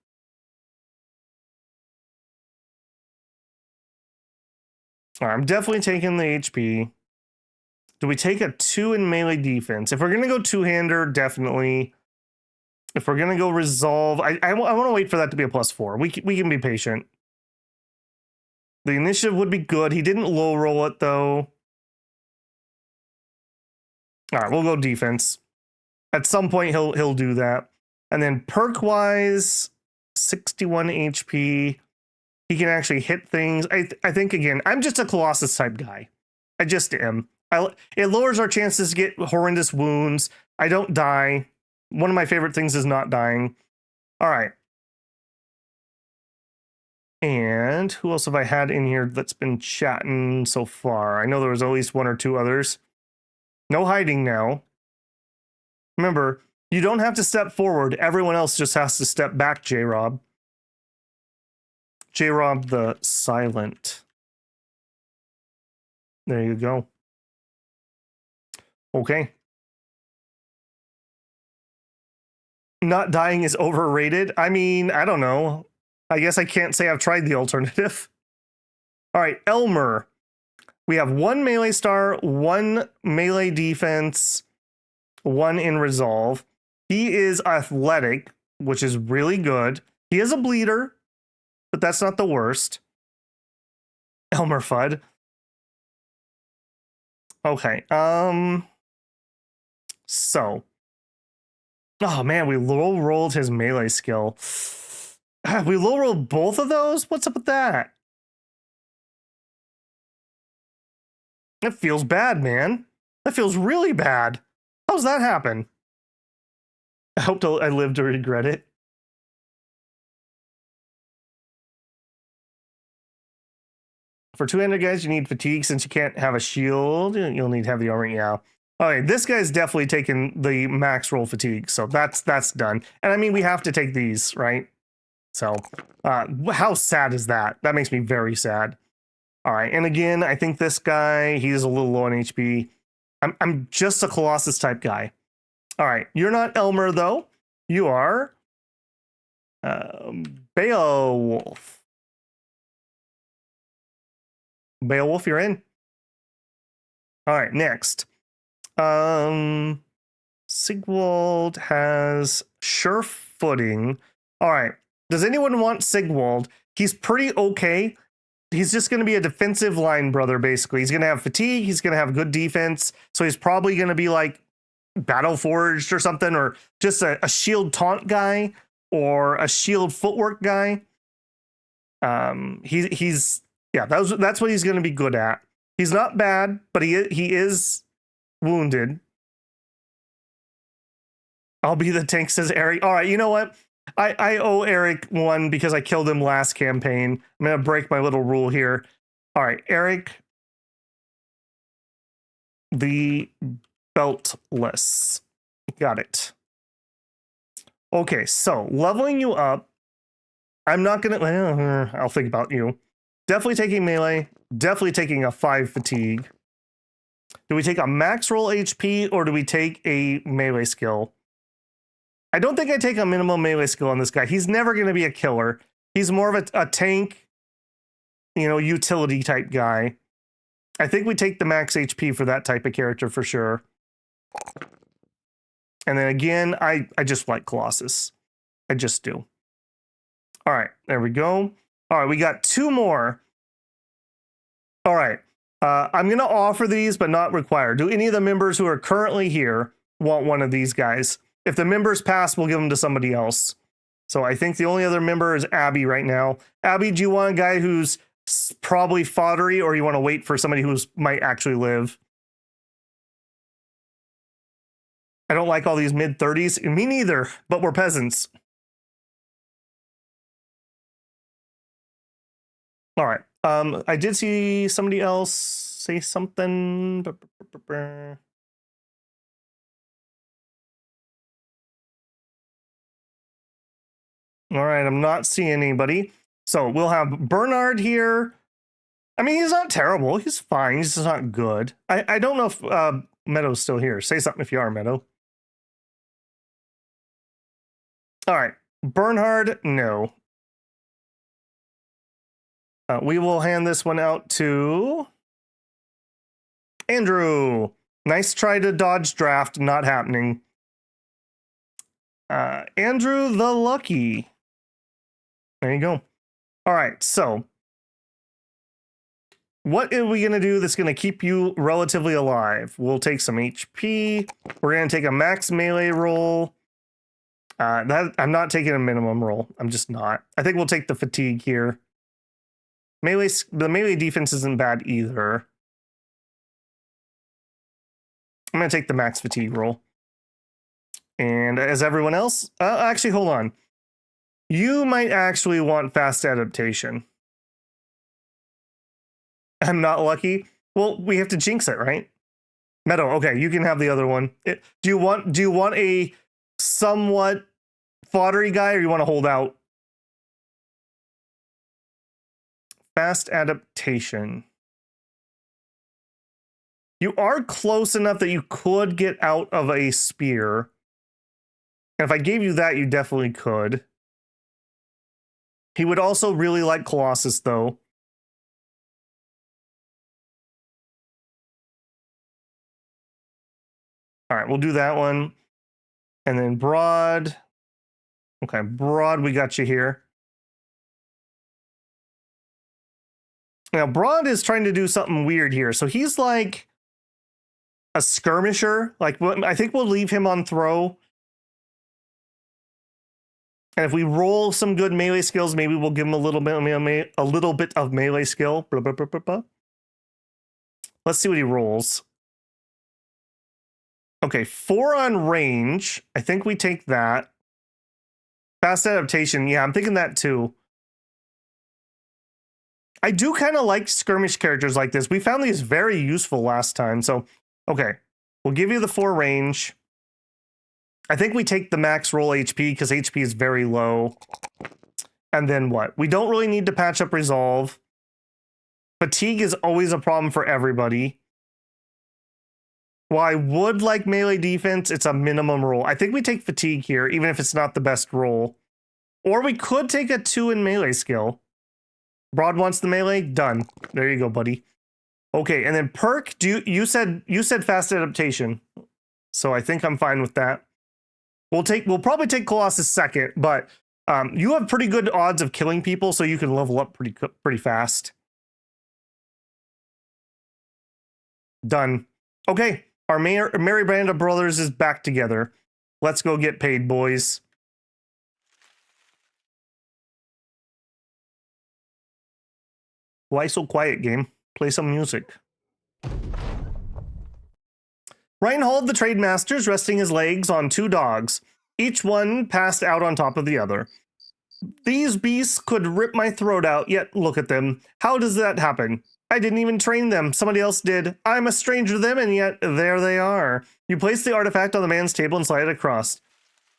All right, I'm definitely taking the HP. Do we take a 2 in melee defense? If we're going to go two-hander, definitely. If we're going to go resolve, I want to wait for that to be a +4. We can be patient. The initiative would be good. He didn't low roll it, though. All right, we'll go defense. At some point, he'll do that. And then perk-wise, 61 HP. He can actually hit things. I think, again, I'm just a Colossus type guy. I just am. It lowers our chances to get horrendous wounds. I don't die. One of my favorite things is not dying. All right. And who else have I had in here that's been chatting so far? I know there was at least 1 or 2 others. No hiding now. Remember, you don't have to step forward. Everyone else just has to step back, J-Rob. J-Rob the Silent. There you go. Okay. Not dying is overrated. I mean, I don't know. I guess I can't say I've tried the alternative. All right, Elmer. We have 1 melee star, 1 melee defense, 1 in resolve. He is athletic, which is really good. He is a bleeder, but that's not the worst. Elmer Fudd. Okay. So. Oh man, we low rolled his melee skill. We low rolled both of those? What's up with that? It feels bad, man. That feels really bad. How's that happen? I hope I live to regret it. For two-handed guys, you need fatigue since you can't have a shield. You'll need heavy armor, yeah. Okay, this guy's definitely taken the max roll fatigue, so that's done. And I mean, we have to take these, right? So, how sad is that? That makes me very sad. All right, and again, I think this guy, he's a little low on HP. I'm just a Colossus type guy. All right, you're not Elmer though. You are Beowulf. Beowulf, you're in. All right, next. Sigwald has sure footing. All right. Does anyone want Sigwald? He's pretty okay. He's just going to be a defensive line brother, basically. He's going to have fatigue. He's going to have good defense. So he's probably going to be like Battle Forged or something, or just a shield taunt guy or a shield footwork guy. He's that's what he's going to be good at. He's not bad, but he is wounded. I'll be the tank, says Eric. All right, you know what? I owe Eric one because I killed him last campaign. I'm going to break my little rule here. All right, Eric. The beltless. Got it. Okay, so leveling you up. I'm not going to... I'll think about you. Definitely taking melee. Definitely taking a 5 fatigue. Do we take a max roll HP or do we take a melee skill? I don't think I take a minimum melee skill on this guy. He's never going to be a killer. He's more of a tank, you know, utility type guy. I think we take the max HP for that type of character for sure. And then again, I just like Colossus. I just do. All right, there we go. All right, we got 2 more. All right, I'm going to offer these, but not require. Do any of the members who are currently here want one of these guys? If the members pass, we'll give them to somebody else. So I think the only other member is Abby right now. Abby, do you want a guy who's probably foddery, or you want to wait for somebody who might actually live? I don't like all these mid-30s. Me neither, but we're peasants. All right. I did see somebody else say something. All right, I'm not seeing anybody. So we'll have Bernard here. I mean, he's not terrible. He's fine. He's just not good. I don't know if Meadow's still here. Say something if you are, Meadow. All right. Bernhard, no. We will hand this one out to Andrew. Nice try to dodge draft. Not happening. Andrew the Lucky. There you go. All right. So what are we going to do that's going to keep you relatively alive? We'll take some HP. We're going to take a max melee roll. I'm not taking a minimum roll. I'm just not. I think we'll take the fatigue here. The melee defense isn't bad either. I'm going to take the max fatigue roll. And as everyone else, actually, hold on. You might actually want fast adaptation. I'm not lucky. Well, we have to jinx it, right? Meadow, okay, you can have the other one. Do you want a somewhat foddery guy, or you want to hold out? Fast adaptation. You are close enough that you could get out of a spear. And if I gave you that, you definitely could. He would also really like Colossus, though. All right, we'll do that one. And then Broad. Okay, Broad, we got you here. Now, Broad is trying to do something weird here. So he's like a skirmisher. Like, I think we'll leave him on throw. And if we roll some good melee skills, maybe we'll give him a little bit of melee skill. Blah, blah, blah, blah, blah. Let's see what he rolls. Okay, 4 on range. I think we take that. Fast adaptation. Yeah, I'm thinking that too. I do kind of like skirmish characters like this. We found these very useful last time. So, okay, we'll give you the 4 range. I think we take the max roll HP because HP is very low. And then what? We don't really need to patch up resolve. Fatigue is always a problem for everybody. While I would like melee defense, it's a minimum roll. I think we take fatigue here, even if it's not the best roll. Or we could take a 2 in melee skill. Broad wants the melee? Done. There you go, buddy. Okay, and then perk, you said fast adaptation. So I think I'm fine with that. We'll probably take Colossus second, but you have pretty good odds of killing people, so you can level up pretty fast. Done. Okay, our Merry Band of Brothers is back together. Let's go get paid, boys. Why so quiet, game? Play some music. Reinhold the Trade Master is resting his legs on 2 dogs, each one passed out on top of the other. These beasts could rip my throat out, yet look at them. How does that happen? I didn't even train them. Somebody else did. I'm a stranger to them, and yet there they are. You place the artifact on the man's table and slide it across.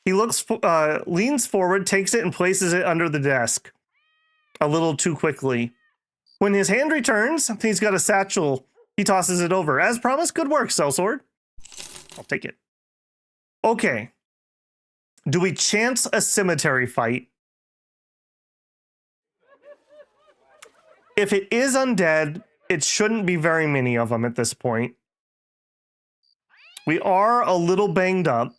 He leans forward, takes it, and places it under the desk. A little too quickly. When his hand returns, he's got a satchel. He tosses it over. As promised, good work, sellsword. I'll take it. Okay. Do we chance a cemetery fight? If it is undead, it shouldn't be very many of them at this point. We are a little banged up.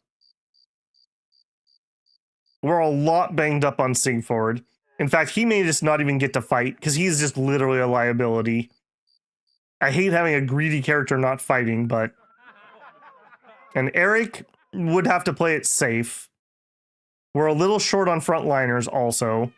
We're a lot banged up on Sigford. In fact, he may just not even get to fight because he's just literally a liability. I hate having a greedy character not fighting, but... And Eric would have to play it safe. We're a little short on frontliners also.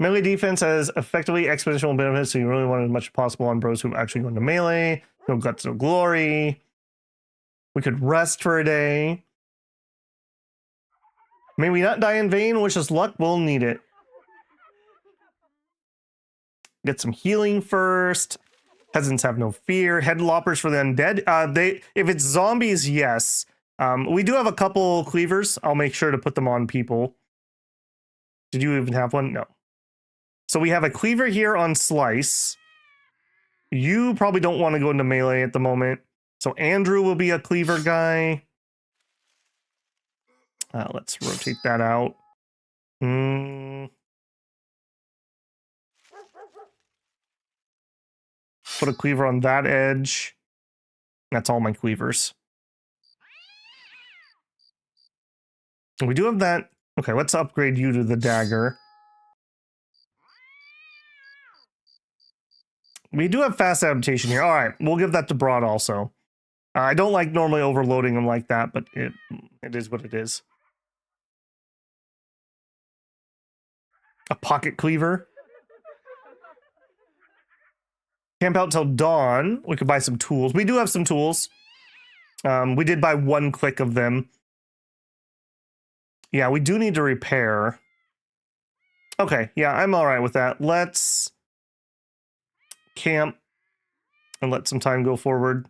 Melee defense has effectively exponential benefits, so you really want as much as possible on bros who actually go into melee. No guts, no glory. We could rest for a day. May we not die in vain. Wish us luck. We'll need it. Get some healing first. Peasants have no fear. Head loppers for the undead. If it's zombies, yes. We do have a couple cleavers. I'll make sure to put them on people. Did you even have one? No. So we have a cleaver here on slice. You probably don't want to go into melee at the moment. So Andrew will be a cleaver guy. Let's rotate that out. Put a cleaver on that edge. That's all my cleavers. We do have that. Okay, let's upgrade you to the dagger. We do have fast adaptation here. All right, we'll give that to Broad also. I don't like normally overloading them like that, but it is what it is. A pocket cleaver. Camp out till dawn. We could buy some tools. We do have some tools. We did buy one click of them. Yeah, we do need to repair. Okay, yeah, I'm all right with that. Let's camp and let some time go forward.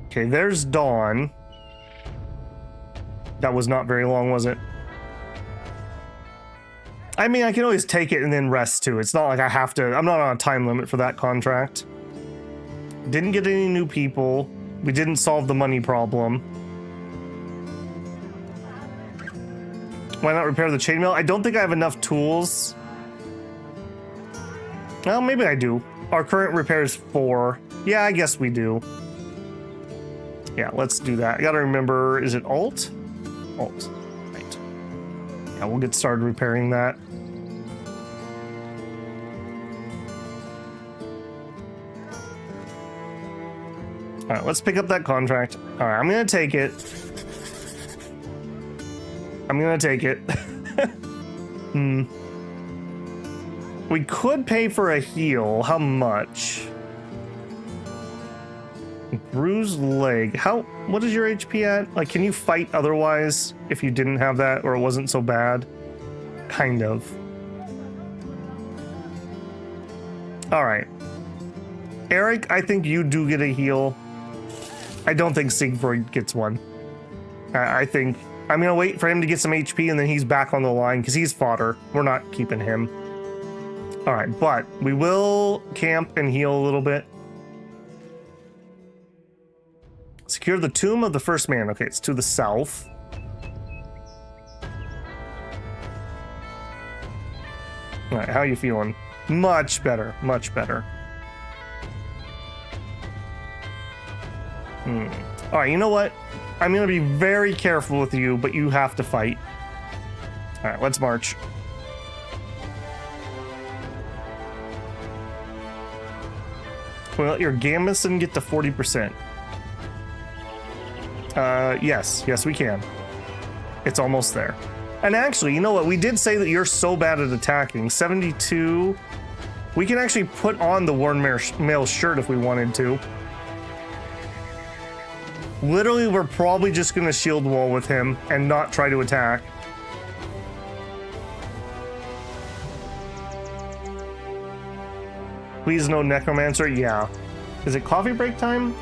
Okay, there's dawn. That was not very long, was it? I mean, I can always take it and then rest too. It's not like I have to. I'm not on a time limit for that contract. Didn't get any new people. We didn't solve the money problem. Why not repair the chainmail? I don't think I have enough tools. Well, maybe I do. Our current repair is 4. Yeah, I guess we do. Yeah, let's do that. I gotta remember, is it Alt? Alt. Right. Yeah, we'll get started repairing that. All right, let's pick up that contract. All right, I'm gonna take it. I'm gonna take it. We could pay for a heal. How much? Bruised leg. What is your HP at? Like, can you fight otherwise if you didn't have that or it wasn't so bad? Kind of. All right. Eric, I think you do get a heal. I don't think Siegfried gets one. I think I'm gonna wait for him to get some HP and then he's back on the line because he's fodder. We're not keeping him. All right, but we will camp and heal a little bit. Secure the tomb of the first man. Okay, it's to the south. All right, how are you feeling? Much better, much better. All right, you know what? I'm gonna be very careful with you, but you have to fight. All right, let's march. Can we let your Gamison get to 40%? Yes, we can. It's almost there. And actually, you know what? We did say that you're so bad at attacking. 72. We can actually put on the worn male shirt if we wanted to. Literally, we're probably just going to shield wall with him and not try to attack. Please no necromancer. Yeah. Is it coffee break time?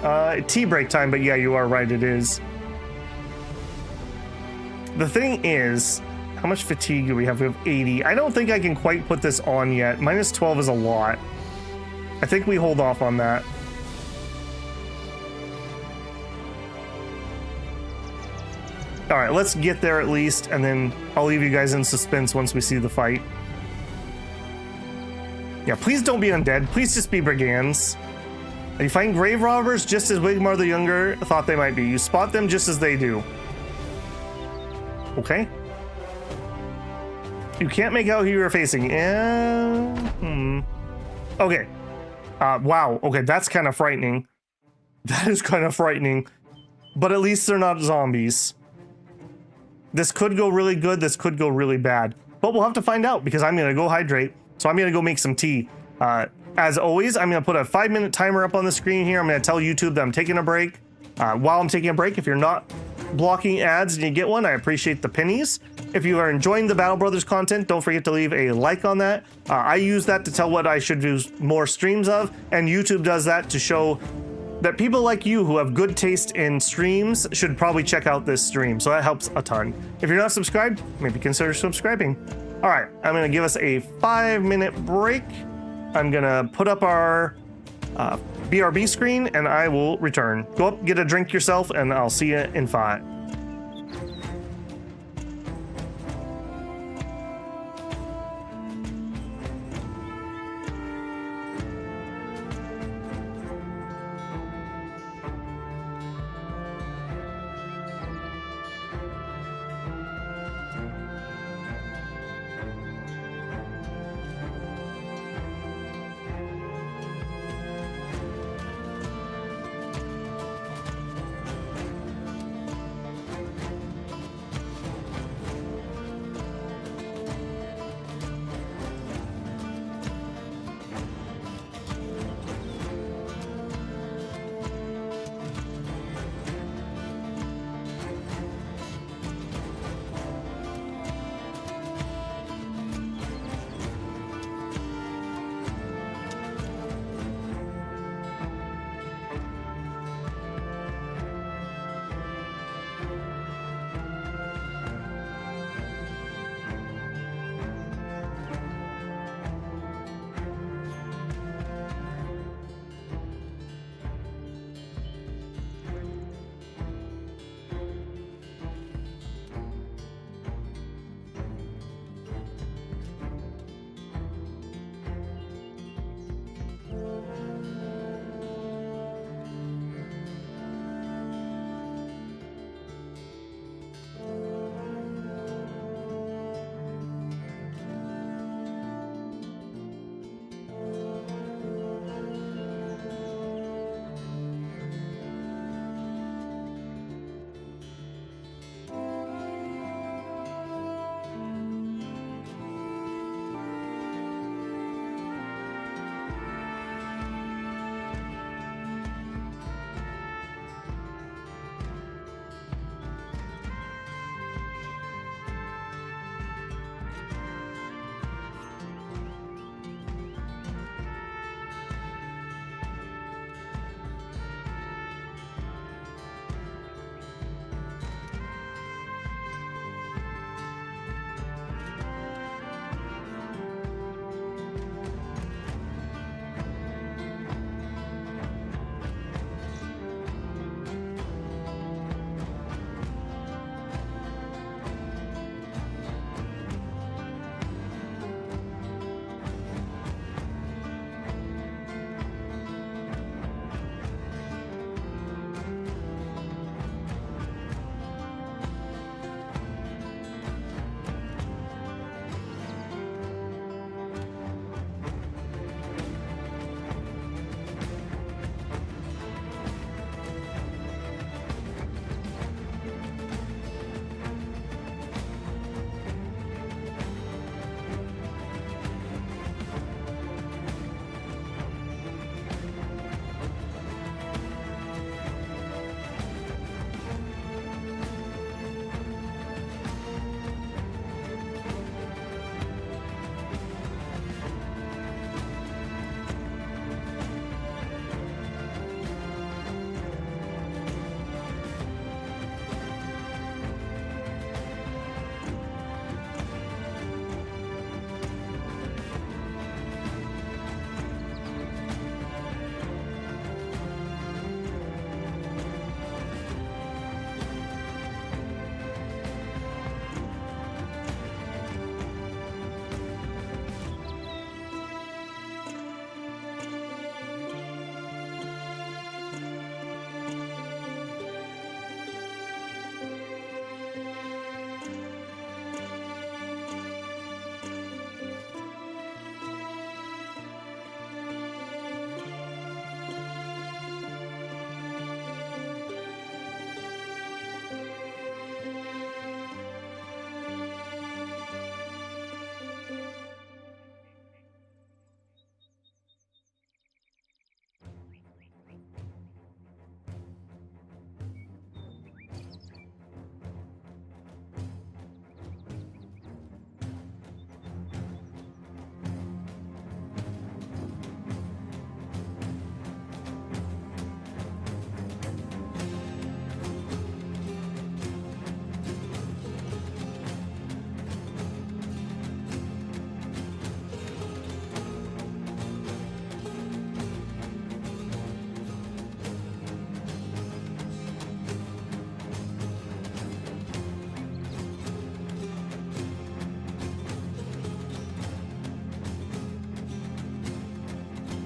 Tea break time, but yeah, you are right, it is. The thing is, how much fatigue do we have? We have 80. I don't think I can quite put this on yet. Minus 12 is a lot. I think we hold off on that. All right, let's get there at least, and then I'll leave you guys in suspense once we see the fight. Yeah, please don't be undead. Please just be brigands. You find grave robbers just as Wigmar the Younger thought they might be. You spot them just as they do. Okay. You can't make out who you're facing. Okay. Wow. Okay, that's kind of frightening. That is kind of frightening. But at least they're not zombies. This could go really good. This could go really bad. But we'll have to find out because I'm going to go hydrate. So I'm going to go make some tea. As always, I'm going to put a 5-minute timer up on the screen here. I'm going to tell YouTube that I'm taking a break. While I'm taking a break, if you're not blocking ads and you get one, I appreciate the pennies. If you are enjoying the Battle Brothers content, don't forget to leave a like on that. I use that to tell what I should do more streams of, and YouTube does that to show that people like you who have good taste in streams should probably check out this stream. So that helps a ton. If you're not subscribed, maybe consider subscribing. All right, I'm going to give us a 5-minute break. I'm going to put up our BRB screen and I will return. Go up, get a drink yourself, and I'll see you in 5.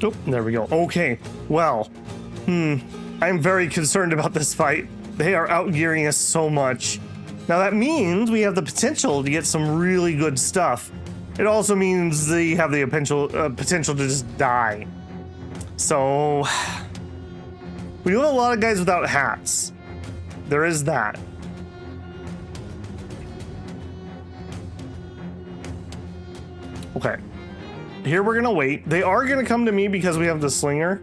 Oh, there we go. Okay, well, I'm very concerned about this fight. They are outgearing us so much. Now that means we have the potential to get some really good stuff. It also means they have the potential to just die. So we do have a lot of guys without hats. There is that. Okay. Here we're gonna wait. They are gonna come to me because we have the slinger.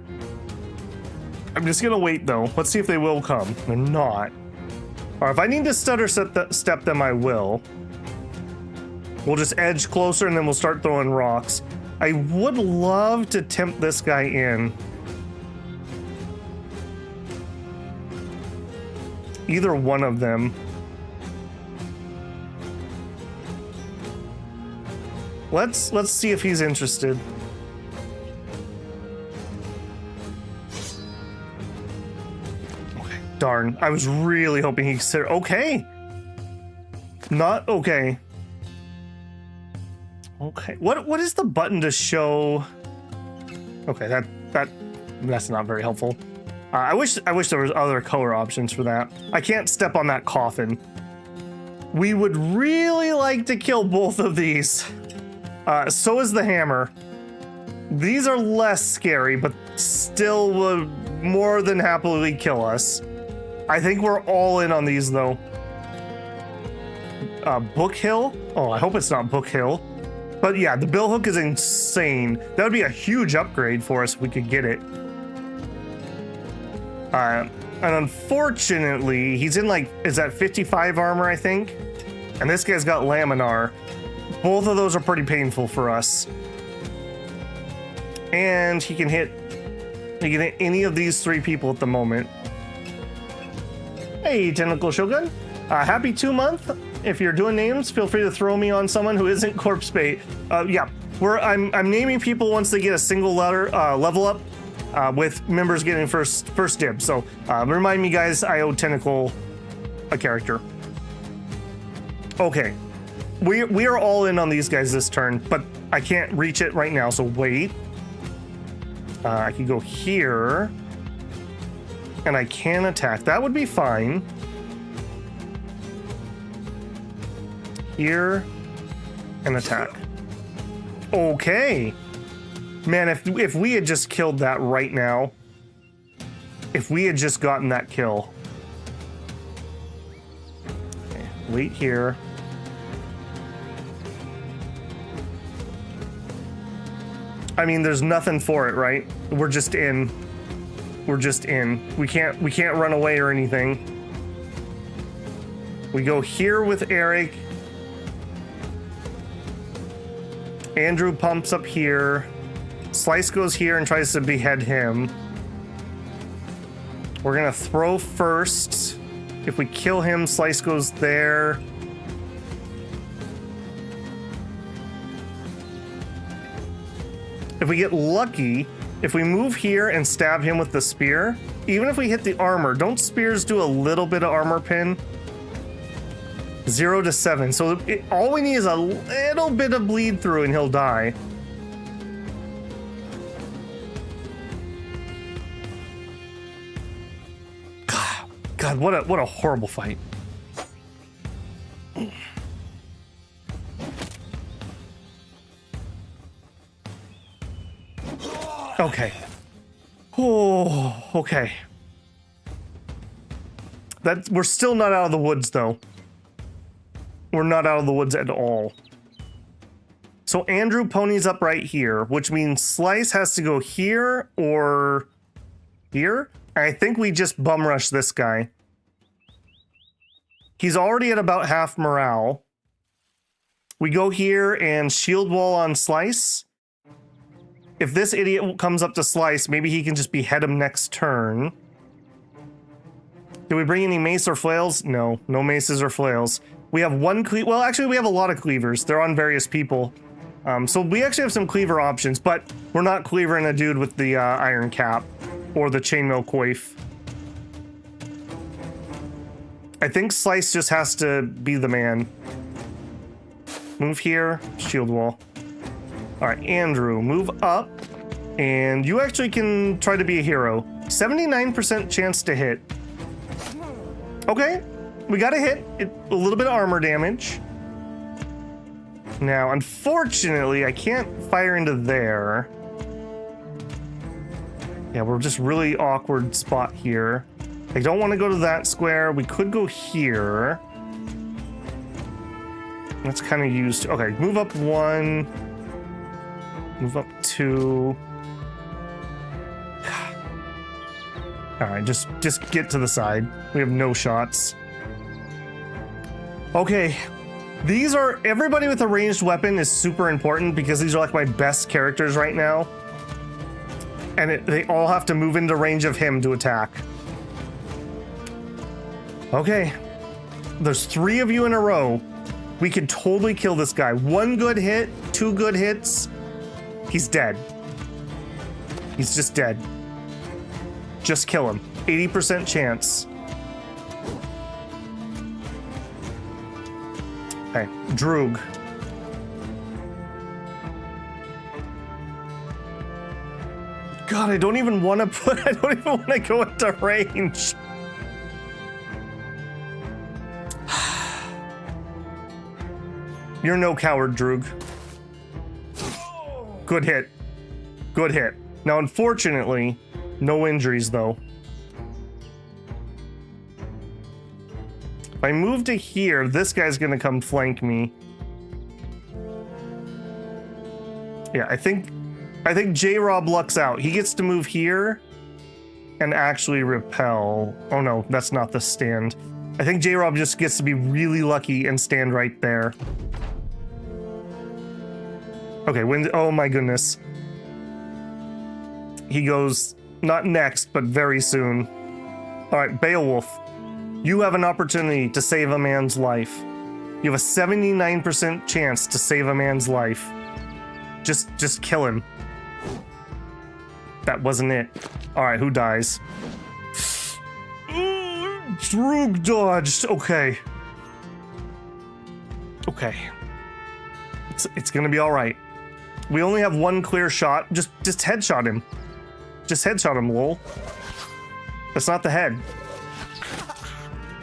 I'm just gonna wait though. Let's see if they will come. They're not. Or if I need to stutter step them, I will. We'll just edge closer and then we'll start throwing rocks. I would love to tempt this guy in. Either one of them. Let's see if he's interested. Okay, darn. I was really hoping he considered. Okay. Not okay. Okay. What is the button to show? Okay, that's not very helpful. I wish there was other color options for that. I can't step on that coffin. We would really like to kill both of these. So is the hammer. These are less scary, but still would more than happily kill us. I think we're all in on these though. Book Hill? Oh, I hope it's not Book Hill. But yeah, the bill hook is insane. That would be a huge upgrade for us if we could get it. And unfortunately, he's in like, is that 55 armor, I think? And this guy's got laminar. Both of those are pretty painful for us. And he can hit any of these three people at the moment. Hey, Tentacle Shogun. Happy 2-month. If you're doing names, feel free to throw me on someone who isn't corpse bait. Yeah, I'm naming people once they get a single level up, with members getting first dibs. So remind me, guys, I owe Tentacle a character. Okay, we are all in on these guys this turn, but I can't reach it right now. So wait, I can go here, and I can attack. That would be fine. Here and attack. Okay, man, if we had just killed that right now, if we had just gotten that kill. Okay, wait here. I mean, there's nothing for it, right? We're just in. We're just in. We can't run away or anything. We go here with Eric. Andrew pumps up here. Slice goes here and tries to behead him. We're gonna throw first. If we kill him, Slice goes there. If we get lucky, if we move here and stab him with the spear, even if we hit the armor, don't spears do a little bit of armor pin? 0 to 7. So all we need is a little bit of bleed through and he'll die. God, what a horrible fight. Okay. Oh, okay. We're still not out of the woods though. We're not out of the woods at all. So Andrew ponies up right here, which means Slice has to go here or here. I think we just bum rush this guy. He's already at about half morale. We go here and shield wall on Slice. If this idiot comes up to Slice, maybe he can just behead him next turn. Did we bring any mace or flails? No, no maces or flails. We have one well, actually, we have a lot of cleavers. They're on various people. So we actually have some cleaver options, but we're not cleavering a dude with the iron cap or the chainmail coif. I think Slice just has to be the man. Move here, shield wall. All right, Andrew, move up. And you actually can try to be a hero. 79% chance to hit. Okay, we got a hit. A little bit of armor damage. Now, unfortunately, I can't fire into there. Yeah, we're just really awkward spot here. I don't want to go to that square. We could go here. That's kind of used. Okay, move up 1. Move up 2. All right, just get to the side. We have no shots. Okay, these are, everybody with a ranged weapon is super important because these are like my best characters right now. And they all have to move into range of him to attack. Okay, there's 3 of you in a row. We could totally kill this guy. 1 good hit, 2 good hits. He's dead. He's just dead. Just kill him. 80% chance. Okay, Droog. God, I don't even want to go into range. You're no coward, Droog. Good hit. Good hit. Now, unfortunately, no injuries, though. If I move to here, this guy's gonna come flank me. Yeah, I think J-Rob lucks out. He gets to move here and actually repel. Oh no, that's not the stand. I think J-Rob just gets to be really lucky and stand right there. Okay, oh my goodness. He goes, not next, but very soon. All right, Beowulf, you have an opportunity to save a man's life. You have a 79% chance to save a man's life. Just kill him. That wasn't it. All right, who dies? Droog dodged. Okay. Okay. It's gonna be all right. We only have 1 clear shot. Just headshot him. Just headshot him, lol. That's not the head.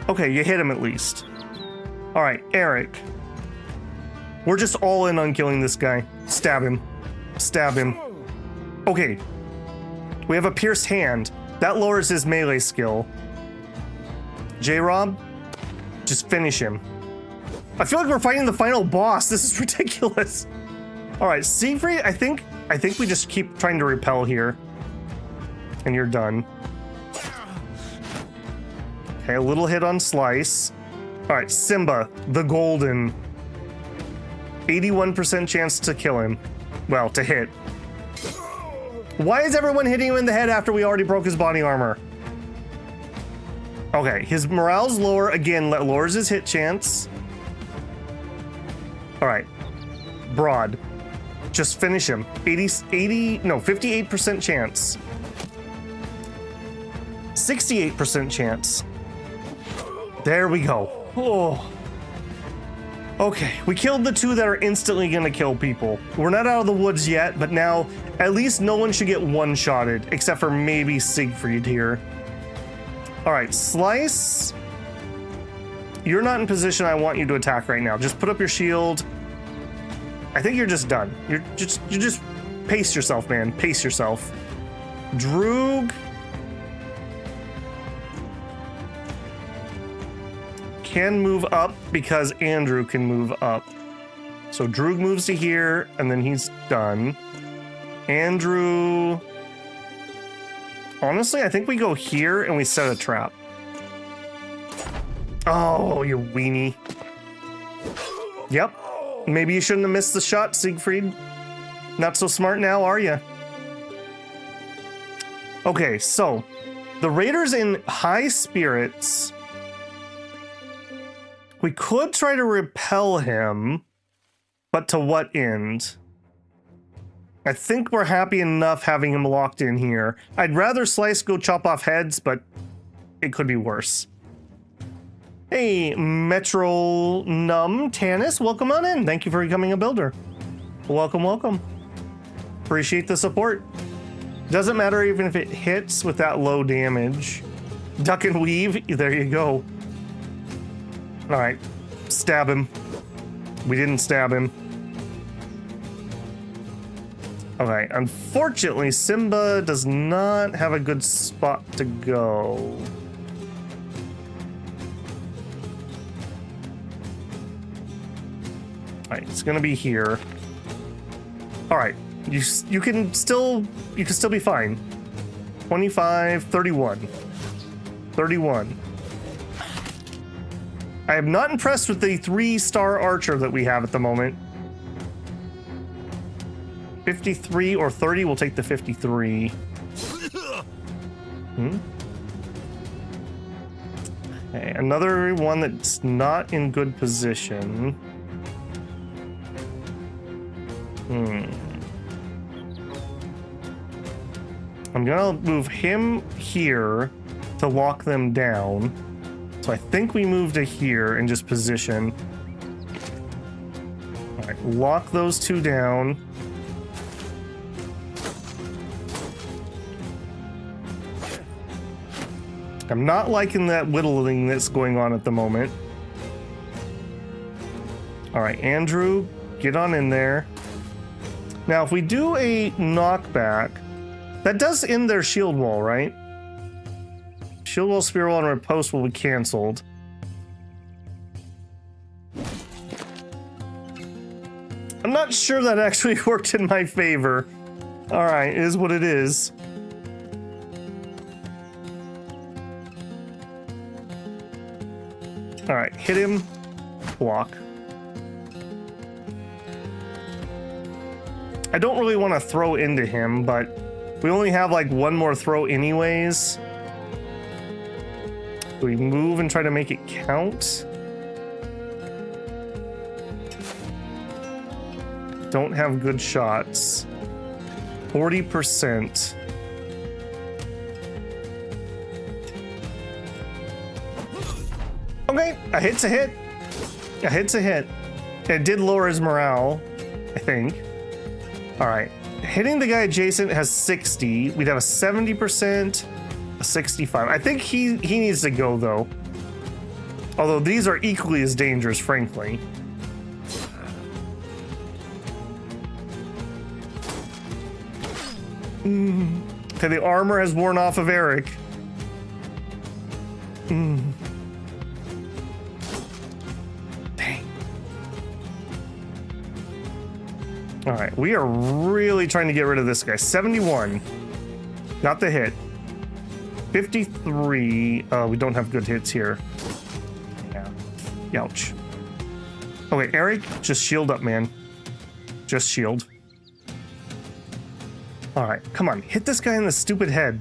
Okay, you hit him at least. All right, Eric. We're just all in on killing this guy. Stab him. Stab him. Okay. We have a pierced hand. That lowers his melee skill. J-Rob, just finish him. I feel like we're fighting the final boss. This is ridiculous. All right, Siegfried, I think we just keep trying to repel here. And you're done. Okay, a little hit on Slice. All right, Simba, the Golden. 81% chance to kill him. Well, to hit. Why is everyone hitting him in the head after we already broke his body armor? Okay, his morale's lower. Again, lowers his hit chance. All right, Broad. Just finish him. 58% chance. 68% chance. There we go. Oh. Okay, we killed the 2 that are instantly gonna kill people. We're not out of the woods yet, but now at least no one should get one-shotted, except for maybe Siegfried here. All right, Slice. You're not in position I want you to attack right now. Just put up your shield. I think you're just done. You just pace yourself, man. Pace yourself. Droog. Can move up because Andrew can move up. So Droog moves to here, and then he's done. Andrew... Honestly, I think we go here and we set a trap. Oh, you weenie. Yep. Maybe you shouldn't have missed the shot, Siegfried. Not so smart now, are you? Okay, so the Raider's in high spirits. We could try to repel him, but to what end? I think we're happy enough having him locked in here. I'd rather Slice go chop off heads, but it could be worse. Hey, Metro Num Tanis, welcome on in. Thank you for becoming a builder. Welcome, welcome. Appreciate the support. Doesn't matter even if it hits with that low damage. Duck and weave, there you go. All right, stab him. We didn't stab him. Okay, unfortunately, Simba does not have a good spot to go. All right, it's gonna be here. All right, you can still be fine. 25, 31. 31. I am not impressed with the 3-star archer that we have at the moment. 53 or 30, we'll take the 53. Okay, another one that's not in good position. I'm gonna move him here to lock them down. So I think we move to here and just position. All right, lock those two down. I'm not liking that whittling that's going on at the moment. All right, Andrew, get on in there. Now, if we do a knockback, that does end their shield wall, right? Shield wall, spear wall, and riposte will be canceled. I'm not sure that actually worked in my favor. All right, it is what it is. All right, hit him, block. I don't really want to throw into him, but we only have like one more throw anyways. Do we move and try to make it count? Don't have good shots. 40%. Okay, a hit's a hit. A hit's a hit. It did lower his morale, I think. All right, hitting the guy adjacent has 60. We'd have a 70%, a 65. I think he needs to go though. Although these are equally as dangerous, frankly. Okay, the armor has worn off of Eric. Dang. All right, we are really trying to get rid of this guy. 71. Got the hit. 53. We don't have good hits here. Yeah. Ouch. Okay, Eric, just shield up, man. Just shield. All right, come on. Hit this guy in the stupid head.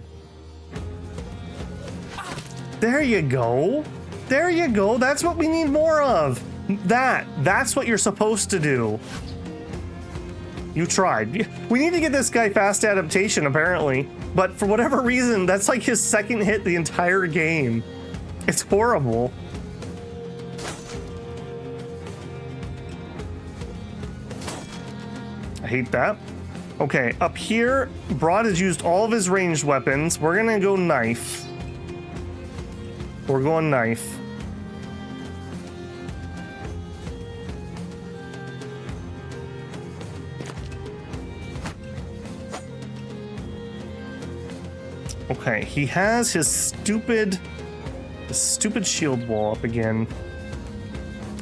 There you go. There you go. That's what we need more of. That's what you're supposed to do. You tried. We need to get this guy fast adaptation, apparently. But for whatever reason, that's like his second hit the entire game. It's horrible. I hate that. Okay, up here, Broad has used all of his ranged weapons. We're gonna go knife. We're going knife. Okay, he has his stupid shield wall up again.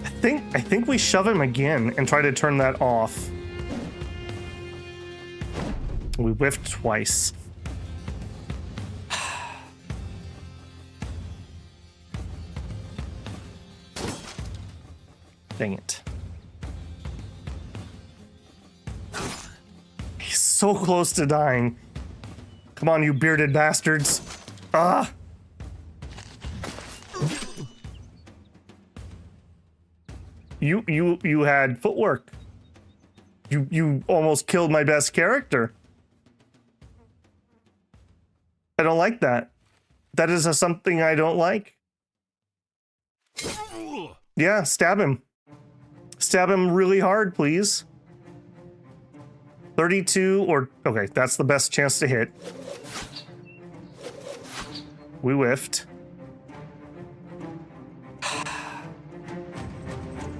I think we shove him again and try to turn that off. We whiffed twice. Dang it. He's so close to dying. Come on, you bearded bastards. Ah! You had footwork. You almost killed my best character. I don't like that. That is something I don't like. Yeah, stab him. Stab him really hard, please. 32 or... Okay, that's the best chance to hit. We whiffed.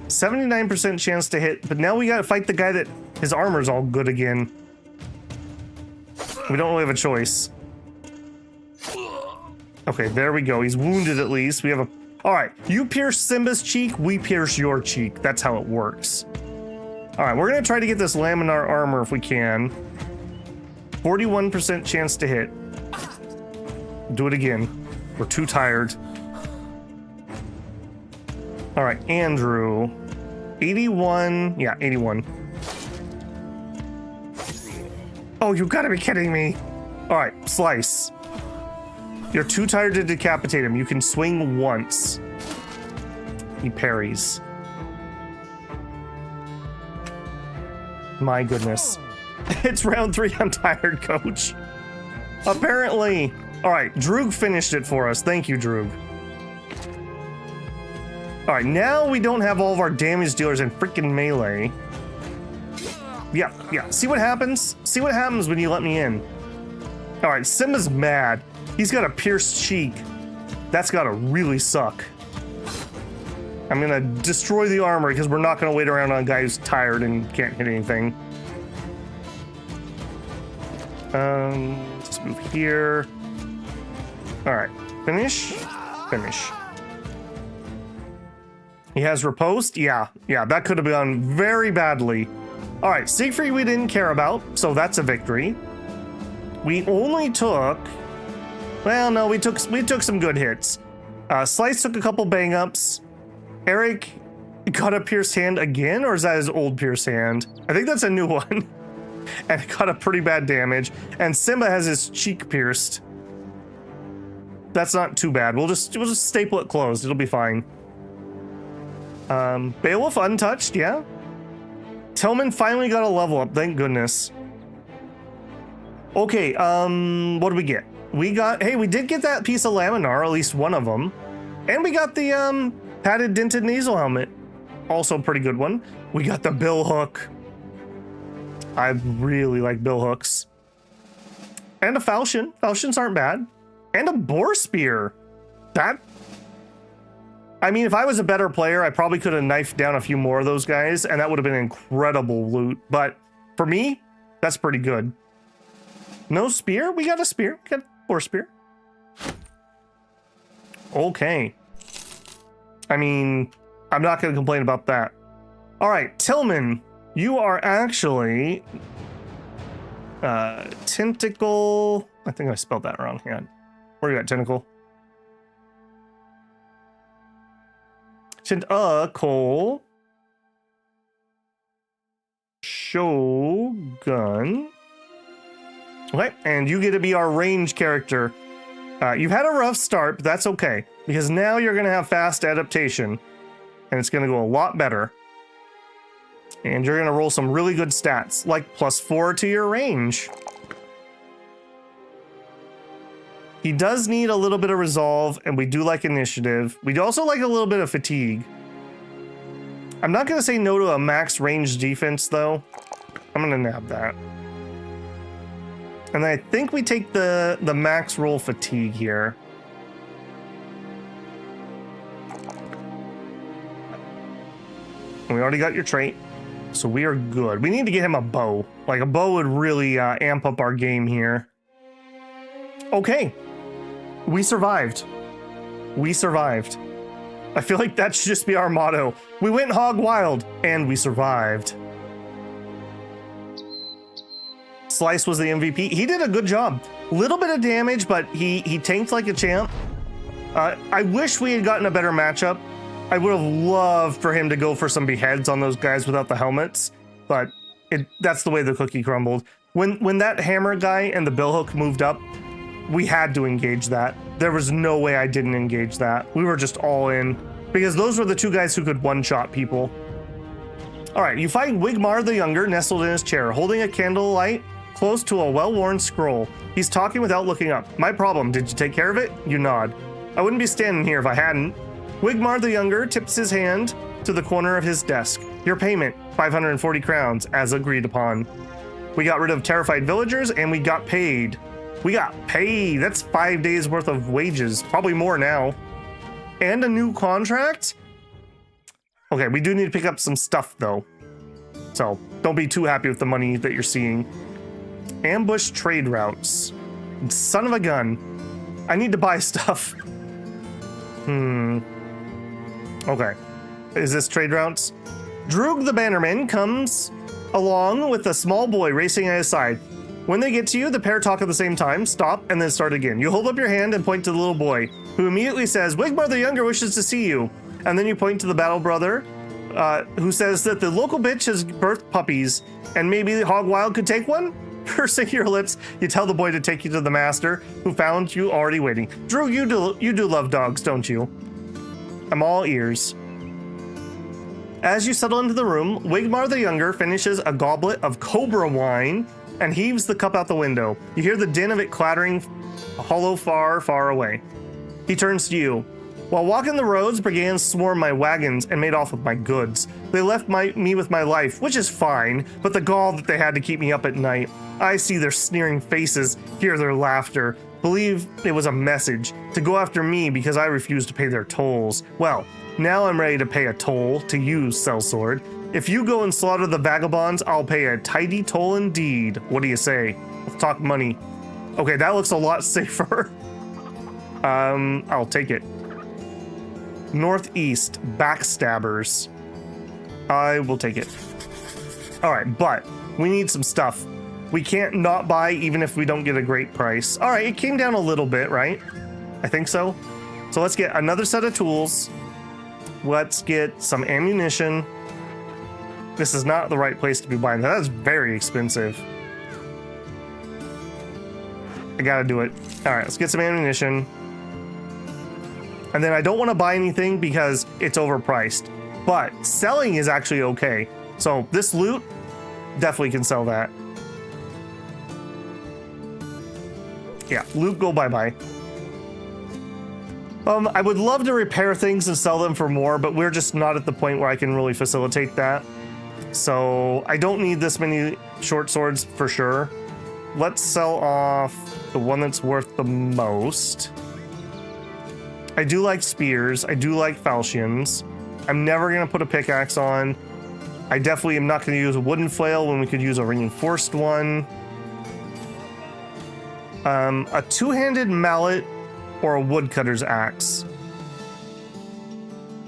79% chance to hit, but now we gotta fight the guy that his armor's all good again. We don't really have a choice. Okay, there we go. He's wounded at least. We have a... All right, you pierce Simba's cheek, we pierce your cheek. That's how it works. All right, we're gonna try to get this laminar armor if we can. 41% chance to hit. Do it again. We're too tired. All right, Andrew. 81. Yeah, 81. Oh, you gotta be kidding me. All right, Slice. You're too tired to decapitate him. You can swing once. He parries. My goodness. It's round 3. I'm tired, coach. Apparently. All right, Droog finished it for us. Thank you, Droog. All right, now we don't have all of our damage dealers in freaking melee. Yeah. See what happens? See what happens when you let me in. All right, Simba's mad. He's got a pierced cheek. That's gotta really suck. I'm gonna destroy the armor because we're not gonna wait around on a guy who's tired and can't hit anything. Let's move here. All right, finish. He has riposte. Yeah, that could have gone very badly. All right, Siegfried we didn't care about, so that's a victory. We only took... Well, no, we took some good hits. Slice took a couple bang-ups. Eric got a pierced hand again, or is that his old pierced hand? I think that's a new one. And it got a pretty bad damage. And Simba has his cheek pierced. That's not too bad. We'll just staple it closed. It'll be fine. Beowulf untouched, yeah. Tillman finally got a level up, thank goodness. Okay, what did we get? We did get that piece of laminar, at least one of them. And we got the padded dented nasal helmet. Also a pretty good one. We got the bill hook. I really like bill hooks. And a falchion. Falchions aren't bad. And a boar spear. I mean, if I was a better player, I probably could have knifed down a few more of those guys, and that would have been incredible loot. But for me, that's pretty good. No spear? We got a spear. We got a boar spear. Okay. I mean, I'm not going to complain about that. All right, Tillman, you are actually tentacle. I think I spelled that wrong. Hang on. Where you at, tentacle? Tentacle Shogun. Okay, and you get to be our range character. You've had a rough start, but that's okay, because now you're going to have fast adaptation, and it's going to go a lot better. And you're going to roll some really good stats, like +4 to your range. He does need a little bit of resolve, and we do like initiative. We also like a little bit of fatigue. I'm not going to say no to a max range defense, though. I'm going to nab that. And I think we take the max roll fatigue here. And we already got your trait, so we are good. We need to get him a bow. Like, a bow would really amp up our game here. Okay. We survived. We survived. I feel like that should just be our motto. We went hog wild, and we survived. Slice was the MVP. He did a good job. Little bit of damage, but he tanked like a champ. I wish we had gotten a better matchup. I would have loved for him to go for some beheads on those guys without the helmets, but that's the way the cookie crumbled. When that hammer guy and the billhook moved up, we had to engage that. There was no way I didn't engage that. We were just all in, because those were the two guys who could one-shot people. All right, you fight Wigmar the Younger nestled in his chair, holding a candlelight close to a well-worn scroll. He's talking without looking up. My problem, did you take care of it? You nod. I wouldn't be standing here if I hadn't. Wigmar the Younger tips his hand to the corner of his desk. Your payment, 540 crowns, as agreed upon. We got rid of terrified villagers, and we got paid. We got paid. That's 5 days worth of wages. Probably more now. And a new contract? Okay, we do need to pick up some stuff, though. So, don't be too happy with the money that you're seeing. Ambush trade routes. Son of a gun. I need to buy stuff. Okay. Is this trade routes? Droog the Bannerman comes along with a small boy racing at his side. When they get to you, the pair talk at the same time, stop, and then start again. You hold up your hand and point to the little boy, who immediately says, Wigmar the Younger wishes to see you. And then you point to the battle brother, who says that the local bitch has birthed puppies, and maybe Hog Wild could take one? Pursing your lips, you tell the boy to take you to the master, who found you already waiting. Drew, you do love dogs, don't you? I'm all ears. As you settle into the room, Wigmar the Younger finishes a goblet of cobra wine and heaves the cup out the window. You hear the din of it clattering hollow far, far away. He turns to you. While walking the roads, brigands swarmed my wagons and made off with my goods. They left me with my life, which is fine, but the gall that they had to keep me up at night. I see their sneering faces, hear their laughter, believe it was a message to go after me because I refused to pay their tolls. Well, now I'm ready to pay a toll to you, sellsword. If you go and slaughter the vagabonds, I'll pay a tidy toll indeed. What do you say? Let's talk money. Okay, that looks a lot safer. I'll take it. Northeast, backstabbers. I will take it. All right, but we need some stuff. We can't not buy even if we don't get a great price. All right, it came down a little bit, right? I think so. So let's get another set of tools. Let's get some ammunition. This is not the right place to be buying that. That's very expensive. I gotta do it. All right, let's get some ammunition. And then I don't want to buy anything because it's overpriced. But selling is actually okay. So this loot, definitely can sell that. Yeah, loot, go bye-bye. I would love to repair things and sell them for more, but we're just not at the point where I can really facilitate that. So I don't need this many short swords for sure. Let's sell off the one that's worth the most. I do like spears. I do like falchions. I'm never going to put a pickaxe on. I definitely am not going to use a wooden flail when we could use a reinforced one. A two-handed mallet or a woodcutter's axe.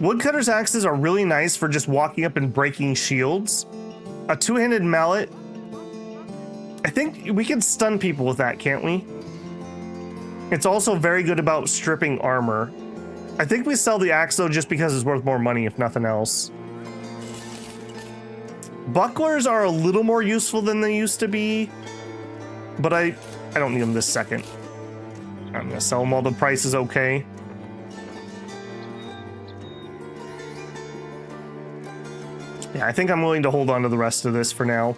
Woodcutter's axes are really nice for just walking up and breaking shields. A two-handed mallet, I think we can stun people with that, can't we? It's also very good about stripping armor. I think we sell the axe though just because it's worth more money if nothing else. Bucklers are a little more useful than they used to be, but I don't need them this second. I'm gonna sell them while the price is okay. Yeah, I think I'm willing to hold on to the rest of this for now.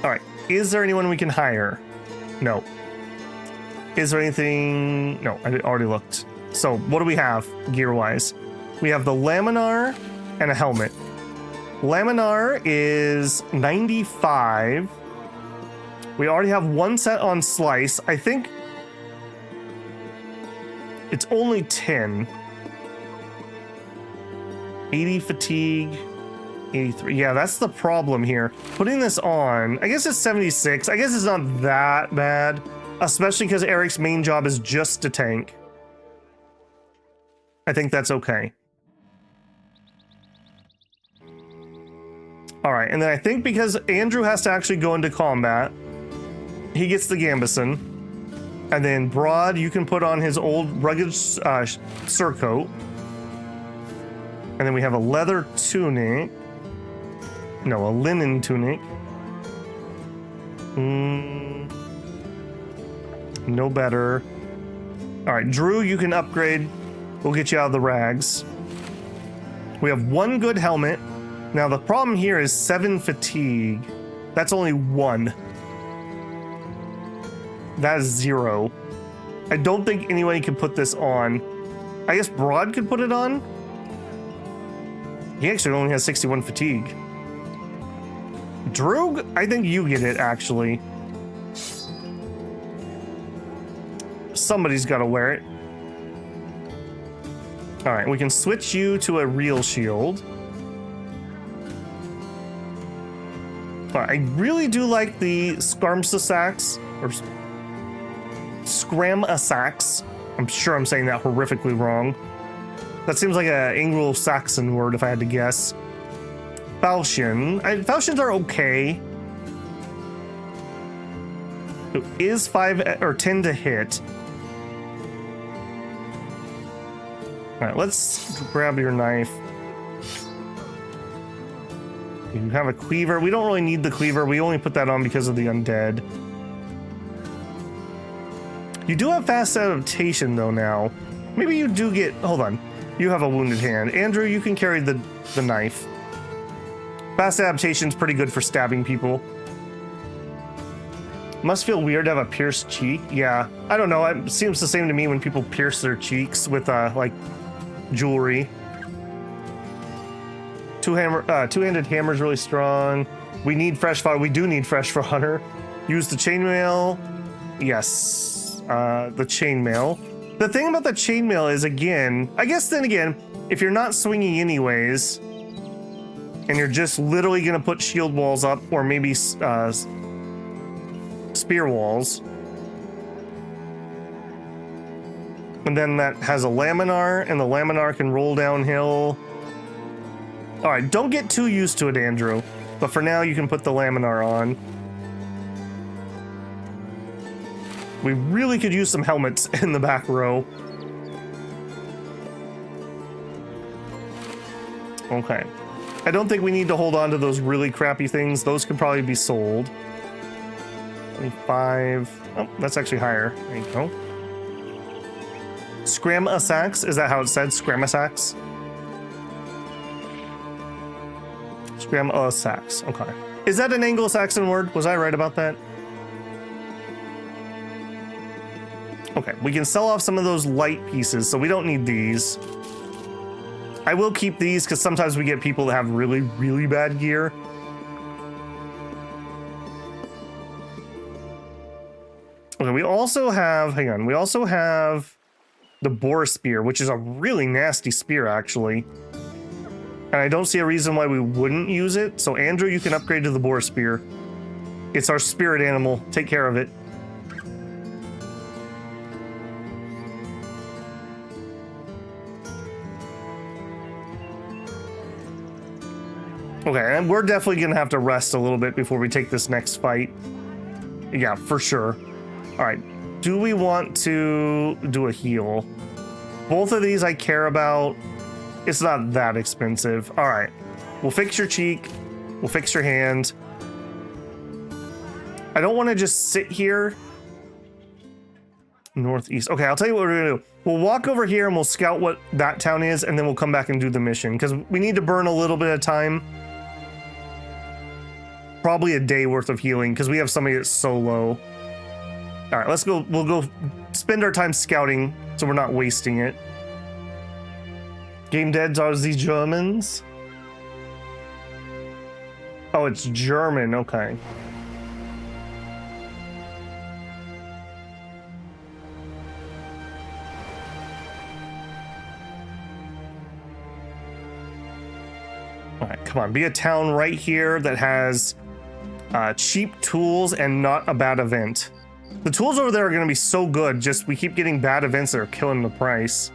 All right, is there anyone we can hire? No. Is there anything? No, I already looked. So what do we have gear-wise? We have the laminar and a helmet. Laminar is 95. We already have one set on slice. I think it's only 10. 80 fatigue, 83. Yeah, that's the problem here. Putting this on, I guess it's 76. I guess it's not that bad, especially because Eric's main job is just to tank. I think that's okay. All right, and then I think because Andrew has to actually go into combat, he gets the gambeson. And then Broad, you can put on his old rugged surcoat. And then we have a leather tunic. No, a linen tunic. No better. All right, Drew, you can upgrade. We'll get you out of the rags. We have one good helmet. Now, the problem here is 7 fatigue. That's only 1. That is 0. I don't think anybody can put this on. I guess Broad could put it on. He actually only has 61 fatigue. Droog, I think you get it, actually. Somebody's got to wear it. All right, we can switch you to a real shield. All right, I really do like the Skarmsasax, or Scramasax. I'm sure I'm saying that horrifically wrong. That seems like an Anglo-Saxon word if I had to guess. Falchion. Falchions are okay. It is 5 or 10 to hit. All right, let's grab your knife. You have a cleaver. We don't really need the cleaver. We only put that on because of the undead. You do have fast adaptation though now. Maybe you do get, hold on. You have a wounded hand. Andrew, you can carry the knife. Fast adaptation's pretty good for stabbing people. Must feel weird to have a pierced cheek. Yeah, I don't know. It seems the same to me when people pierce their cheeks with like jewelry. Two-handed hammer is really strong. We need fresh fodder. We do need fresh fodder. Use the chainmail. Yes, the chainmail. The thing about the chainmail is, again, I guess then again, if you're not swinging anyways, and you're just literally gonna put shield walls up, or maybe spear walls, and then that has a laminar, and the laminar can roll downhill. All right, don't get too used to it, Andrew. But for now, you can put the laminar on. We really could use some helmets in the back row. Okay. I don't think we need to hold on to those really crappy things. Those could probably be sold. 25. Oh, that's actually higher. There you go. Scramasax, is that how it said? Scramasax? Scramasax, okay. Is that an Anglo-Saxon word? Was I right about that? Okay, we can sell off some of those light pieces, so we don't need these. I will keep these because sometimes we get people that have really, really bad gear. Okay, we also have, hang on, we also have the boar spear, which is a really nasty spear, actually. And I don't see a reason why we wouldn't use it. So Andrew, you can upgrade to the boar spear. It's our spirit animal. Take care of it. Okay, and we're definitely gonna have to rest a little bit before we take this next fight. Yeah, for sure. All right, do we want to do a heal? Both of these I care about. It's not that expensive. All right, we'll fix your cheek. We'll fix your hand. I don't want to just sit here. Northeast. Okay, I'll tell you what we're gonna do. We'll walk over here and we'll scout what that town is, and then we'll come back and do the mission because we need to burn a little bit of time. Probably a day worth of healing because we have somebody that's so low. All right, let's go. We'll go spend our time scouting so we're not wasting it. Game Deads are the Germans. Oh, it's German. Okay. All right, come on. Be a town right here that has cheap tools and not a bad event. The tools over there are going to be so good, just we keep getting bad events that are killing the price.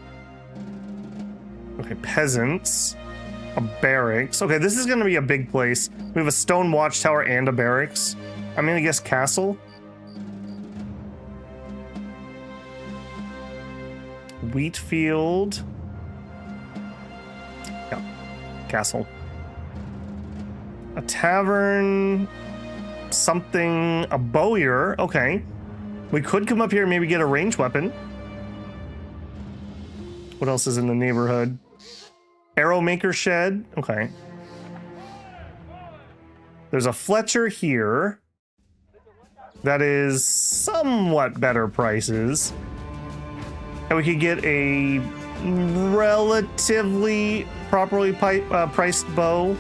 Okay, peasants. A barracks. Okay, this is going to be a big place. We have a stone watchtower and a barracks. I'm going to guess castle. Wheat field. Yeah, castle. A tavern. Something. A bowyer. Okay. We could come up here and maybe get a ranged weapon. What else is in the neighborhood? Arrow maker shed. Okay. There's a Fletcher here. That is somewhat better prices. And we could get a relatively properly priced bow.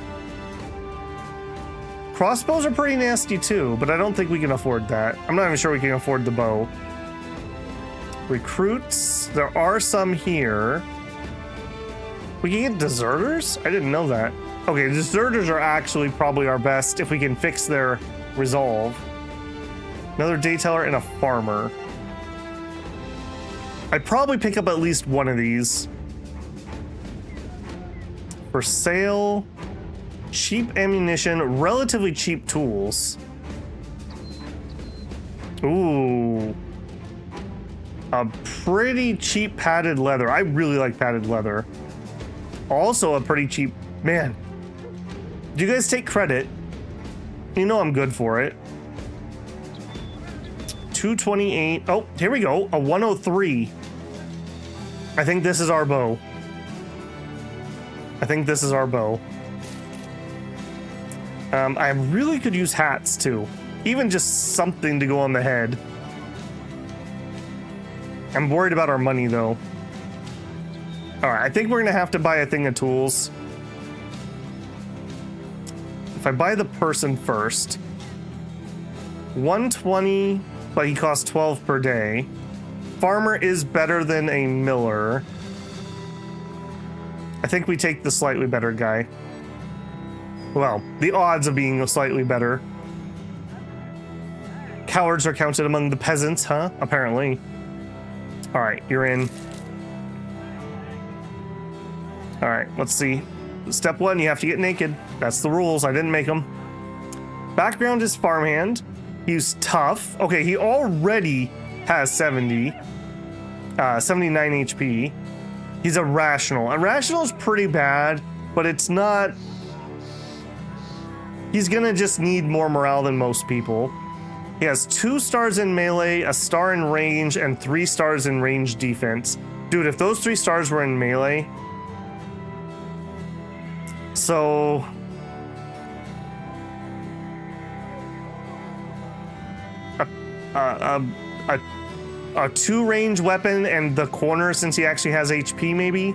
Crossbows are pretty nasty too, but I don't think we can afford that. I'm not even sure we can afford the bow. Recruits, there are some here. We can get deserters? I didn't know that. Okay, deserters are actually probably our best if we can fix their resolve. Another dayteller and a farmer. I'd probably pick up at least one of these. For sale, cheap ammunition, relatively cheap tools. Ooh. A pretty cheap padded leather. I really like padded leather. Also a pretty cheap, man. Do you guys take credit? You know I'm good for it. 228. Oh, here we go. A 103. I think this is our bow. I think this is our bow. I really could use hats too. Even just something to go on the head. I'm worried about our money though. Alright, I think we're gonna have to buy a thing of tools. If I buy the person first. 120, but he costs 12 per day. Farmer is better than a miller. I think we take the slightly better guy. Well, the odds of being slightly better. Cowards are counted among the peasants, huh? Apparently. Alright, you're in. Alright, let's see. Step 1, you have to get naked. That's the rules. I didn't make them. Background is farmhand. He's tough. Okay, he already has 79 HP. He's irrational. Irrational is pretty bad, but it's not... He's gonna just need more morale than most people. He has 2 stars in melee, a star in range, and 3 stars in range defense. Dude, if those 3 stars were in melee... So... A 2 range weapon and the corner since he actually has HP maybe?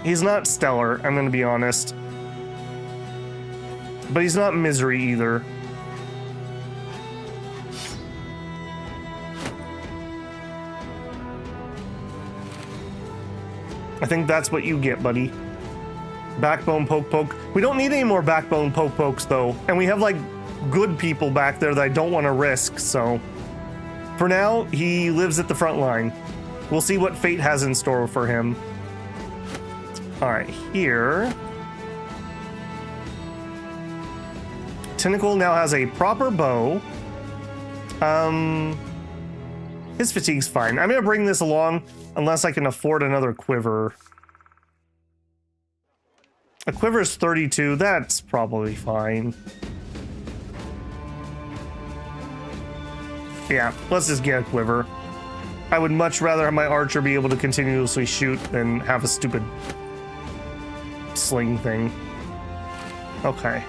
He's not stellar, I'm gonna be honest. But he's not misery either. I think that's what you get, buddy. Backbone poke poke. We don't need any more backbone poke pokes though. And we have like good people back there that I don't want to risk, so. For now, he lives at the front line. We'll see what fate has in store for him. Alright, here. Tentacle now has a proper bow. His fatigue's fine. I'm gonna bring this along unless I can afford another quiver. A quiver is 32. That's probably fine. Yeah, let's just get a quiver. I would much rather have my archer be able to continuously shoot than have a stupid sling thing. Okay.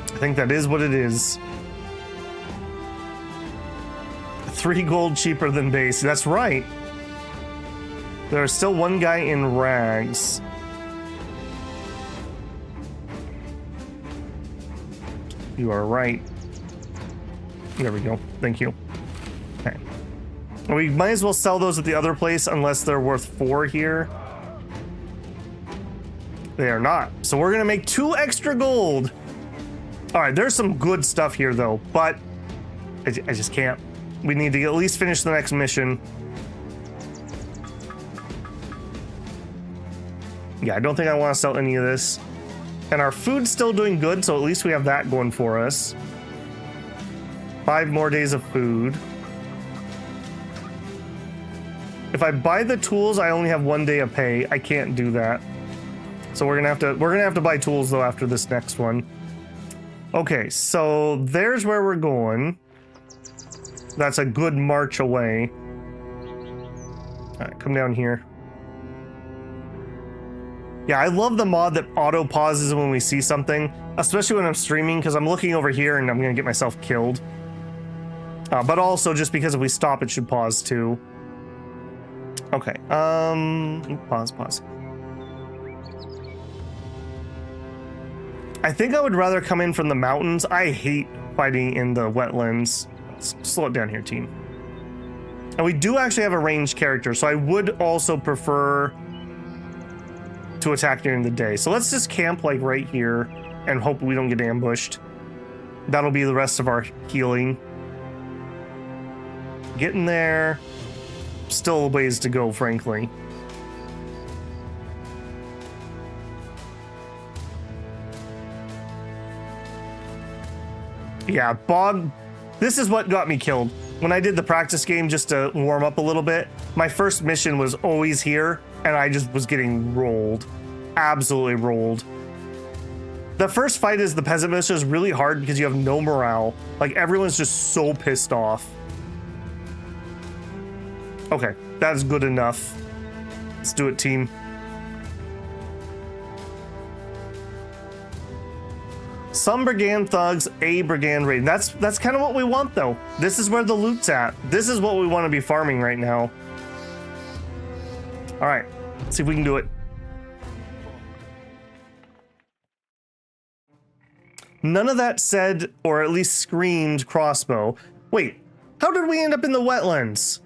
I think that is what it is. 3 gold cheaper than base. That's right. There's still one guy in rags. You are right. There we go. Thank you. Okay. We might as well sell those at the other place unless they're worth 4 here. They are not. So we're gonna make 2 extra gold. All right, there's some good stuff here though, but I just can't. We need to at least finish the next mission. Yeah, I don't think I want to sell any of this. And our food's still doing good, so at least we have that going for us. 5 more days of food. If I buy the tools, I only have 1 day of pay. I can't do that. So we're gonna have to buy tools though after this next one. Okay, so there's where we're going. That's a good march away. All right, come down here. Yeah, I love the mod that auto pauses when we see something, especially when I'm streaming, because I'm looking over here and I'm gonna get myself killed. But also just because if we stop, it should pause too. Okay, pause. I think I would rather come in from the mountains. I hate fighting in the wetlands. Let's slow it down here, team. And we do actually have a ranged character, so I would also prefer to attack during the day. So let's just camp like right here and hope we don't get ambushed. That'll be the rest of our healing. Getting there. Still a ways to go, frankly. Yeah, bog. This is what got me killed. When I did the practice game just to warm up a little bit, my first mission was always here, and I just was getting rolled. Absolutely rolled. The first fight is the peasant mission is really hard because you have no morale. Like, everyone's just so pissed off. Okay, that's good enough. Let's do it, team. Some brigand thugs, a brigand raid. That's kind of what we want, though. This is where the loot's at. This is what we want to be farming right now. All right, let's see if we can do it. None of that said, or at least screamed, crossbow. Wait, how did we end up in the wetlands?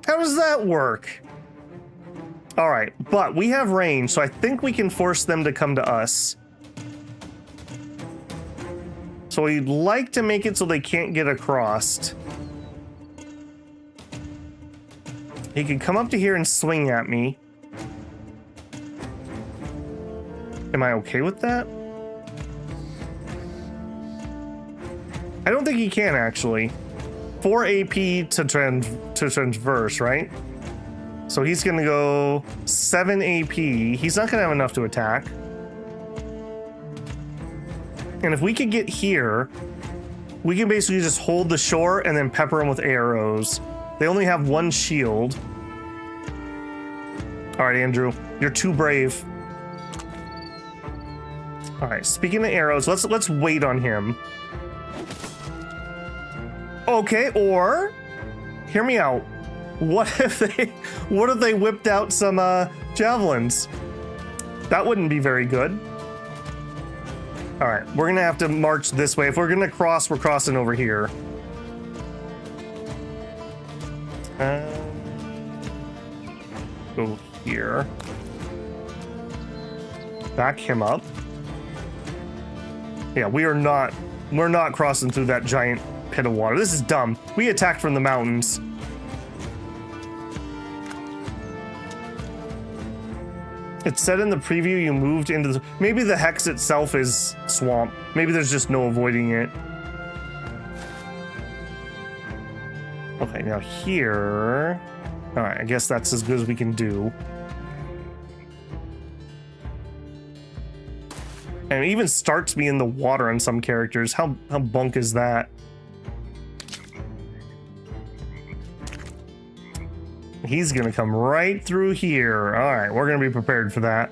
How does that work? All right, but we have range, so I think we can force them to come to us. So we'd like to make it so they can't get across. He can come up to here and swing at me. Am I okay with that? I don't think he can, actually. 4 AP to transverse, right? So he's gonna go 7 AP. He's not gonna have enough to attack. And if we could get here, we can basically just hold the shore and then pepper them with arrows. They only have 1 shield. All right, Andrew, you're too brave. All right, speaking of arrows, let's wait on him. Okay, or hear me out. What if they whipped out some javelins? That wouldn't be very good. All right, we're gonna have to march this way. If we're gonna cross, we're crossing over here. Go here. Back him up. Yeah, we're not crossing through that giant pit of water. This is dumb. We attacked from the mountains. It said in the preview you moved into the... Maybe the hex itself is swamp. Maybe there's just no avoiding it. Okay, now here... Alright, I guess that's as good as we can do. And it even starts me in the water on some characters. How bunk is that? He's gonna come right through here. All right, we're gonna be prepared for that.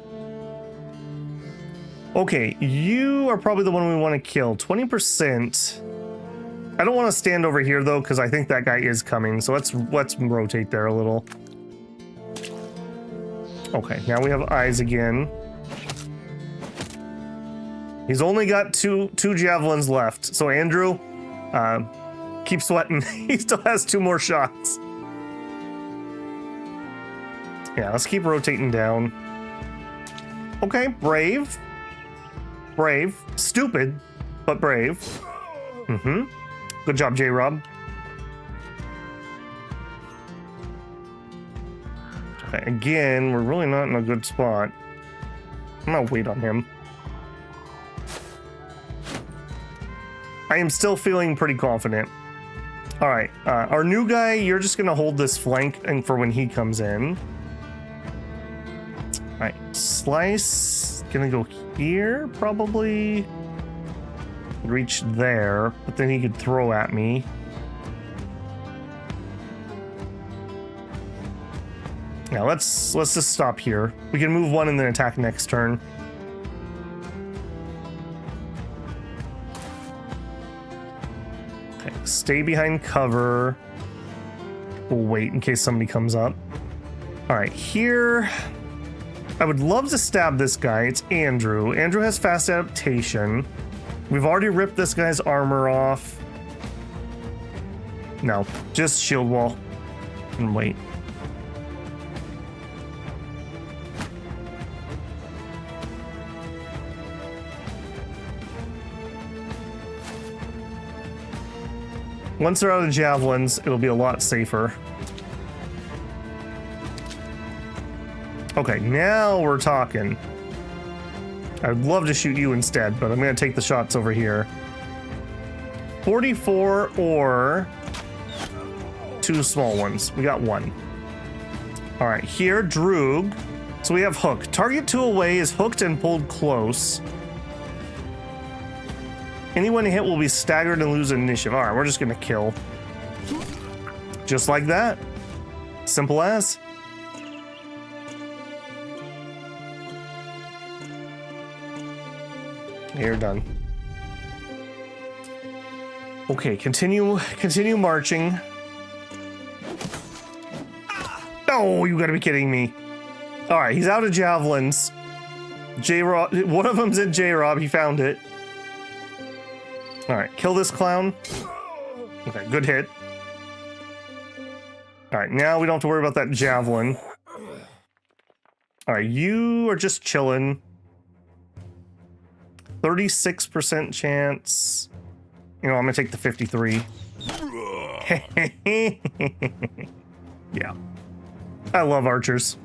Okay, you are probably the one we want to kill. 20%. I don't want to stand over here though, because I think that guy is coming. So let's rotate there a little. Okay, now we have eyes again. He's only got two javelins left. So Andrew, keep sweating. He still has 2 more shots. Yeah, let's keep rotating down. Okay, brave. Brave. Stupid, but brave. Mm-hmm. Good job, J-Rob. Okay, again, we're really not in a good spot. I'm gonna wait on him. I am still feeling pretty confident. All right, our new guy, you're just gonna hold this flank and for when he comes in. All right, slice, gonna go here, probably reach there, but then he could throw at me. Now let's just stop here. We can move 1 and then attack next turn. Okay, stay behind cover. We'll wait in case somebody comes up. All right, here. I would love to stab this guy. It's Andrew. Andrew has fast adaptation. We've already ripped this guy's armor off. No, just shield wall. And wait. Once they're out of javelins, it'll be a lot safer. Okay, now we're talking. I'd love to shoot you instead, but I'm going to take the shots over here. 44 or 2 small ones. We got 1. All right, here, Droog. So we have hook. Target 2 away is hooked and pulled close. Anyone hit will be staggered and lose initiative. All right, we're just going to kill. Just like that. Simple as. You're done. Okay, continue marching. Oh, you gotta be kidding me. All right, he's out of javelins. J-Rob, one of them's in J-Rob, he found it. All right, kill this clown. Okay, good hit. All right, now we don't have to worry about that javelin. All right, you are just chilling. 36% chance. You know, I'm gonna take the 53. Yeah. I love archers.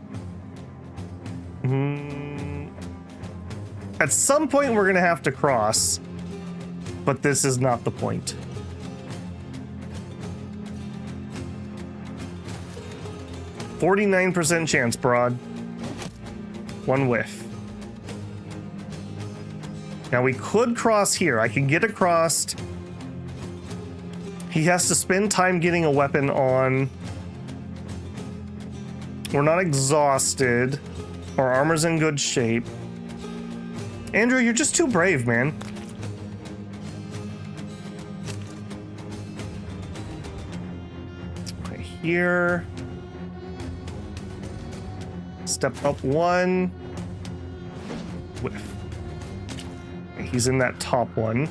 At some point we're gonna have to cross, but this is not the point. %49% chance, Broad. 1 whiff. Now we could cross here. I can get across. He has to spend time getting a weapon on. We're not exhausted. Our armor's in good shape. Andrew, you're just too brave, man. Okay, here. Step up 1. Whiff. He's in that top one.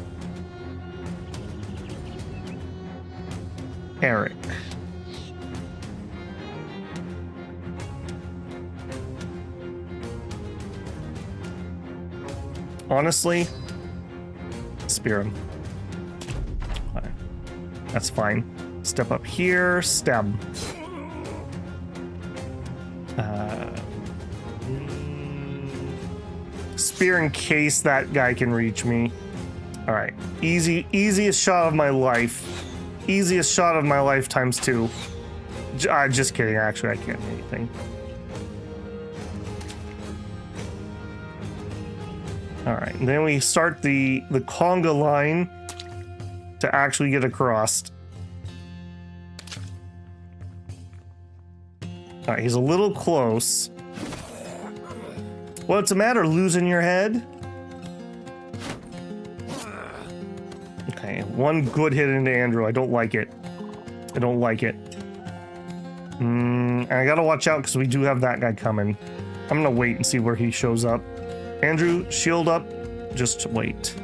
Eric. Honestly, spear him. Okay. That's fine. Step up here, stab him. Spear in case that guy can reach me. All right, easiest shot of my life. Easiest shot of my life times 2. Just kidding, actually, I can't do anything. All right, and then we start the conga line to actually get across. All right, he's a little close. What's the matter, losing your head? Okay, 1 good hit into Andrew. I don't like it. I don't like it. And I gotta watch out because we do have that guy coming. I'm gonna wait and see where he shows up. Andrew, shield up. Just wait.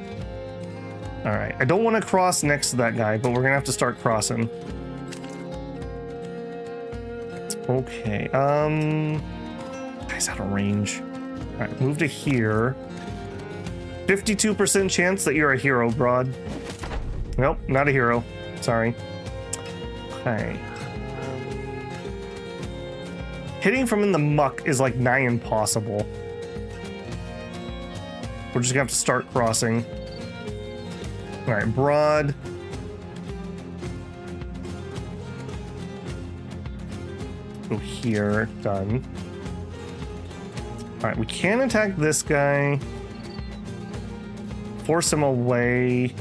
All right, I don't want to cross next to that guy, but we're gonna have to start crossing. Okay, guy's out of range. All right, move to here. 52% chance that you're a hero, Broad. Nope, not a hero. Sorry. Okay. Hitting from in the muck is like nigh impossible. We're just gonna have to start crossing. All right, Broad. Go here, done. All right, we can attack this guy. Force him away.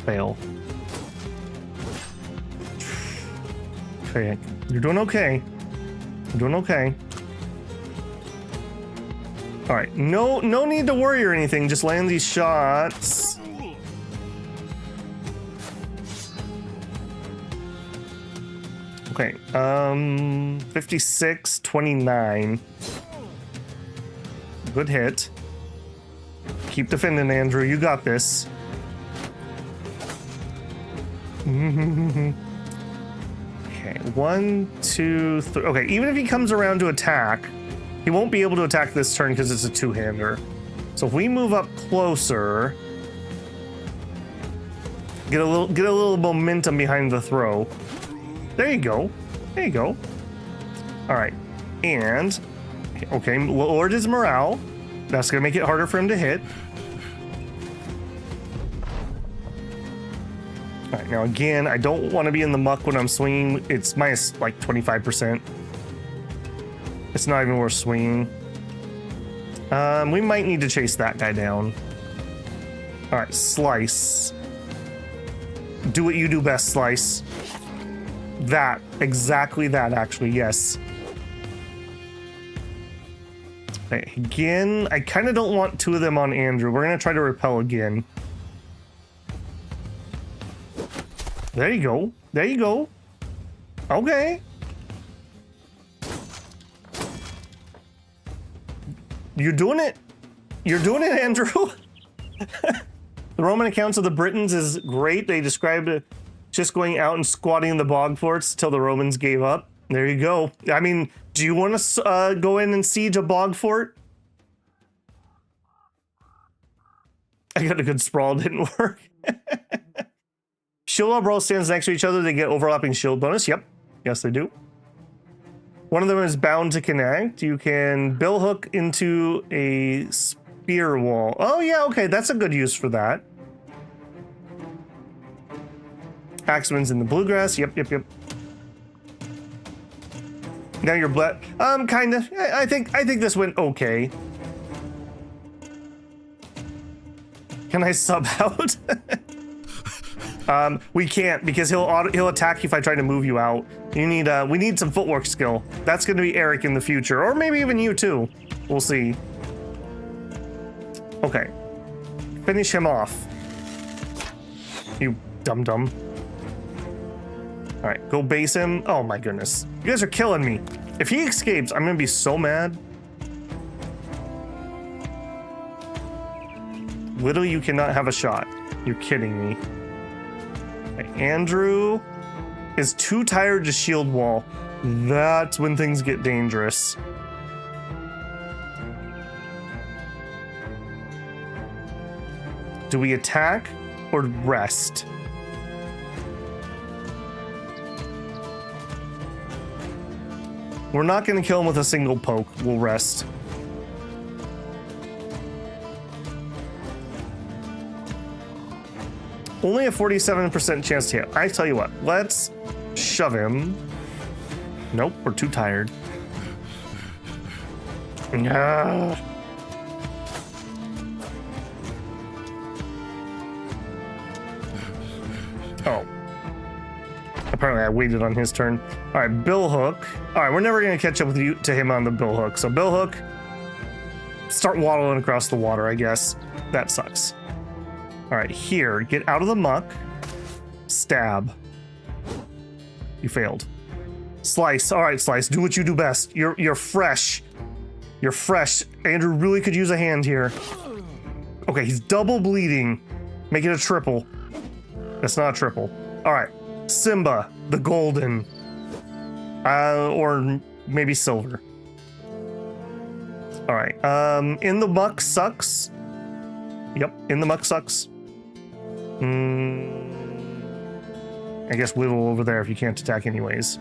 Fail. Okay, you're doing okay. You're doing okay. All right, no need to worry or anything. Just land these shots. Okay, 56, 29. Good hit. Keep defending, Andrew. You got this. Okay, 1, 2, 3. Okay, even if he comes around to attack, he won't be able to attack this turn because it's a two-hander. So if we move up closer, get a little momentum behind the throw. There you go. There you go. All right, and okay, lowered his morale. That's gonna make it harder for him to hit. All right, now again, I don't want to be in the muck when I'm swinging. It's minus like 25%. It's not even worth swinging. We might need to chase that guy down. All right, Slice. Do what you do best, Slice. That, exactly that, actually, yes. Okay, again, I kind of don't want two of them on Andrew. We're gonna try to repel again. There you go. There you go. Okay. You're doing it. You're doing it, Andrew. The Roman accounts of the Britons is great. They described it just going out and squatting in the bog forts till the Romans gave up. There you go. I mean, do you want to go in and siege a bog fort? I got a good sprawl. Didn't work. Shield brawl stands next to each other. They get overlapping shield bonus. Yep. Yes, they do. One of them is bound to connect. You can bill hook into a spear wall. Oh, yeah. Okay. That's a good use for that. Axeman's in the bluegrass. Yep. Now you're kind of. I think this went okay. Can I sub out? We can't because he'll attack you if I try to move you out. We need some footwork skill. That's going to be Eric in the future, or maybe even you too. We'll see. Okay, finish him off. You dum-dum. All right, go base him. Oh my goodness, you guys are killing me. If he escapes, I'm gonna be so mad. Little, you cannot have a shot. You're kidding me. Andrew is too tired to shield wall. That's when things get dangerous. Do we attack or rest? We're not going to kill him with a single poke. We'll rest. Only a 47% chance to hit. I tell you what, let's shove him. Nope, we're too tired. Oh. Apparently I waited on his turn. All right, bill hook. All right, we're never going to catch up with you to him on the bill hook. So bill hook, start waddling across the water, I guess. That sucks. All right, here, get out of the muck. Stab. You failed. Slice. All right, Slice, do what you do best. You're fresh. You're fresh. Andrew really could use a hand here. Okay, he's double bleeding. Make it a triple. That's not a triple. All right, Simba, the golden. Or maybe silver. All right, in the muck sucks. Yep, in the muck sucks. I guess whittle over there if you can't attack anyways.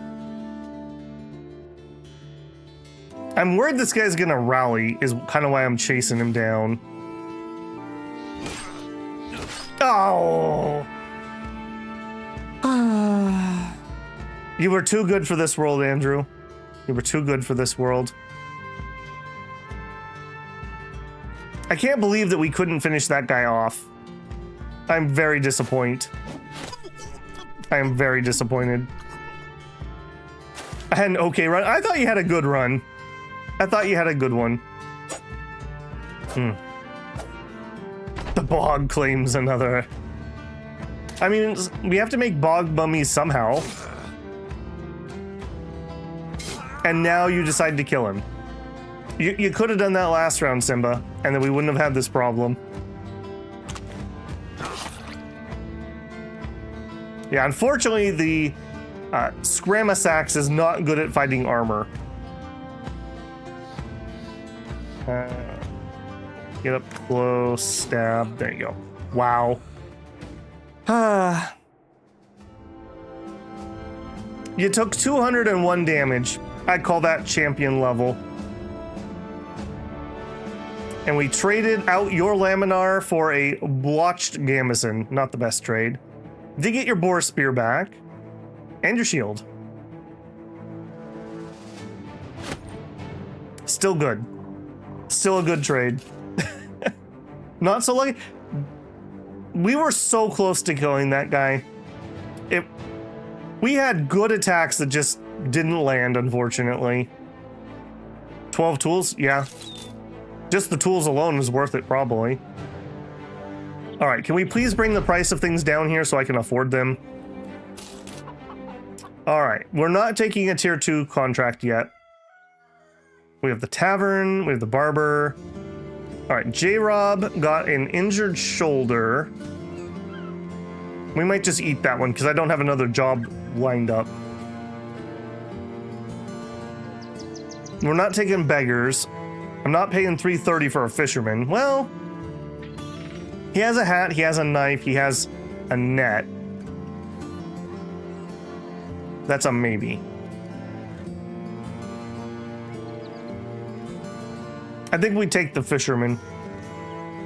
I'm worried this guy's gonna rally, is kind of why I'm chasing him down. Oh! You were too good for this world, Andrew. You were too good for this world. I can't believe that we couldn't finish that guy off. I'm very disappointed. I am very disappointed. I had an okay run. I thought you had a good run. I thought you had a good one. The bog claims another. I mean, we have to make bog mummies somehow. And now you decide to kill him. You could have done that last round, Simba, and then we wouldn't have had this problem. Yeah, unfortunately, the Scramasax is not good at fighting armor. Get up close, stab. There you go. Wow. You took 201 damage. I'd call that champion level. And we traded out your Laminar for a blotched Gamison. Not the best trade. Did get your Boar Spear back. And your shield. Still good. Still a good trade. Not so lucky. We were so close to killing that guy. We had good attacks that just didn't land, unfortunately. 12 tools? Yeah. Just the tools alone is worth it, probably. All right, can we please bring the price of things down here so I can afford them? All right, we're not taking a tier 2 contract yet. We have the tavern, we have the barber. All right, J-Rob got an injured shoulder. We might just eat that one because I don't have another job lined up. We're not taking beggars. I'm not paying $330 for a fisherman. Well, he has a hat, he has a knife, he has a net. That's a maybe. I think we take the fisherman.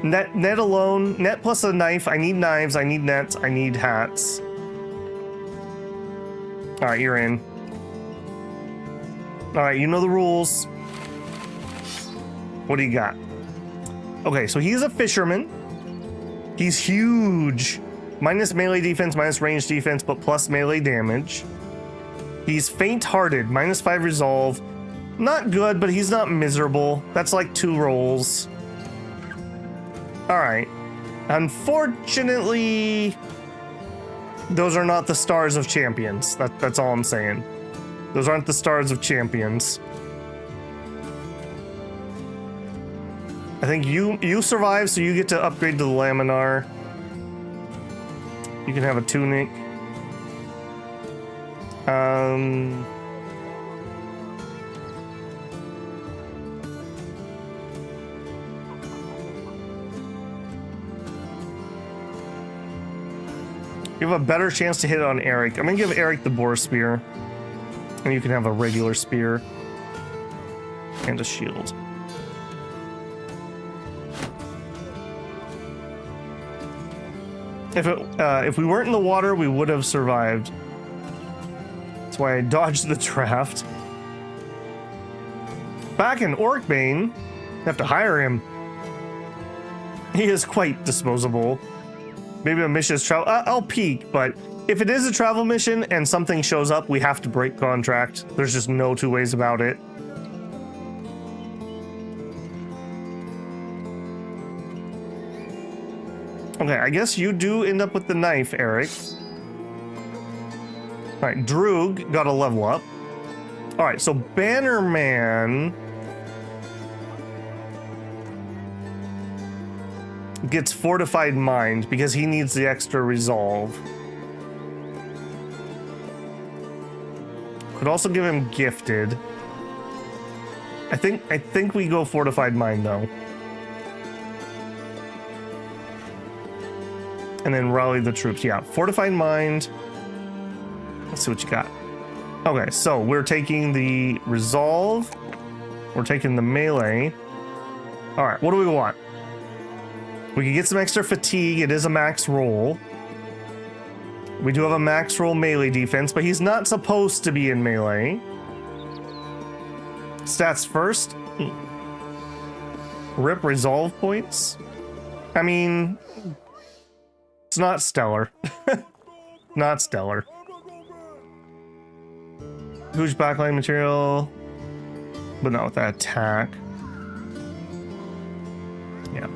Net alone, net plus a knife. I need knives, I need nets, I need hats. All right, you're in. All right, you know the rules. What do you got? Okay, so he's a fisherman. He's huge. Minus melee defense, minus range defense, but plus melee damage. He's faint-hearted, minus 5 resolve. Not good, but he's not miserable. That's like 2 rolls. All right. Unfortunately, those are not the stars of champions. That's all I'm saying. Those aren't the stars of champions. I think you survive, so you get to upgrade to the Laminar. You can have a tunic. You have a better chance to hit on Eric. I'm gonna give Eric the Boar Spear. And you can have a regular spear. And a shield. If we weren't in the water, we would have survived. That's why I dodged the draft. Back in Orkbane, you have to hire him. He is quite disposable. Maybe a mission is travel. I'll peek, but if it is a travel mission and something shows up, we have to break contract. There's just no two ways about it. Okay, I guess you do end up with the knife, Eric. All right, Droog got a level up. All right, so Bannerman gets Fortified Mind because he needs the extra resolve. Could also give him Gifted. I think we go Fortified Mind though. And then rally the troops. Yeah, Fortified Mind. Let's see what you got. Okay, so we're taking the resolve. We're taking the melee. All right, what do we want? We can get some extra fatigue. It is a max roll. We do have a max roll melee defense, but he's not supposed to be in melee. Stats first. Rip resolve points. I mean, it's not stellar. Not stellar. Huge backline material, but not with that attack. Yeah.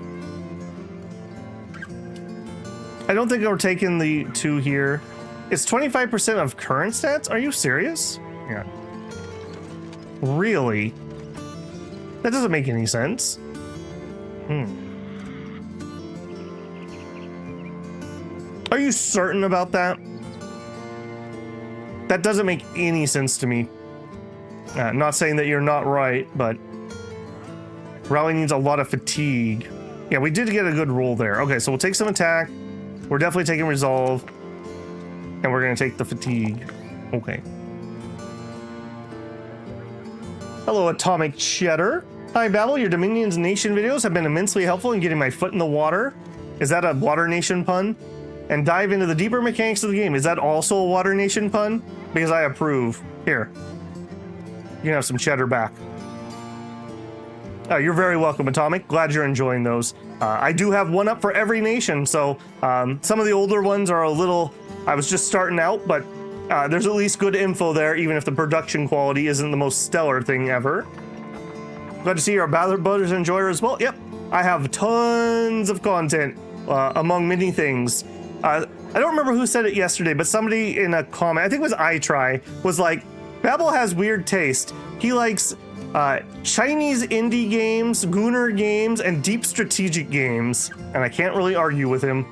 I don't think we're taking the 2 here. It's 25% of current stats? Are you serious? Yeah. Really? That doesn't make any sense. Are you certain about that? That doesn't make any sense to me. Not saying that you're not right, but Rally needs a lot of fatigue. Yeah, we did get a good roll there. Okay, so we'll take some attack. We're definitely taking resolve. And we're going to take the fatigue. Okay. Hello, Atomic Cheddar. Hi, Babel. Your Dominion's Nation videos have been immensely helpful in getting my foot in the water. Is that a Water Nation pun? And dive into the deeper mechanics of the game. Is that also a Water Nation pun? Because I approve. Here. You can have some cheddar back. You're very welcome, Atomic. Glad you're enjoying those. I do have one up for every nation, so some of the older ones are a little... I was just starting out, but there's at least good info there, even if the production quality isn't the most stellar thing ever. Glad to see your Battle Brothers enjoyer as well. Yep, I have tons of content, among many things. I don't remember who said it yesterday, but somebody in a comment, I think it was iTry, was like, Babel has weird taste. He likes Chinese indie games, Gooner games, and deep strategic games. And I can't really argue with him.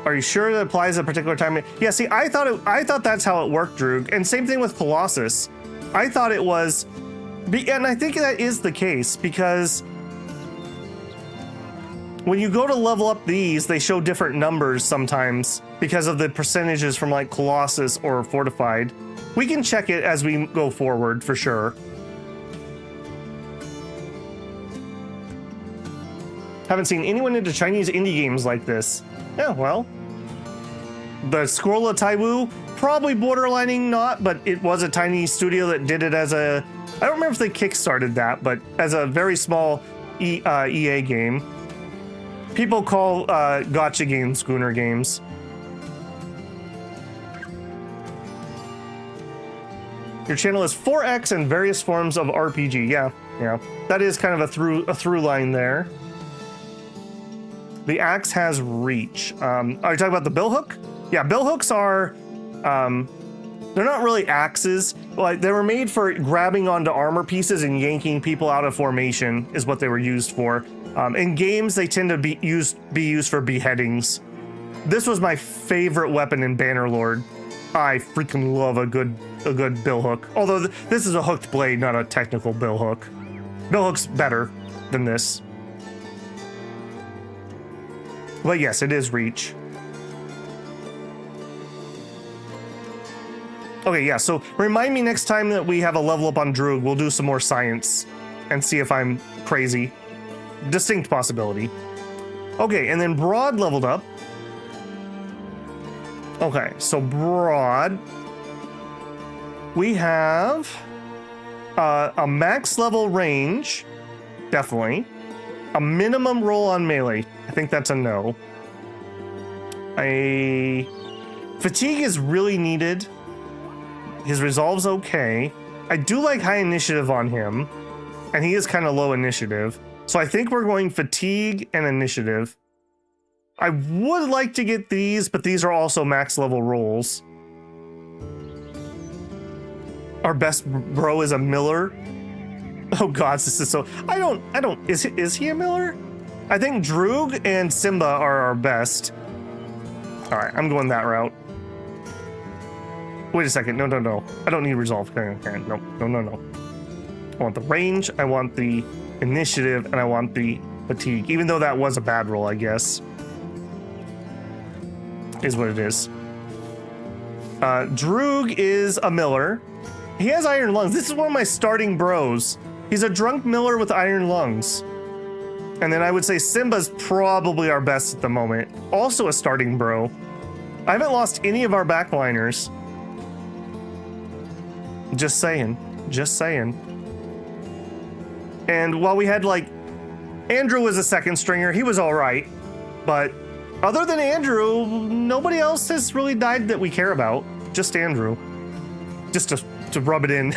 Are you sure that applies at a particular time? Yeah, see, I thought that's how it worked, Droog. And same thing with Colossus. I thought it was, and I think that is the case, because when you go to level up these, they show different numbers sometimes because of the percentages from like Colossus or Fortified. We can check it as we go forward for sure. Haven't seen anyone into Chinese indie games like this. Yeah, well, the Scroll of Taiwu, probably borderlining not, but it was a tiny studio that did it as a, I don't remember if they kickstarted that, but as a very small EA game. People call gotcha games Gooner games. Your channel is 4X and various forms of RPG. Yeah. That is kind of a through line there. The axe has reach. Are you talking about the billhook? Yeah, billhooks are, they're not really axes. Like, they were made for grabbing onto armor pieces and yanking people out of formation is what they were used for. In games, they tend to be used for beheadings. This was my favorite weapon in Bannerlord. I freaking love a good billhook. Although this is a hooked blade, not a technical billhook. Billhook's better than this. But yes, it is reach. Okay, yeah, so remind me next time that we have a level up on Droog, we'll do some more science and see if I'm crazy. Distinct possibility. Okay, and then Broad leveled up. Okay, so Broad. We have a max level range, definitely. A minimum roll on melee. I think that's a no. Fatigue is really needed. His resolve's okay. I do like high initiative on him, and he is kind of low initiative. So I think we're going fatigue and initiative. I would like to get these, but these are also max level rolls. Our best bro is a Miller. Oh God, this is so, is he a Miller? I think Droog and Simba are our best. All right, I'm going that route. Wait a second, no. I don't need resolve. Okay, no. I want the range, I want the initiative, and I want the fatigue. Even though that was a bad roll, I guess. Is what it is. Droog is a Miller. He has iron lungs. This is one of my starting bros. He's a drunk Miller with iron lungs. And then I would say Simba's probably our best at the moment. Also a starting bro. I haven't lost any of our backliners. Just saying. And while we had like, Andrew was a second stringer, he was all right. But other than Andrew, nobody else has really died that we care about. Just Andrew. Just to rub it in.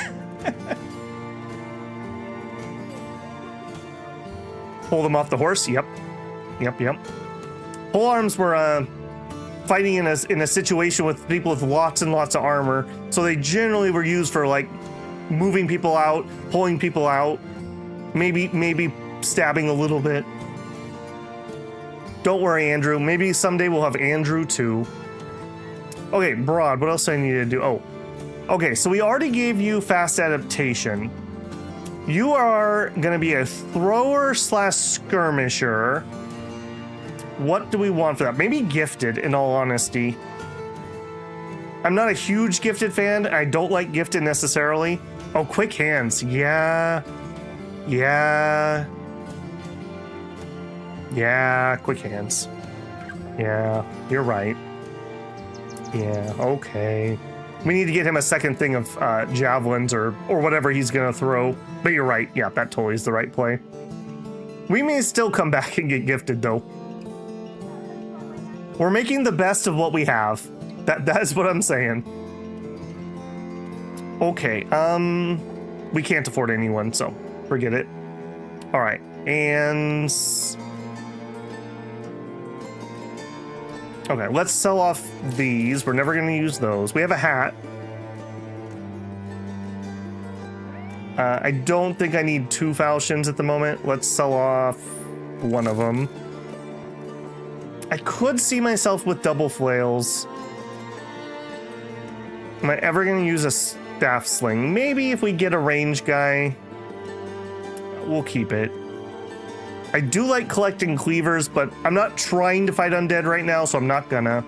Pull them off the horse. Yep. Pole arms were fighting in a situation with people with lots and lots of armor. So they generally were used for like moving people out, pulling people out, maybe stabbing a little bit. Don't worry, Andrew. Maybe someday we'll have Andrew too. Okay, Broad, what else do I need to do? Oh, okay, so we already gave you fast adaptation. You are going to be a thrower / skirmisher. What do we want for that? Maybe gifted, in all honesty. I'm not a huge gifted fan. I don't like gifted necessarily. Oh, quick hands. Yeah, quick hands. Yeah, you're right. Yeah, okay. We need to get him a second thing of javelins or whatever he's gonna throw. But you're right. Yeah, that totally is the right play. We may still come back and get gifted though. We're making the best of what we have. That's what I'm saying. Okay, we can't afford anyone, so forget it. All right, and okay, let's sell off these. We're never going to use those. We have a hat. I don't think I need 2 falchions at the moment. Let's sell off one of them. I could see myself with double flails. Am I ever going to use a staff sling? Maybe if we get a range guy, we'll keep it. I do like collecting cleavers, but I'm not trying to fight undead right now, so I'm not gonna.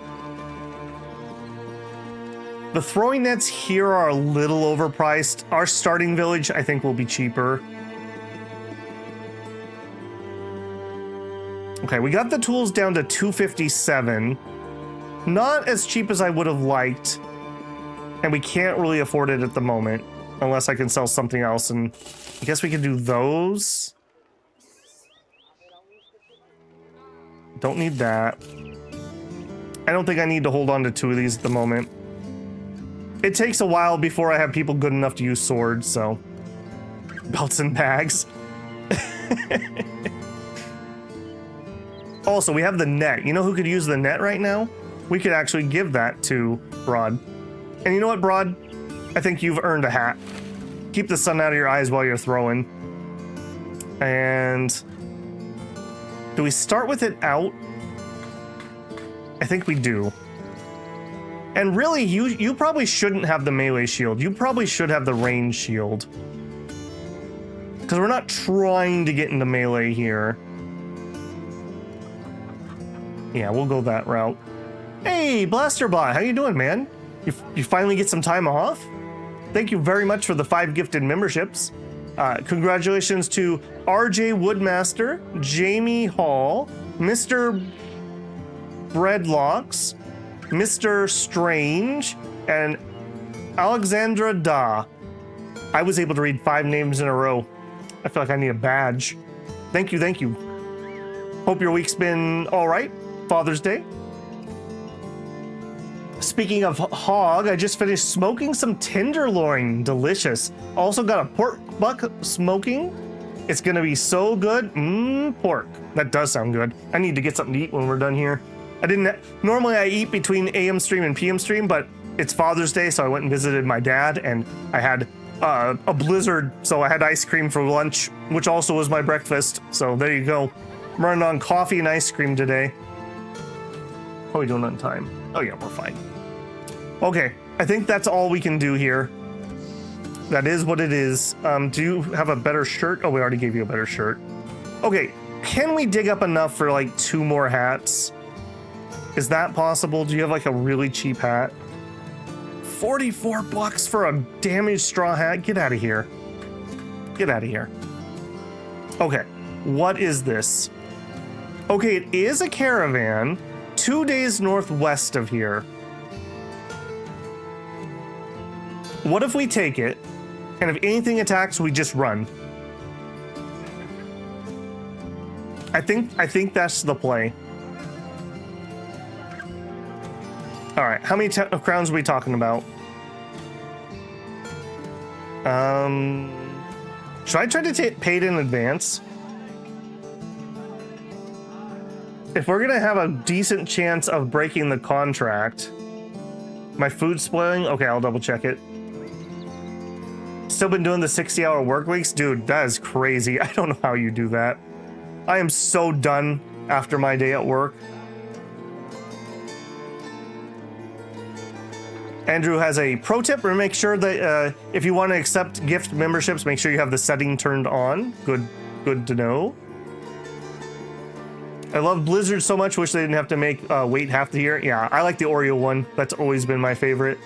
The throwing nets here are a little overpriced. Our starting village, I think, will be cheaper. Okay, we got the tools down to 257. Not as cheap as I would have liked. And we can't really afford it at the moment. Unless I can sell something else. And I guess we can do those. Don't need that. I don't think I need to hold on to 2 of these at the moment. It takes a while before I have people good enough to use swords, so. Belts and bags. Also, we have the net. You know who could use the net right now? We could actually give that to Broad. And you know what, Broad? I think you've earned a hat. Keep the sun out of your eyes while you're throwing. And do we start with it out? I think we do. And really, you probably shouldn't have the melee shield. You probably should have the range shield. Because we're not trying to get into melee here. Yeah, we'll go that route. Hey, Blasterbot, how you doing, man? You finally get some time off? Thank you very much for the 5 gifted memberships. Congratulations to RJ Woodmaster, Jamie Hall, Mr. Breadlocks, Mr. Strange, and Alexandra Da. I was able to read 5 names in a row. I feel like I need a badge. Thank you, thank you. Hope your week's been all right. Father's Day. Speaking of hog, I just finished smoking some tenderloin. Delicious. Also got a pork buck smoking. It's gonna be so good. Pork. That does sound good. I need to get something to eat when we're done here. Normally I eat between AM stream and PM stream, but it's Father's Day, so I went and visited my dad, and I had a blizzard, so I had ice cream for lunch, which also was my breakfast. So there you go. I'm running on coffee and ice cream today. How are we doing on time? Oh yeah, we're fine. Okay, I think that's all we can do here. That is what it is. Do you have a better shirt? Oh, we already gave you a better shirt. Okay, can we dig up enough for like 2 more hats? Is that possible? Do you have like a really cheap hat? 44 bucks for a damaged straw hat? Get out of here. Get out of here. Okay, what is this? Okay, it is a caravan 2 days northwest of here. What if we take it, and if anything attacks, we just run? I think that's the play. All right, how many crowns are we talking about? Should I try to pay it in advance? if we're gonna have a decent chance of breaking the contract, my food spoiling. Okay, I'll double check it. Still been doing the 60-hour work weeks, dude. That is crazy. I don't know how you do that. I am so done after my day at work. Andrew has a pro tip. Make sure that if you want to accept gift memberships, make sure you have the setting turned on. Good to know. I love Blizzard so much. Wish they didn't have to make wait half the year. Yeah, I like the Oreo one. That's always been my favorite.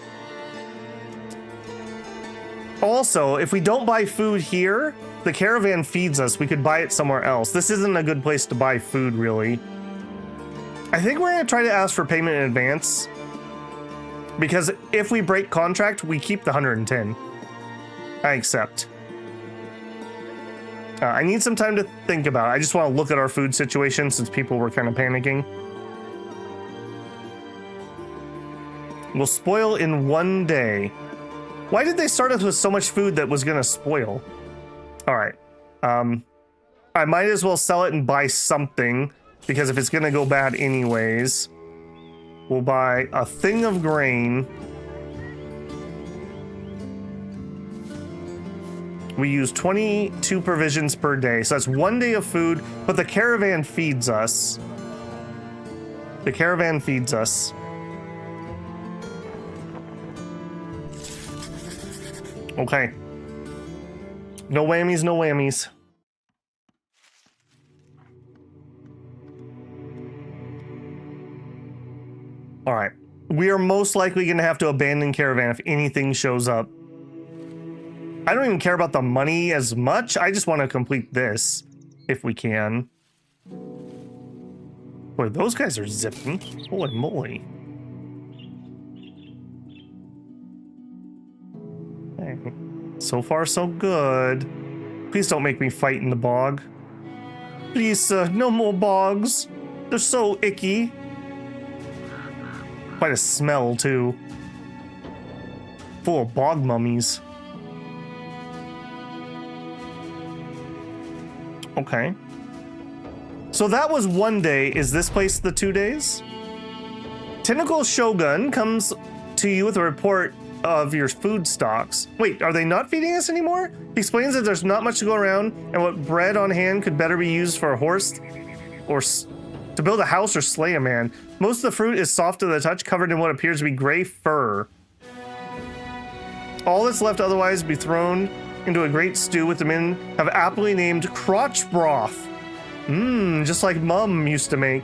Also, if we don't buy food here, the caravan feeds us. We could buy it somewhere else. This isn't a good place to buy food, really. I think we're going to try to ask for payment in advance. Because if we break contract, we keep the 110. I accept. I need some time to think about it. I just want to look at our food situation since people were kind of panicking. We'll spoil in 1 day. Why did they start us with so much food that was going to spoil? All right. I might as well sell it and buy something, because if it's going to go bad anyways, we'll buy a thing of grain. We use 22 provisions per day, so that's 1 day of food, but the caravan feeds us. The caravan feeds us. Okay. No whammies, no whammies. All right. We are most likely going to have to abandon caravan if anything shows up. I don't even care about the money as much. I just want to complete this if we can. Boy, those guys are zipping. Holy moly. Okay. So far, so good. Please don't make me fight in the bog. Please, no more bogs. They're so icky. Quite a smell, too. Full of bog mummies. Okay. So that was 1 day. Is this place the 2 days? Tentacle Shogun comes to you with a report of your food stocks. Wait, are they not feeding us anymore? He explains that there's not much to go around and what bread on hand could better be used for a horse or to build a house or slay a man. Most of the fruit is soft to the touch, covered in what appears to be gray fur. All that's left otherwise be thrown into a great stew with the men have aptly named crotch broth. Just like Mum used to make.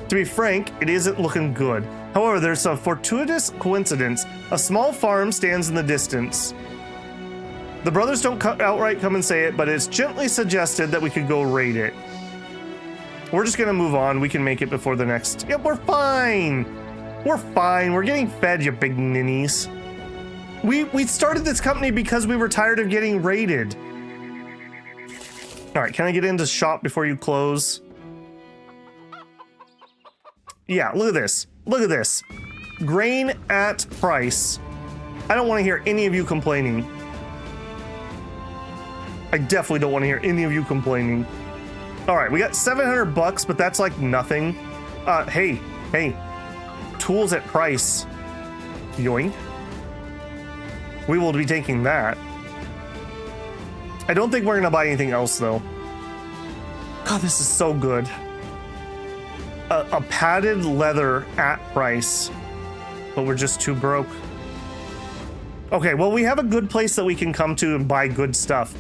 To be frank, it isn't looking good. However, there's a fortuitous coincidence. A small farm stands in the distance. The brothers don't outright come and say it, but it's gently suggested that we could go raid it. We're just gonna move on. We can make it before the next. Yep, we're fine. We're fine. We're getting fed, you big ninnies. We started this company because we were tired of getting raided. All right, can I get into shop before you close? Yeah, look at this. Look at this. Grain at price. I don't want to hear any of you complaining. I definitely don't want to hear any of you complaining. All right, we got 700 bucks, but that's like nothing. Hey, tools at price. Yoink. We will be taking that. I don't think we're gonna buy anything else though. God, this is so good. A padded leather at price, but we're just too broke. Okay, well, we have a good place that we can come to and buy good stuff.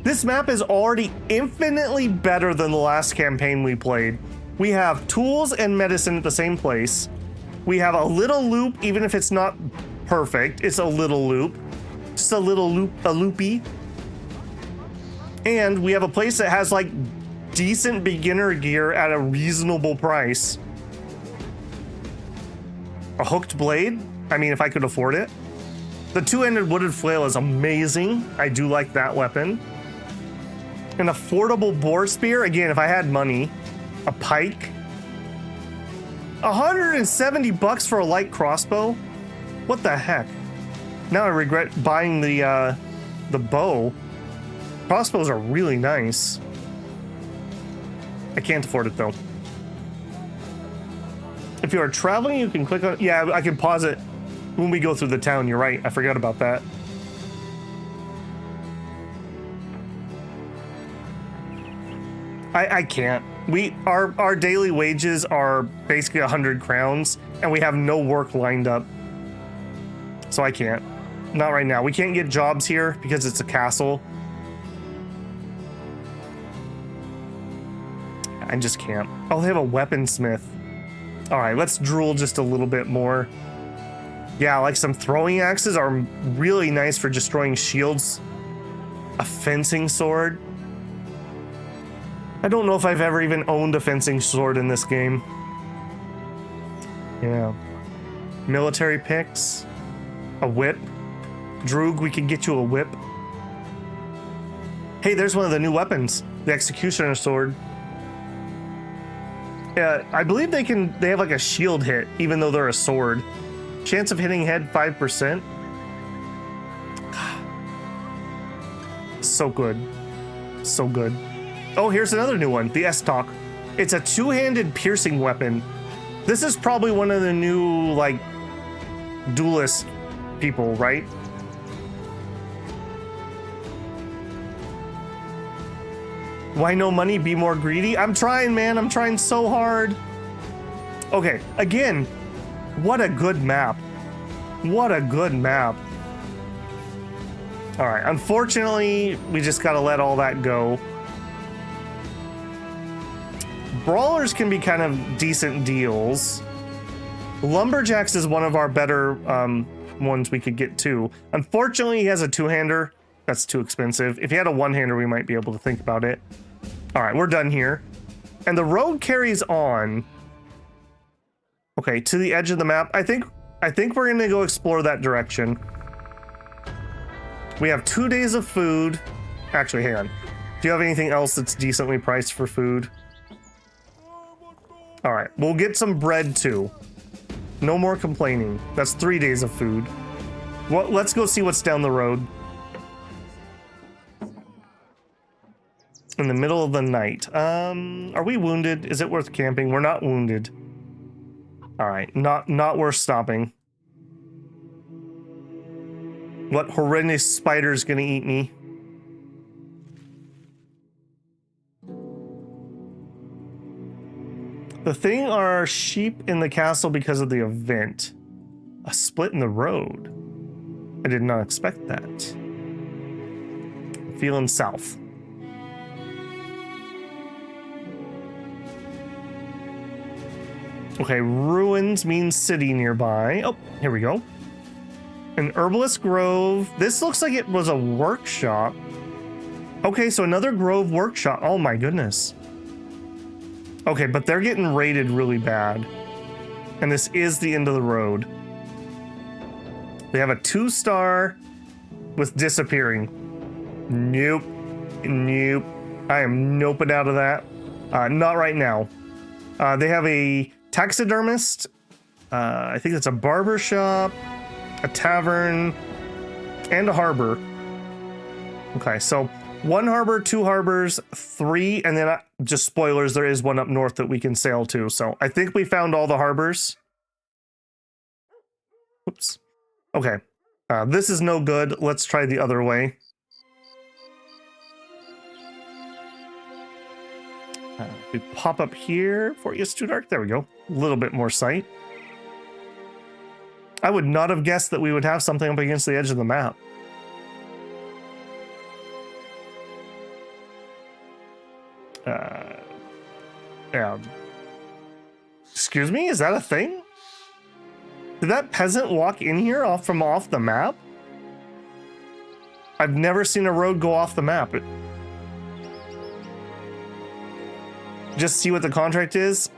This map is already infinitely better than the last campaign we played. We have tools and medicine at the same place. We have a little loop, even if it's not perfect. It's a little loop. Just a little loop, a loopy. And we have a place that has like decent beginner gear at a reasonable price. A hooked blade? I mean, if I could afford it. The two-ended wooded flail is amazing. I do like that weapon. An affordable boar spear. Again, if I had money. A pike. 170 bucks for a light crossbow? What the heck? Now I regret buying the bow. Crossbows are really nice. I can't afford it though. If you are traveling, you can click on... Yeah, I can pause it when we go through the town. You're right. I forgot about that. I can't. Our daily wages are basically 100 crowns, and we have no work lined up. So I can't. Not right now. We can't get jobs here because it's a castle. I just can't. Oh, they have a weaponsmith. All right, let's drool just a little bit more. Yeah, like some throwing axes are really nice for destroying shields. A fencing sword. I don't know if I've ever even owned a fencing sword in this game. Yeah. Military picks. A whip. Droog, we can get you a whip. Hey, there's one of the new weapons. The executioner sword. Yeah, I believe they have like a shield hit, even though they're a sword. Chance of hitting head 5%. So good. So good. Oh, here's another new one, the S-Talk. It's a two-handed piercing weapon. This is probably one of the new, like, duelist people, right? Why no money? Be more greedy? I'm trying, man. I'm trying so hard. Okay, again, what a good map. What a good map. All right, unfortunately, we just gotta let all that go. Brawlers can be kind of decent deals. Lumberjacks is one of our better ones we could get too. Unfortunately, he has a two-hander. That's too expensive. If he had a one-hander, we might be able to think about it. All right, we're done here. And the road carries on. Okay, to the edge of the map. I think we're gonna go explore that direction. We have 2 days of food. Actually, hang on. Do you have anything else that's decently priced for food? All right, we'll get some bread too. No more complaining. That's 3 days of food. Well, let's go see what's down the road. In the middle of the night. Are we wounded? Is it worth camping? We're not wounded. All right, not worth stopping. What horrendous spider is gonna eat me? The thing are sheep in the castle because of the event. A split in the road. I did not expect that. Feeling south. Okay, ruins means city nearby. Oh, here we go. An herbalist grove. This looks like it was a workshop. Okay, so another grove workshop. Oh my goodness. Okay, but they're getting raided really bad. And this is the end of the road. They have a 2-star with disappearing. Nope. Nope. I am noping out of that. Not right now. They have a taxidermist. I think it's a barber shop, a tavern, and a harbor. Okay, so 1 harbor, 2 harbors, 3, and then just spoilers, there is one up north that we can sail to. So I think we found all the harbors. Oops. Okay, this is no good. Let's try the other way. We pop up here before it gets too dark. There we go. A little bit more sight. I would not have guessed that we would have something up against the edge of the map. Yeah. Excuse me? Is that a thing? Did that peasant walk in here off the map? I've never seen a road go off the map. Just see what the contract is?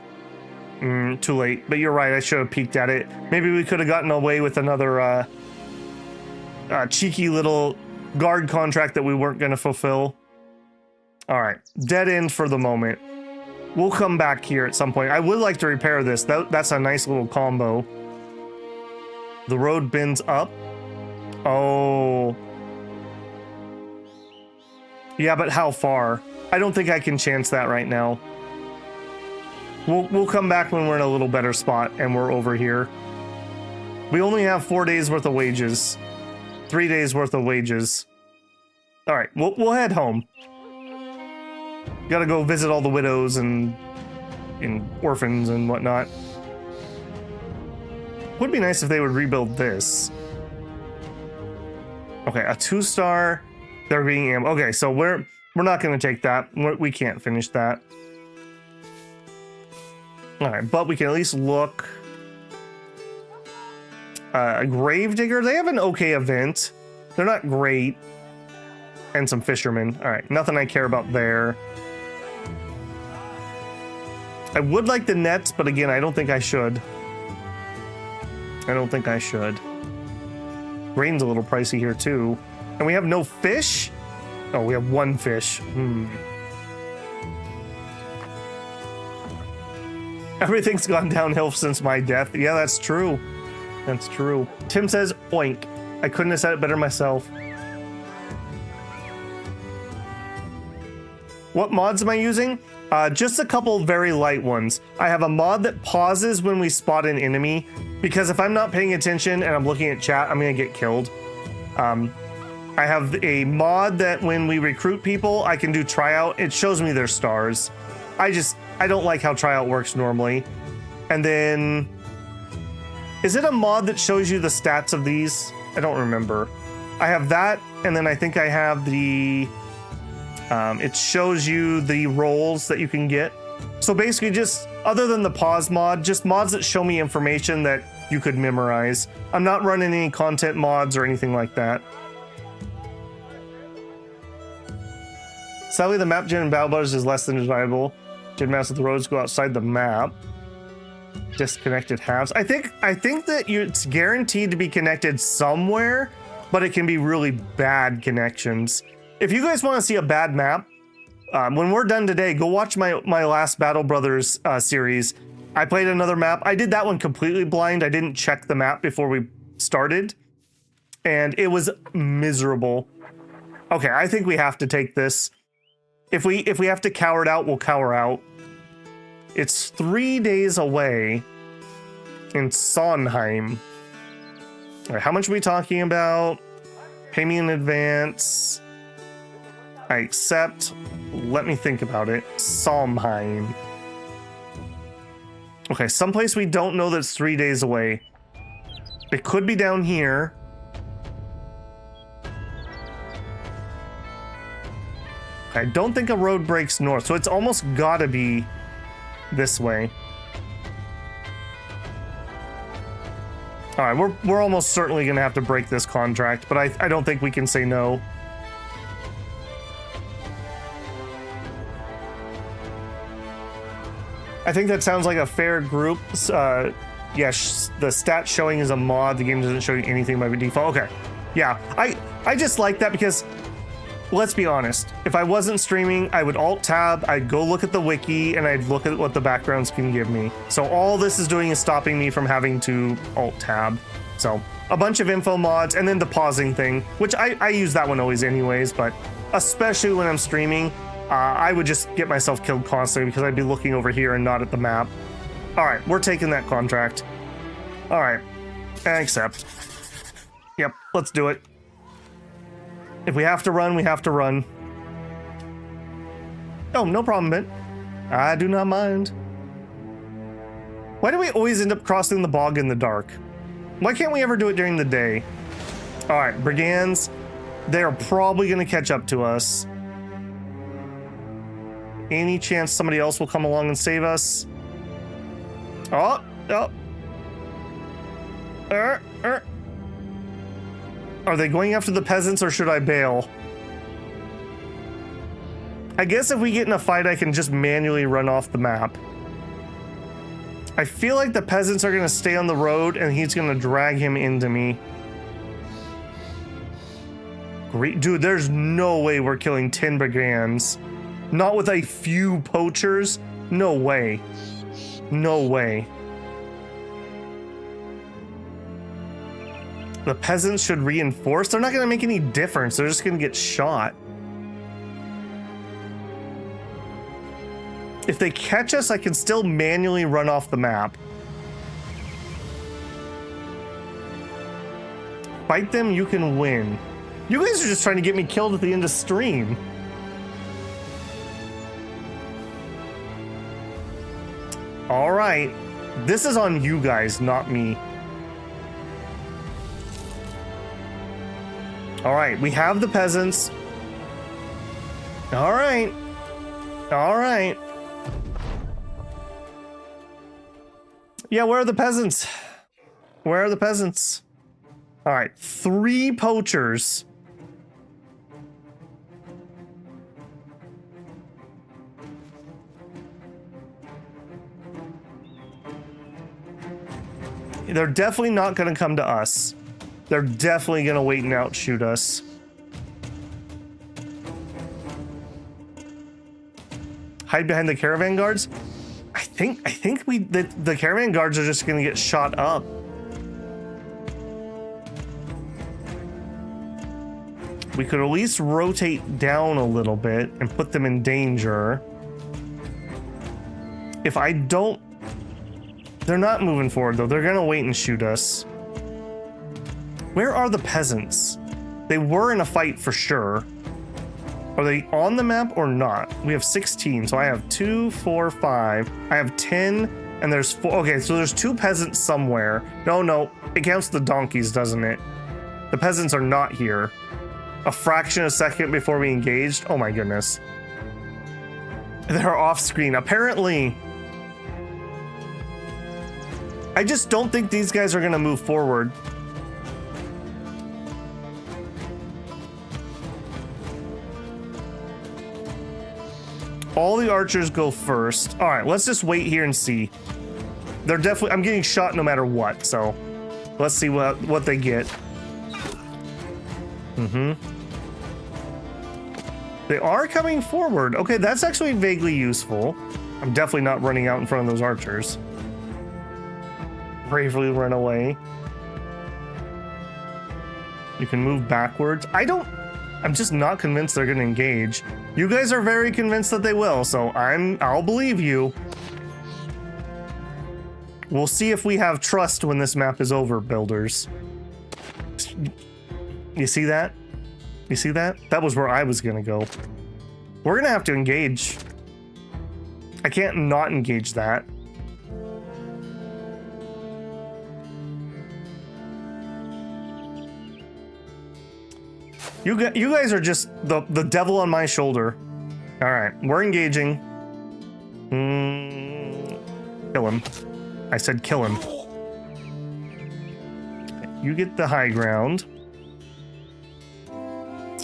Too late. But you're right, I should have peeked at it. Maybe we could have gotten away with another cheeky little guard contract that we weren't going to fulfill. All right, dead end for the moment. We'll come back here at some point. I would like to repair this. That's a nice little combo. The road bends up. Oh. Yeah, but how far? I don't think I can chance that right now. We'll come back when we're in a little better spot and we're over here. We only have 4 days worth of wages. 3 days worth of wages. All right, we'll head home. Gotta go visit all the widows and orphans and whatnot. Would be nice if they would rebuild this. Okay, a 2-star. They're being okay, so we're not gonna take that. We can't finish that. All right, but we can at least look. A Gravedigger, they have an okay event. They're not great. And some fishermen. All right, nothing I care about there. I would like the nets, but again, I don't think I should. I don't think I should. Grain's a little pricey here too. And we have no fish? Oh, we have 1 fish. Everything's gone downhill since my death. Yeah, that's true. That's true. Tim says, oink. I couldn't have said it better myself. What mods am I using? Just a couple very light ones. I have a mod that pauses when we spot an enemy, because if I'm not paying attention and I'm looking at chat, I'm gonna get killed. I have a mod that when we recruit people, I can do tryout. It shows me their stars. I don't like how tryout works normally. And then, is it a mod that shows you the stats of these? I don't remember. I have that, and then I think I have the, it shows you the roles that you can get. So basically just, other than the pause mod, just mods that show me information that you could memorize. I'm not running any content mods or anything like that. Sadly, the map gen in Battle Brothers is less than desirable. Gen maps of the roads go outside the map. Disconnected halves. I think that it's guaranteed to be connected somewhere, but it can be really bad connections. If you guys want to see a bad map, when we're done today, go watch my last Battle Brothers series. I played another map. I did that one completely blind. I didn't check the map before we started, and it was miserable. Okay, I think we have to take this. If we have to cower it out, we'll cower out. It's 3 days away in Sondheim. All right, how much are we talking about? Pay me in advance. I accept. Let me think about it. Sondheim. Okay, someplace we don't know that's 3 days away. It could be down here. I don't think a road breaks north, so it's almost gotta be this way. All right, we're almost certainly gonna have to break this contract, but I don't think we can say no. I think that sounds like a fair group. Yes, the stat showing is a mod. The game doesn't show you anything by default. Okay, yeah, I just like that because, let's be honest, if I wasn't streaming, I would alt-tab, I'd go look at the wiki, and I'd look at what the backgrounds can give me. So all this is doing is stopping me from having to alt-tab. So a bunch of info mods, and then the pausing thing, which I use that one always anyways, but especially when I'm streaming, I would just get myself killed constantly because I'd be looking over here and not at the map. All right, we're taking that contract. All right, accept. Yep, let's do it. If we have to run, we have to run. Oh, no problem, Ben. I do not mind. Why do we always end up crossing the bog in the dark? Why can't we ever do it during the day? All right, brigands. They are probably going to catch up to us. Any chance somebody else will come along and save us? Oh, oh. Are they going after the peasants or should I bail? I guess if we get in a fight, I can just manually run off the map. I feel like the peasants are gonna stay on the road and he's gonna drag him into me. Great, dude, there's no way we're killing 10 brigands. Not with a few poachers. No way. No way. The peasants should reinforce. They're not going to make any difference. They're just going to get shot. If they catch us, I can still manually run off the map. Fight them, you can win. You guys are just trying to get me killed at the end of stream. All right. This is on you guys, not me. All right, we have the peasants. All right. All right. Yeah, where are the peasants? Where are the peasants? All right, 3 poachers. They're definitely not going to come to us. They're definitely going to wait and outshoot us. Hide behind the caravan guards? I think the caravan guards are just going to get shot up. We could at least rotate down a little bit and put them in danger. If I don't... They're not moving forward, though. They're going to wait and shoot us. Where are the peasants? They were in a fight for sure. Are they on the map or not? We have 16, so I have 2, 4, 5. I have 10, and there's 4. Okay, so there's 2 peasants somewhere. No, it counts the donkeys, doesn't it? The peasants are not here. A fraction of a second before we engaged. Oh my goodness. They're off screen. Apparently, I just don't think these guys are gonna move forward. All the archers go first. All right, let's just wait here and see. They're definitely, I'm getting shot no matter what, so let's see what they get. They are coming forward. Okay, that's actually vaguely useful. I'm definitely not running out in front of those archers. Bravely run away. You can move backwards. I'm just not convinced they're gonna engage. You guys are very convinced that they will, so I'll believe you. We'll see if we have trust when this map is over, builders. You see that? You see that? That was where I was gonna go. We're gonna have to engage. I can't not engage that. You guys are just the devil on my shoulder. All right, we're engaging. Kill him. I said kill him. Okay, you get the high ground.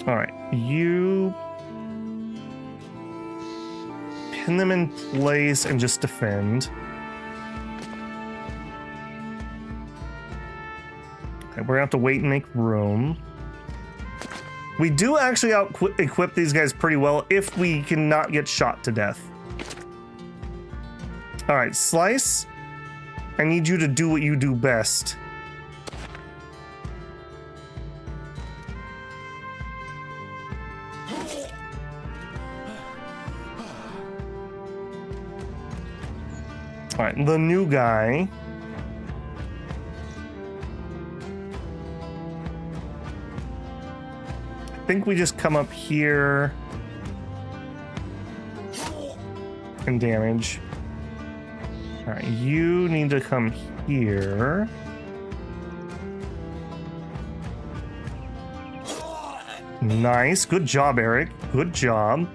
All right, you pin them in place and just defend. Okay, we're gonna have to wait and make room. We do actually out-equip these guys pretty well if we cannot get shot to death. All right, Slice, I need you to do what you do best. All right, the new guy. I think we just come up here and damage. All right, you need to come here. Nice, good job, Eric. Good job.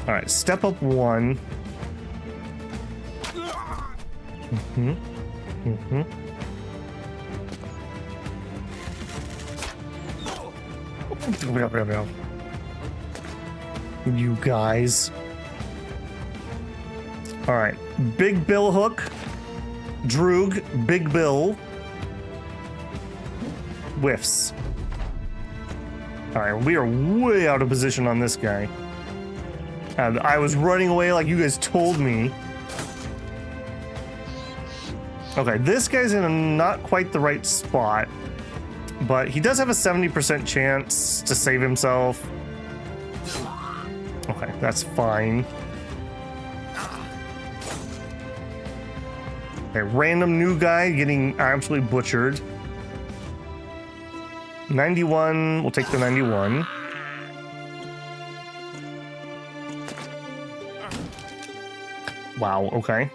All right, step up 1. You guys. All right, Big Bill Hook, Droog, Big Bill, whiffs. All right, we are way out of position on this guy. I was running away like you guys told me. Okay, this guy's in a not quite the right spot. but he does have a 70% chance to save himself. Okay, that's fine. Okay, random new guy getting absolutely butchered. 91, we'll take the 91. Wow, okay.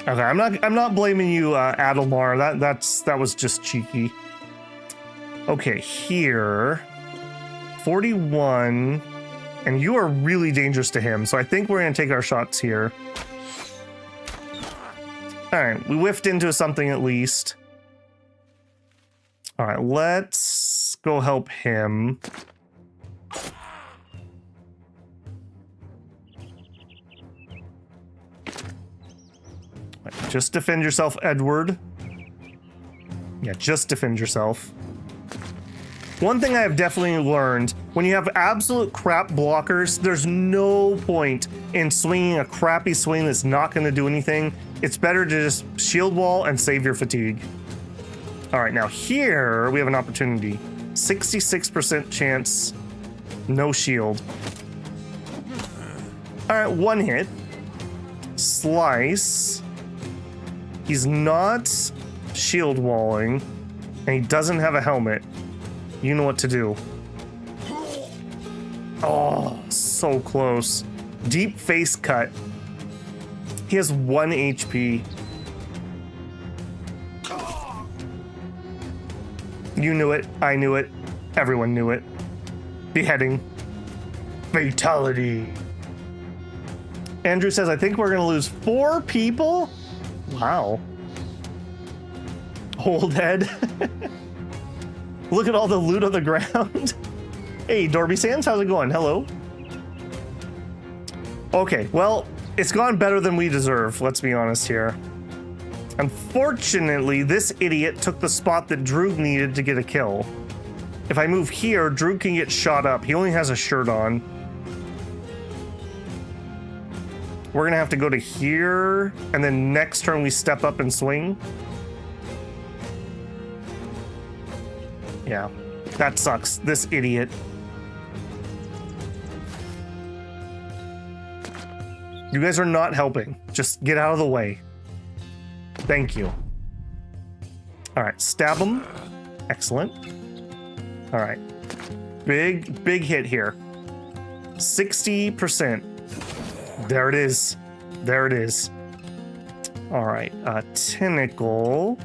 Okay, I'm not blaming you, Adelmar. That was just cheeky. Okay, here. 41. And you are really dangerous to him, so I think we're gonna take our shots here. Alright, we whiffed into something at least. Alright, let's go help him. Just defend yourself, Edward. Yeah, just defend yourself. One thing I have definitely learned, when you have absolute crap blockers, there's no point in swinging a crappy swing that's not going to do anything. It's better to just shield wall and save your fatigue. All right, now here we have an opportunity. 66% chance, no shield. All right, one hit. Slice. He's not shield walling, and he doesn't have a helmet. You know what to do. Oh, so close. Deep face cut. He has 1 HP. You knew it. I knew it. Everyone knew it. Beheading. Fatality. Andrew says, I think we're going to lose 4 people? Wow. Old head. Look at all the loot on the ground. Hey, Dorby Sands, how's it going? Hello. Okay, well, it's gone better than we deserve, let's be honest here. Unfortunately, this idiot took the spot that Droog needed to get a kill. If I move here, Droog can get shot up. He only has a shirt on. We're gonna have to go to here, and then next turn we step up and swing. Yeah, that sucks. This idiot. You guys are not helping. Just get out of the way. Thank you. All right, stab him. Excellent. All right. Big hit here. 60%. There it is. There it is. All right, Tentacle.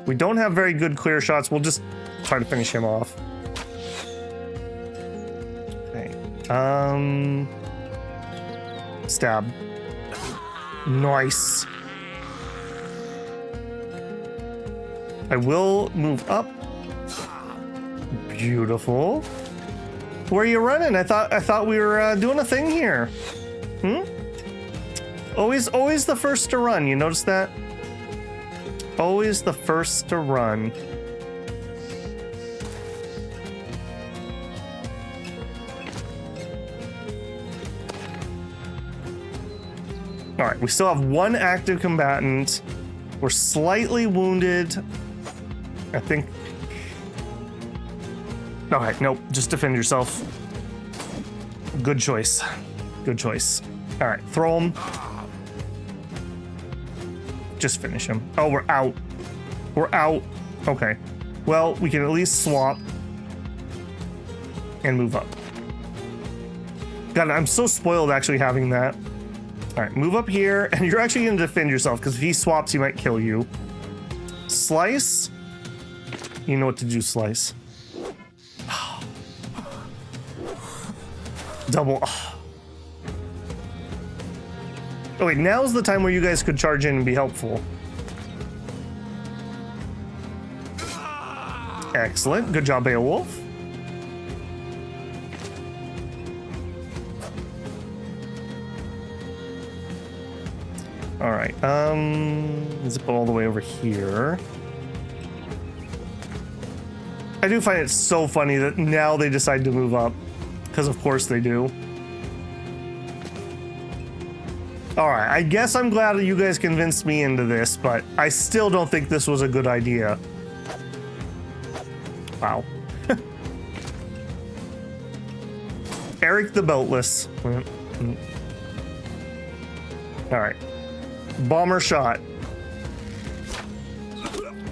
We don't have very good clear shots. We'll just try to finish him off. Okay. Stab. Nice. I will move up. Beautiful. Where are you running? I thought we were doing a thing here. Always the first to run. You notice that? Always the first to run. All right, we still have 1 active combatant. We're slightly wounded. I think. All right, nope, just defend yourself. Good choice. Good choice. All right, throw him. Just finish him. Oh, we're out. We're out. Okay. Well, we can at least swap and move up. God, I'm so spoiled actually having that. All right, move up here, and you're actually going to defend yourself because if he swaps, he might kill you. Slice. You know what to do, Slice. Double. Oh wait, now's the time where you guys could charge in and be helpful. Excellent. Good job, Beowulf. All right. Zip all the way over here. I do find it so funny that now they decide to move up. Because of course they do. All right, I guess I'm glad that you guys convinced me into this, but I still don't think this was a good idea. Wow. Eric the Boatless. All right. Bomber shot.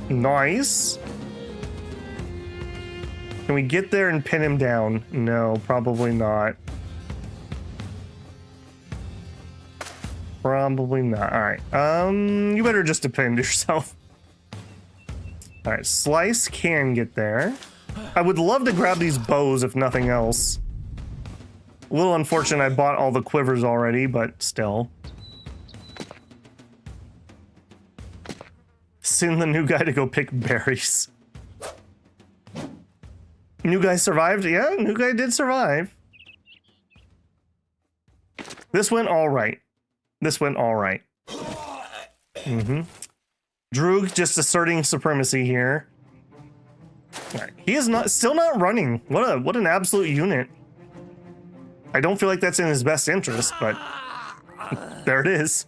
Nice. Can we get there and pin him down? No, probably not. Probably not. All right. You better just defend yourself. All right. Slice can get there. I would love to grab these bows if nothing else. A little unfortunate I bought all the quivers already, but still. Send the new guy to go pick berries. New guy survived? Yeah, new guy did survive. This went all right. This went all right. Droog just asserting supremacy here. All right. He is still not running. What an absolute unit. I don't feel like that's in his best interest, but there it is.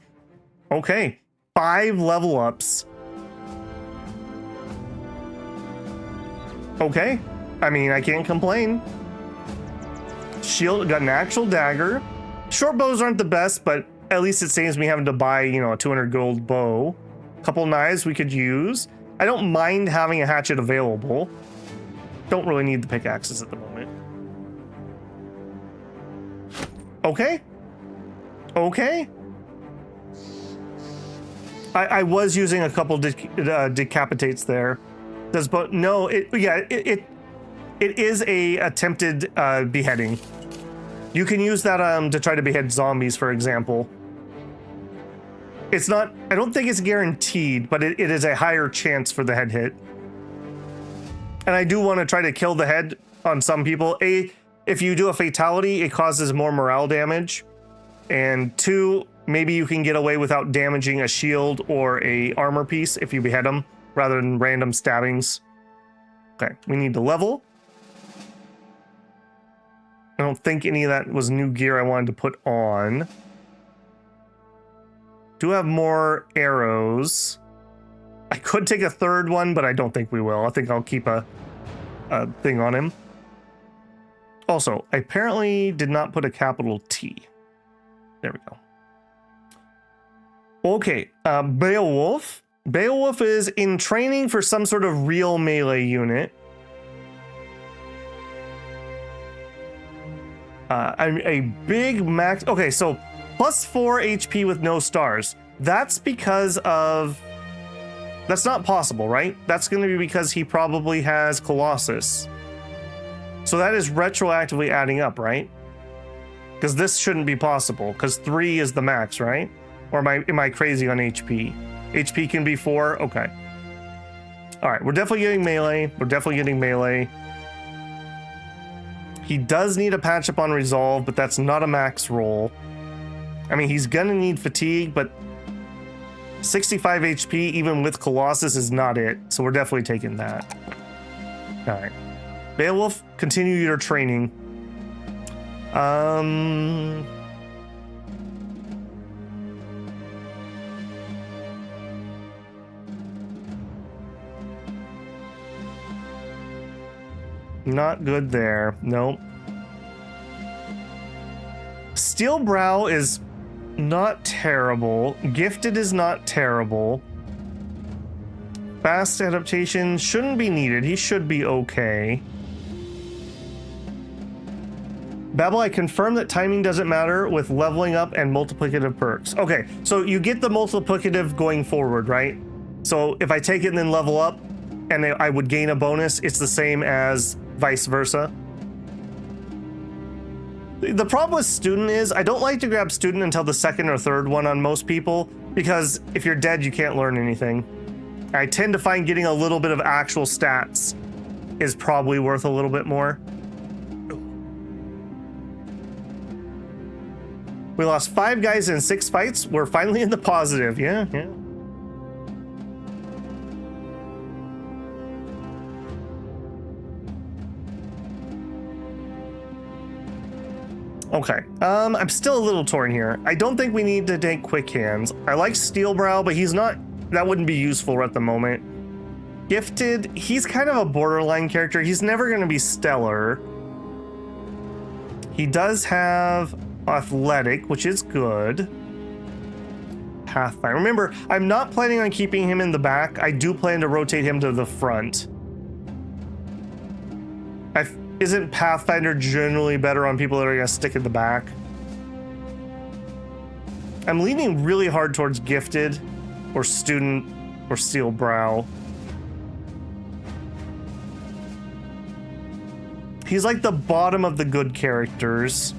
Okay, 5 level ups. Okay, I mean, I can't complain. Shield got an actual dagger. Short bows aren't the best, but at least it saves me having to buy, you know, a 200 gold bow. Couple knives we could use. I don't mind having a hatchet available. Don't really need the pickaxes at the moment. Okay. Okay. I was using a couple decapitates there. Does but no, it is a attempted beheading. You can use that to try to behead zombies, for example. It's not, I don't think it's guaranteed, but it is a higher chance for the head hit. And I do want to try to kill the head on some people. If you do a fatality, it causes more morale damage. And 2, maybe you can get away without damaging a shield or a armor piece if you behead them, rather than random stabbings. Okay, we need to level. I don't think any of that was new gear I wanted to put on. Do have more arrows. I could take a 3rd one, but I don't think we will. I think I'll keep a thing on him. Also, I apparently did not put a capital T. There we go. Okay, Beowulf. Beowulf is in training for some sort of real melee unit. A big max. Okay, so +4 HP with no stars. That's because of. That's not possible, right? That's going to be because he probably has Colossus. So that is retroactively adding up, right? Because this shouldn't be possible, because 3 is the max, right? Or am I crazy on HP? HP can be 4? Okay. All right, we're definitely getting melee. We're definitely getting melee. He does need a patch up on resolve, but that's not a max roll. I mean, he's gonna need fatigue, but 65 HP, even with Colossus, is not it. So we're definitely taking that. All right. Beowulf, continue your training. Not good there. Nope. Steel Brow is not terrible. Gifted is not terrible. Fast adaptation shouldn't be needed. He should be okay. Babel, I confirm that timing doesn't matter with leveling up and multiplicative perks. Okay, so you get the multiplicative going forward, right? So if I take it and then level up, and I would gain a bonus, it's the same as vice versa. The problem with student is I don't like to grab student until the 2nd or 3rd one on most people, because if you're dead, you can't learn anything. I tend to find getting a little bit of actual stats is probably worth a little bit more. We lost 5 guys in 6 fights. We're finally in the positive. Yeah. Okay, I'm still a little torn here. I don't think we need to take Quick Hands. I like Steel Brow, but he's not, that wouldn't be useful at the moment. Gifted, he's kind of a borderline character. He's never going to be stellar. He does have Athletic, which is good. Pathfinder. Remember, I'm not planning on keeping him in the back. I do plan to rotate him to the front. Isn't Pathfinder generally better on people that are going to stick in the back? I'm leaning really hard towards Gifted or Student or Steel Brow. He's like the bottom of the good characters.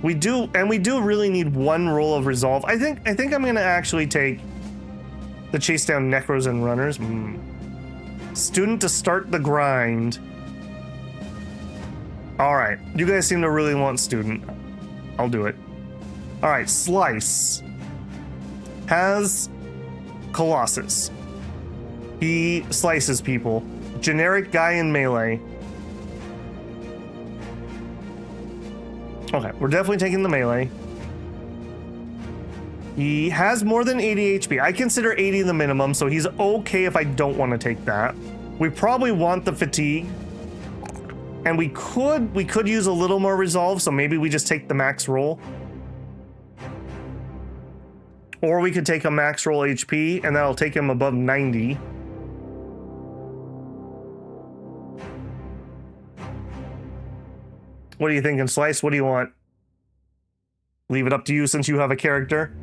We do really need one roll of resolve. I think I'm gonna actually take the chase down Necros and Runners. Student to start the grind. All right, you guys seem to really want Student. I'll do it. All right, Slice has Colossus. He slices people. Generic guy in melee. Okay, we're definitely taking the melee. He has more than 80 HP. I consider 80 the minimum, so he's okay if I don't want to take that. We probably want the fatigue. And we could use a little more resolve, so maybe we just take the max roll. Or we could take a max roll HP, and that'll take him above 90. What are you thinking, Slice? What do you want? Leave it up to you since you have a character.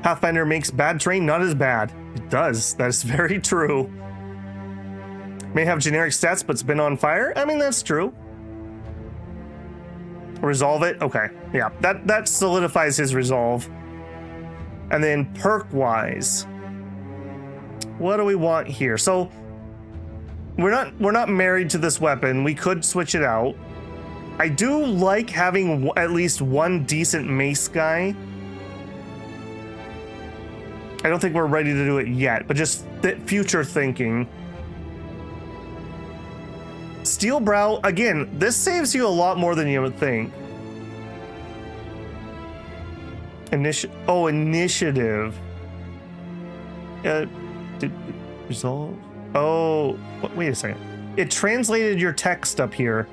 Pathfinder makes bad terrain not as bad. It does. That is very true. May have generic stats, but it's been on fire. I mean, that's true. Resolve it. Okay. Yeah, that solidifies his resolve. And then perk-wise, what do we want here? So we're not married to this weapon. We could switch it out. I do like having at least one decent mace guy. I don't think we're ready to do it yet, but just future thinking. Steel Brow, again, this saves you a lot more than you would think. Initiative. Resolve. Oh, wait a second. It translated your text up here.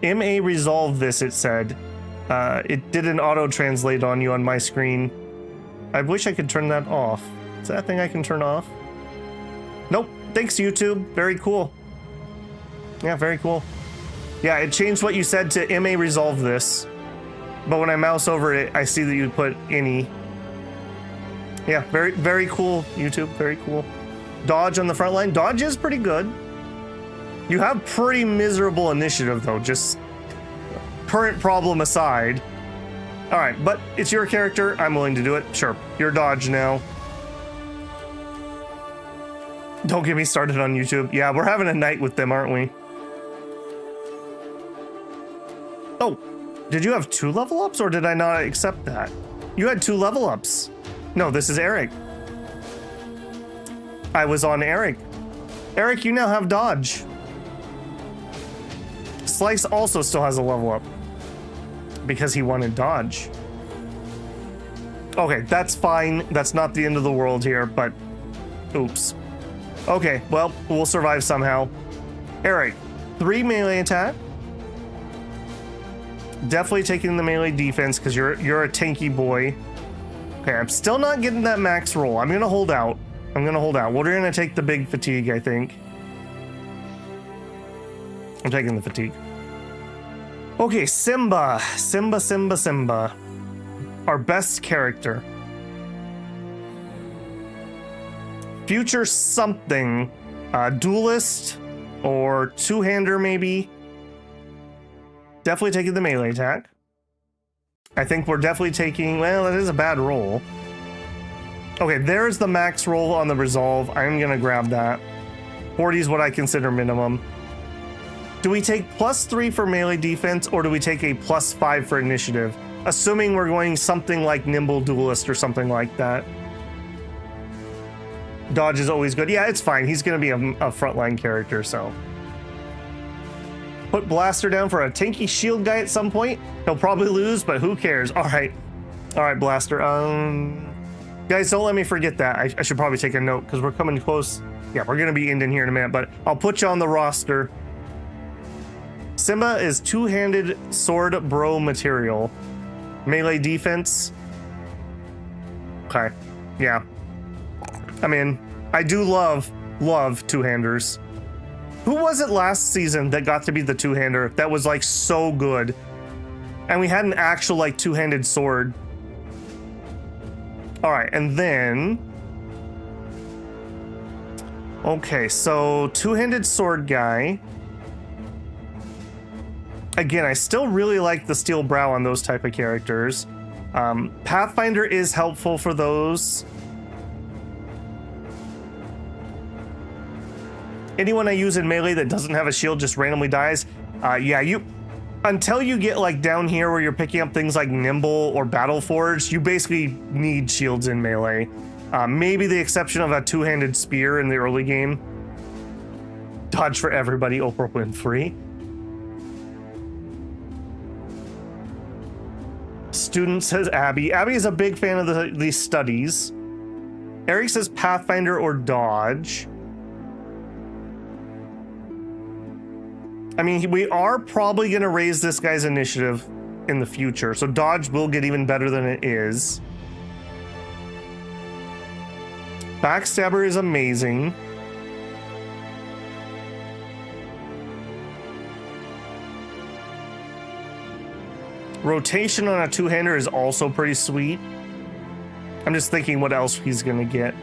MA resolve this, it said. It didn't auto-translate on you on my screen. I wish I could turn that off. Is that a thing I can turn off? Nope. Thanks, YouTube. Very cool. Yeah, very cool. Yeah, it changed what you said to MA resolve this. But when I mouse over it, I see that you put any. Yeah, very, very cool, YouTube. Very cool. Dodge on the front line. Dodge is pretty good. You have pretty miserable initiative, though. Just current problem aside. All right, but it's your character. I'm willing to do it. Sure. You're Dodge now. Don't get me started on YouTube. Yeah, we're having a night with them, aren't we? Oh, did you have 2 level ups or did I not accept that? You had 2 level ups. No, this is Eric. I was on Eric. Eric, you now have Dodge. Slice also still has a level up because he wanted Dodge. Okay, that's fine. That's not the end of the world here, but oops. Okay, well, we'll survive somehow. Eric, 3 melee attack. Definitely taking the melee defense because you're a tanky boy. Okay, I'm still not getting that max roll. I'm gonna hold out. We're gonna take the big fatigue, I think. I'm taking the fatigue. Okay, Simba. Our best character. Future something. Duelist or two-hander maybe. Definitely taking the melee attack. I think we're definitely taking, well, that is a bad roll. Okay, there's the max roll on the resolve. I'm gonna grab that. 40 is what I consider minimum. Do we take +3 for melee defense or do we take a +5 for initiative? Assuming we're going something like Nimble Duelist or something like that. Dodge is always good. Yeah, it's fine. He's gonna be a frontline character, so. put Blaster down for a tanky shield guy at some point. He'll probably lose, but who cares? All right, Blaster. Guys, don't let me forget that. I should probably take a note because we're coming close. Yeah, we're gonna be ending here in a minute, but I'll put you on the roster. Simba is two-handed sword bro material. Melee defense. Okay, yeah. I mean, I do love two-handers. Who was it last season that got to be the two-hander that was like so good? And we had an actual like two-handed sword. All right, and then... Okay, so two-handed sword guy. Again, I still really like the steel brow on those type of characters. Pathfinder is helpful for those. Anyone I use in melee that doesn't have a shield just randomly dies. Yeah, until you get like down here where you're picking up things like Nimble or Battle Forge, you basically need shields in melee. Maybe the exception of a two-handed spear in the early game. Dodge for everybody, Oprah Winfrey. Student says Abby. Abby is a big fan of these studies. Eric says Pathfinder or Dodge. I mean, we are probably going to raise this guy's initiative in the future, so Dodge will get even better than it is. Backstabber is amazing. Rotation on a two-hander is also pretty sweet. I'm just thinking what else he's going to get.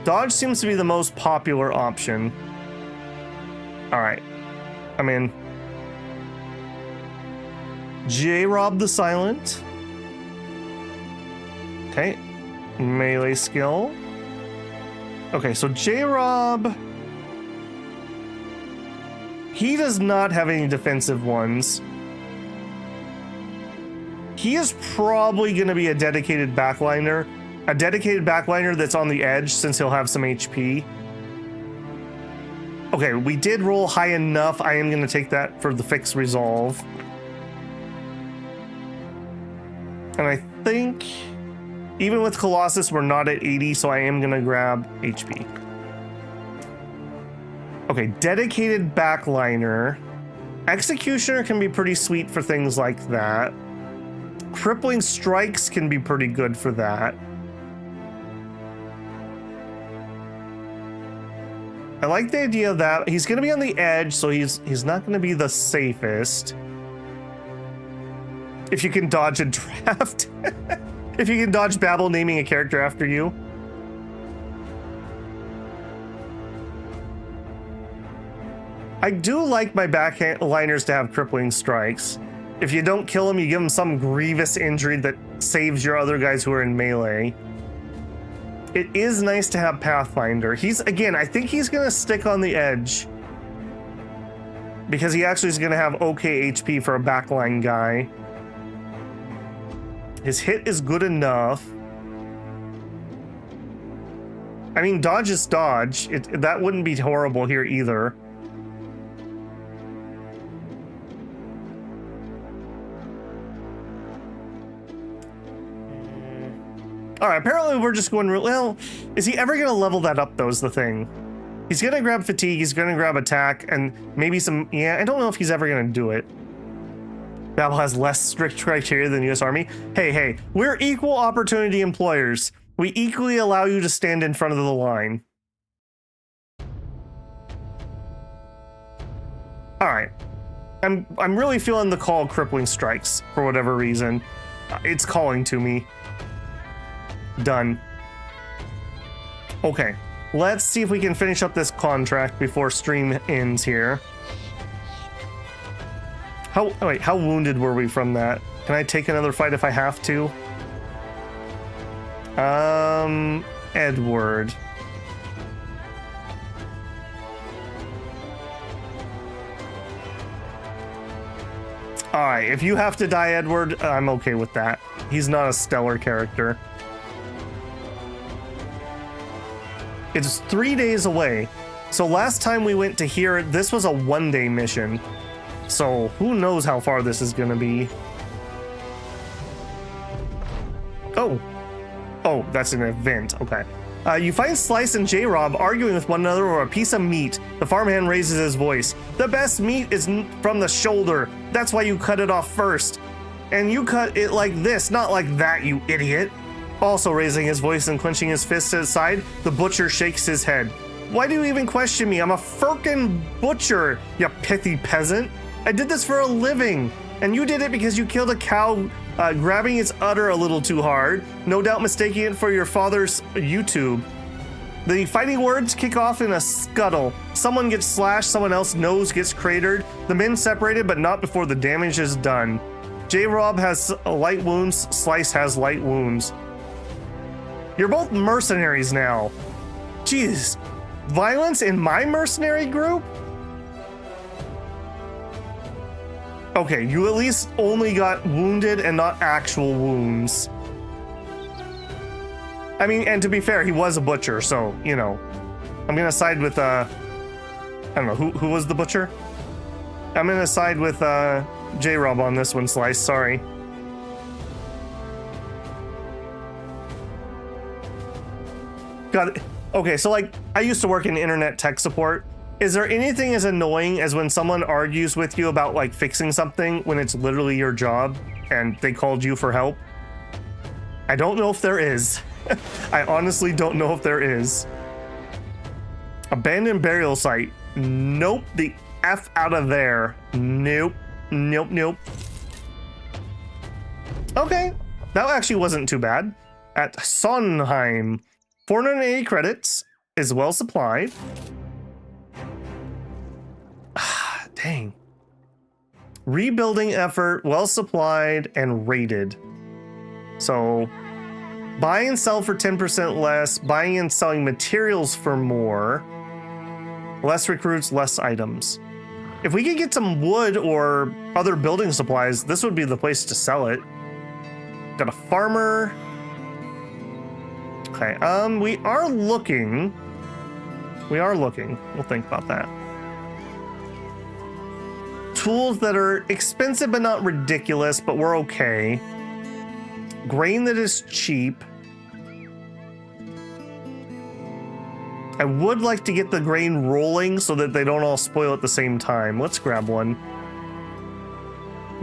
Dodge seems to be the most popular option. All right. I'm in. J-Rob the Silent. Okay. Melee skill. Okay, so J-Rob... He does not have any defensive ones. He is probably going to be a dedicated backliner. A dedicated backliner that's on the edge since he'll have some HP. Okay, we did roll high enough. I am going to take that for the fixed resolve. And I think even with Colossus, we're not at 80, so I am going to grab HP. Okay, dedicated backliner. Executioner can be pretty sweet for things like that. Crippling strikes can be pretty good for that. I like the idea that he's going to be on the edge, so he's not going to be the safest. If you can dodge a draft. If you can dodge Babel naming a character after you. I do like my backliners to have crippling strikes. If you don't kill him, you give him some grievous injury that saves your other guys who are in melee. It is nice to have Pathfinder. Again, I think he's going to stick on the edge. Because he actually is going to have okay HP for a backline guy. His hit is good enough. I mean, dodge is dodge. That wouldn't be horrible here either. All right, apparently we're just going real well. Is he ever going to level that up, though, is the thing. He's going to grab fatigue, he's going to grab attack, and maybe some... Yeah, I don't know if he's ever going to do it. Babel has less strict criteria than U.S. Army. Hey, we're equal opportunity employers. We equally allow you to stand in front of the line. All right. I'm really feeling the call of crippling strikes for whatever reason. It's calling to me. Done. Okay, let's see if we can finish up this contract before stream ends here. How wounded were we from that? Can I take another fight if I have to? Edward. All right, if you have to die, Edward, I'm okay with that. He's not a stellar character. It's 3 days away, So last time we went to here, this was a one-day mission. So who knows how far this is gonna be. Oh, that's an event, okay. You find Slice and J-Rob arguing with one another over a piece of meat. The farmhand raises his voice. The best meat is from the shoulder. That's why you cut it off first. And you cut it like this, not like that, you idiot. Also raising his voice and clenching his fists to his side, the butcher shakes his head. Why do you even question me? I'm a frickin' butcher, you pithy peasant. I did this for a living. And you did it because you killed a cow grabbing its udder a little too hard, no doubt mistaking it for your father's YouTube. The fighting words kick off in a scuttle. Someone gets slashed, someone else's nose gets cratered. The men separated, but not before the damage is done. J-Rob has light wounds, Slice has light wounds. You're both mercenaries now. Jeez, violence in my mercenary group? Okay, you at least only got wounded and not actual wounds. I mean, and to be fair, he was a butcher, so, you know. I'm gonna side with, I don't know, who was the butcher? I'm gonna side with, J-Rob on this one, Slice, sorry. Got it. Okay, so like, I used to work in internet tech support. Is there anything as annoying as when someone argues with you about like fixing something when it's literally your job and they called you for help? I don't know if there is. I honestly don't know if there is. Abandoned burial site. Nope. The F out of there. Nope. Nope, nope. Okay. That actually wasn't too bad. At Sondheim, 480 credits is well supplied. Dang. Rebuilding effort, well supplied, and rated. So, buy and sell for 10% less, buying and selling materials for more, less recruits, less items. If we could get some wood or other building supplies, this would be the place to sell it. Got a farmer. Okay, we are looking. We'll think about that. Tools that are expensive but not ridiculous, but we're okay. Grain that is cheap. I would like to get the grain rolling so that they don't all spoil at the same time. Let's grab one.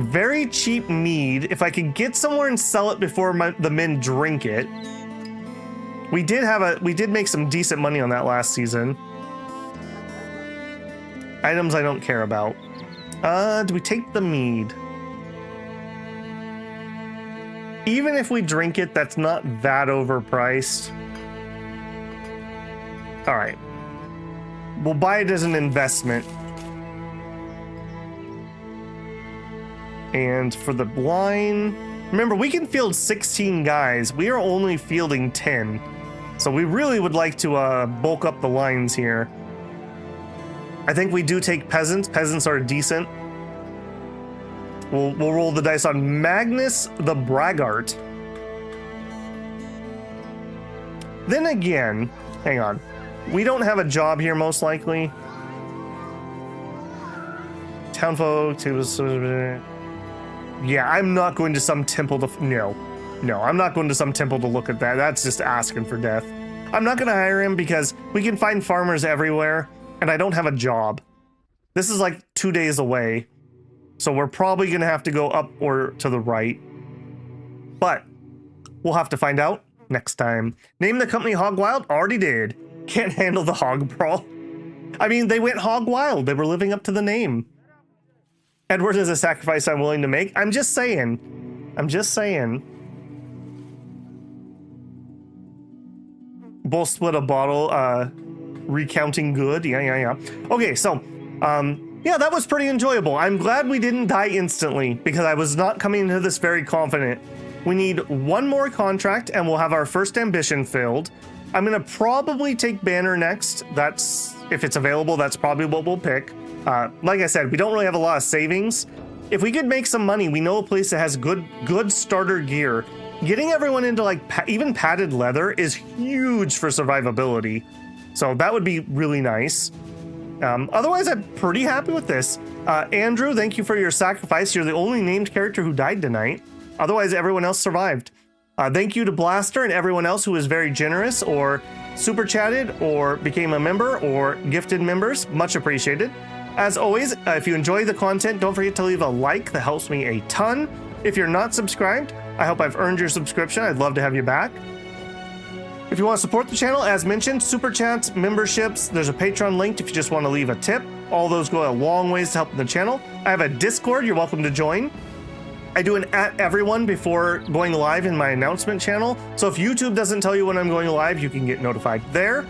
Very cheap mead. If I could get somewhere and sell it before the men drink it. We did make some decent money on that last season. Items I don't care about. Do we take the mead? Even if we drink it, that's not that overpriced. All right. We'll buy it as an investment. And for the line, remember, we can field 16 guys. We are only fielding 10. So we really would like to bulk up the lines here. I think we do take peasants. Peasants are decent. We'll roll the dice on Magnus the Braggart. Then again, hang on. We don't have a job here, most likely. Townfolk, yeah, I'm not going to some temple to... No, I'm not going to some temple to look at that. That's just asking for death. I'm not going to hire him because we can find farmers everywhere, and I don't have a job. This is like 2 days away, so we're probably going to have to go up or to the right. But we'll have to find out next time. Name the company Hog Wild? Already did. Can't handle the hog brawl. I mean, they went Hog Wild. They were living up to the name. Edward is a sacrifice I'm willing to make. I'm just saying. Both split a bottle, recounting good. Yeah. Okay, so, yeah, that was pretty enjoyable. I'm glad we didn't die instantly because I was not coming into this very confident. We need one more contract and we'll have our first ambition filled. I'm gonna probably take Banner next. That's, if it's available, that's probably what we'll pick. Like I said, we don't really have a lot of savings. If we could make some money, we know a place that has good starter gear. Getting everyone into like even padded leather is huge for survivability. So that would be really nice. Otherwise, I'm pretty happy with this. Andrew, thank you for your sacrifice. You're the only named character who died tonight. Otherwise, everyone else survived. Thank you to Blaster and everyone else who was very generous or super chatted or became a member or gifted members. Much appreciated. As always, if you enjoy the content, don't forget to leave a like. That helps me a ton. If you're not subscribed, I hope I've earned your subscription. I'd love to have you back. If you want to support the channel, as mentioned, super chats, memberships, there's a Patreon link if you just want to leave a tip. All those go a long ways to help the channel. I have a Discord you're welcome to join. I do an @everyone before going live in my announcement channel. So if YouTube doesn't tell you when I'm going live, you can get notified there.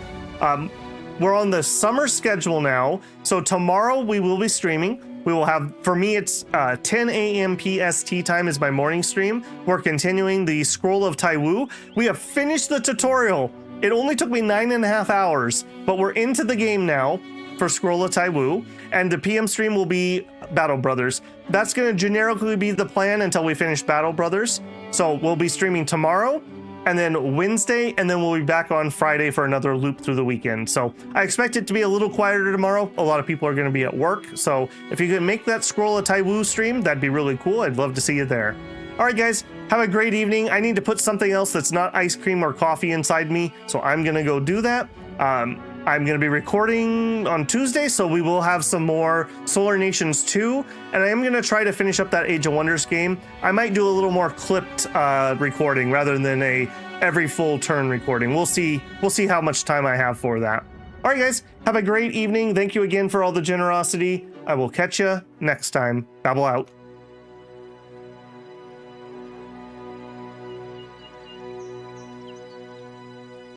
We're on the summer schedule now. So tomorrow we will be streaming. We will have, for me, it's 10 a.m. PST time is my morning stream. We're continuing the Scroll of Taiwu. We have finished the tutorial. It only took me 9.5 hours, but we're into the game now for Scroll of Taiwu, and the PM stream will be Battle Brothers. That's going to generically be the plan until we finish Battle Brothers. So we'll be streaming tomorrow, and then Wednesday, and then we'll be back on Friday for another loop through the weekend. So I expect it to be a little quieter tomorrow. A lot of people are going to be at work. So if you can make that Scroll of Taiwu stream, that'd be really cool. I'd love to see you there. All right, guys, have a great evening. I need to put something else that's not ice cream or coffee inside me. So I'm going to go do that. I'm going to be recording on Tuesday, so we will have some more Solar Nations 2, and I am going to try to finish up that Age of Wonders game. I might do a little more clipped recording rather than every full turn recording. We'll see how much time I have for that. All right, guys, have a great evening. Thank you again for all the generosity. I will catch you next time. Babble out.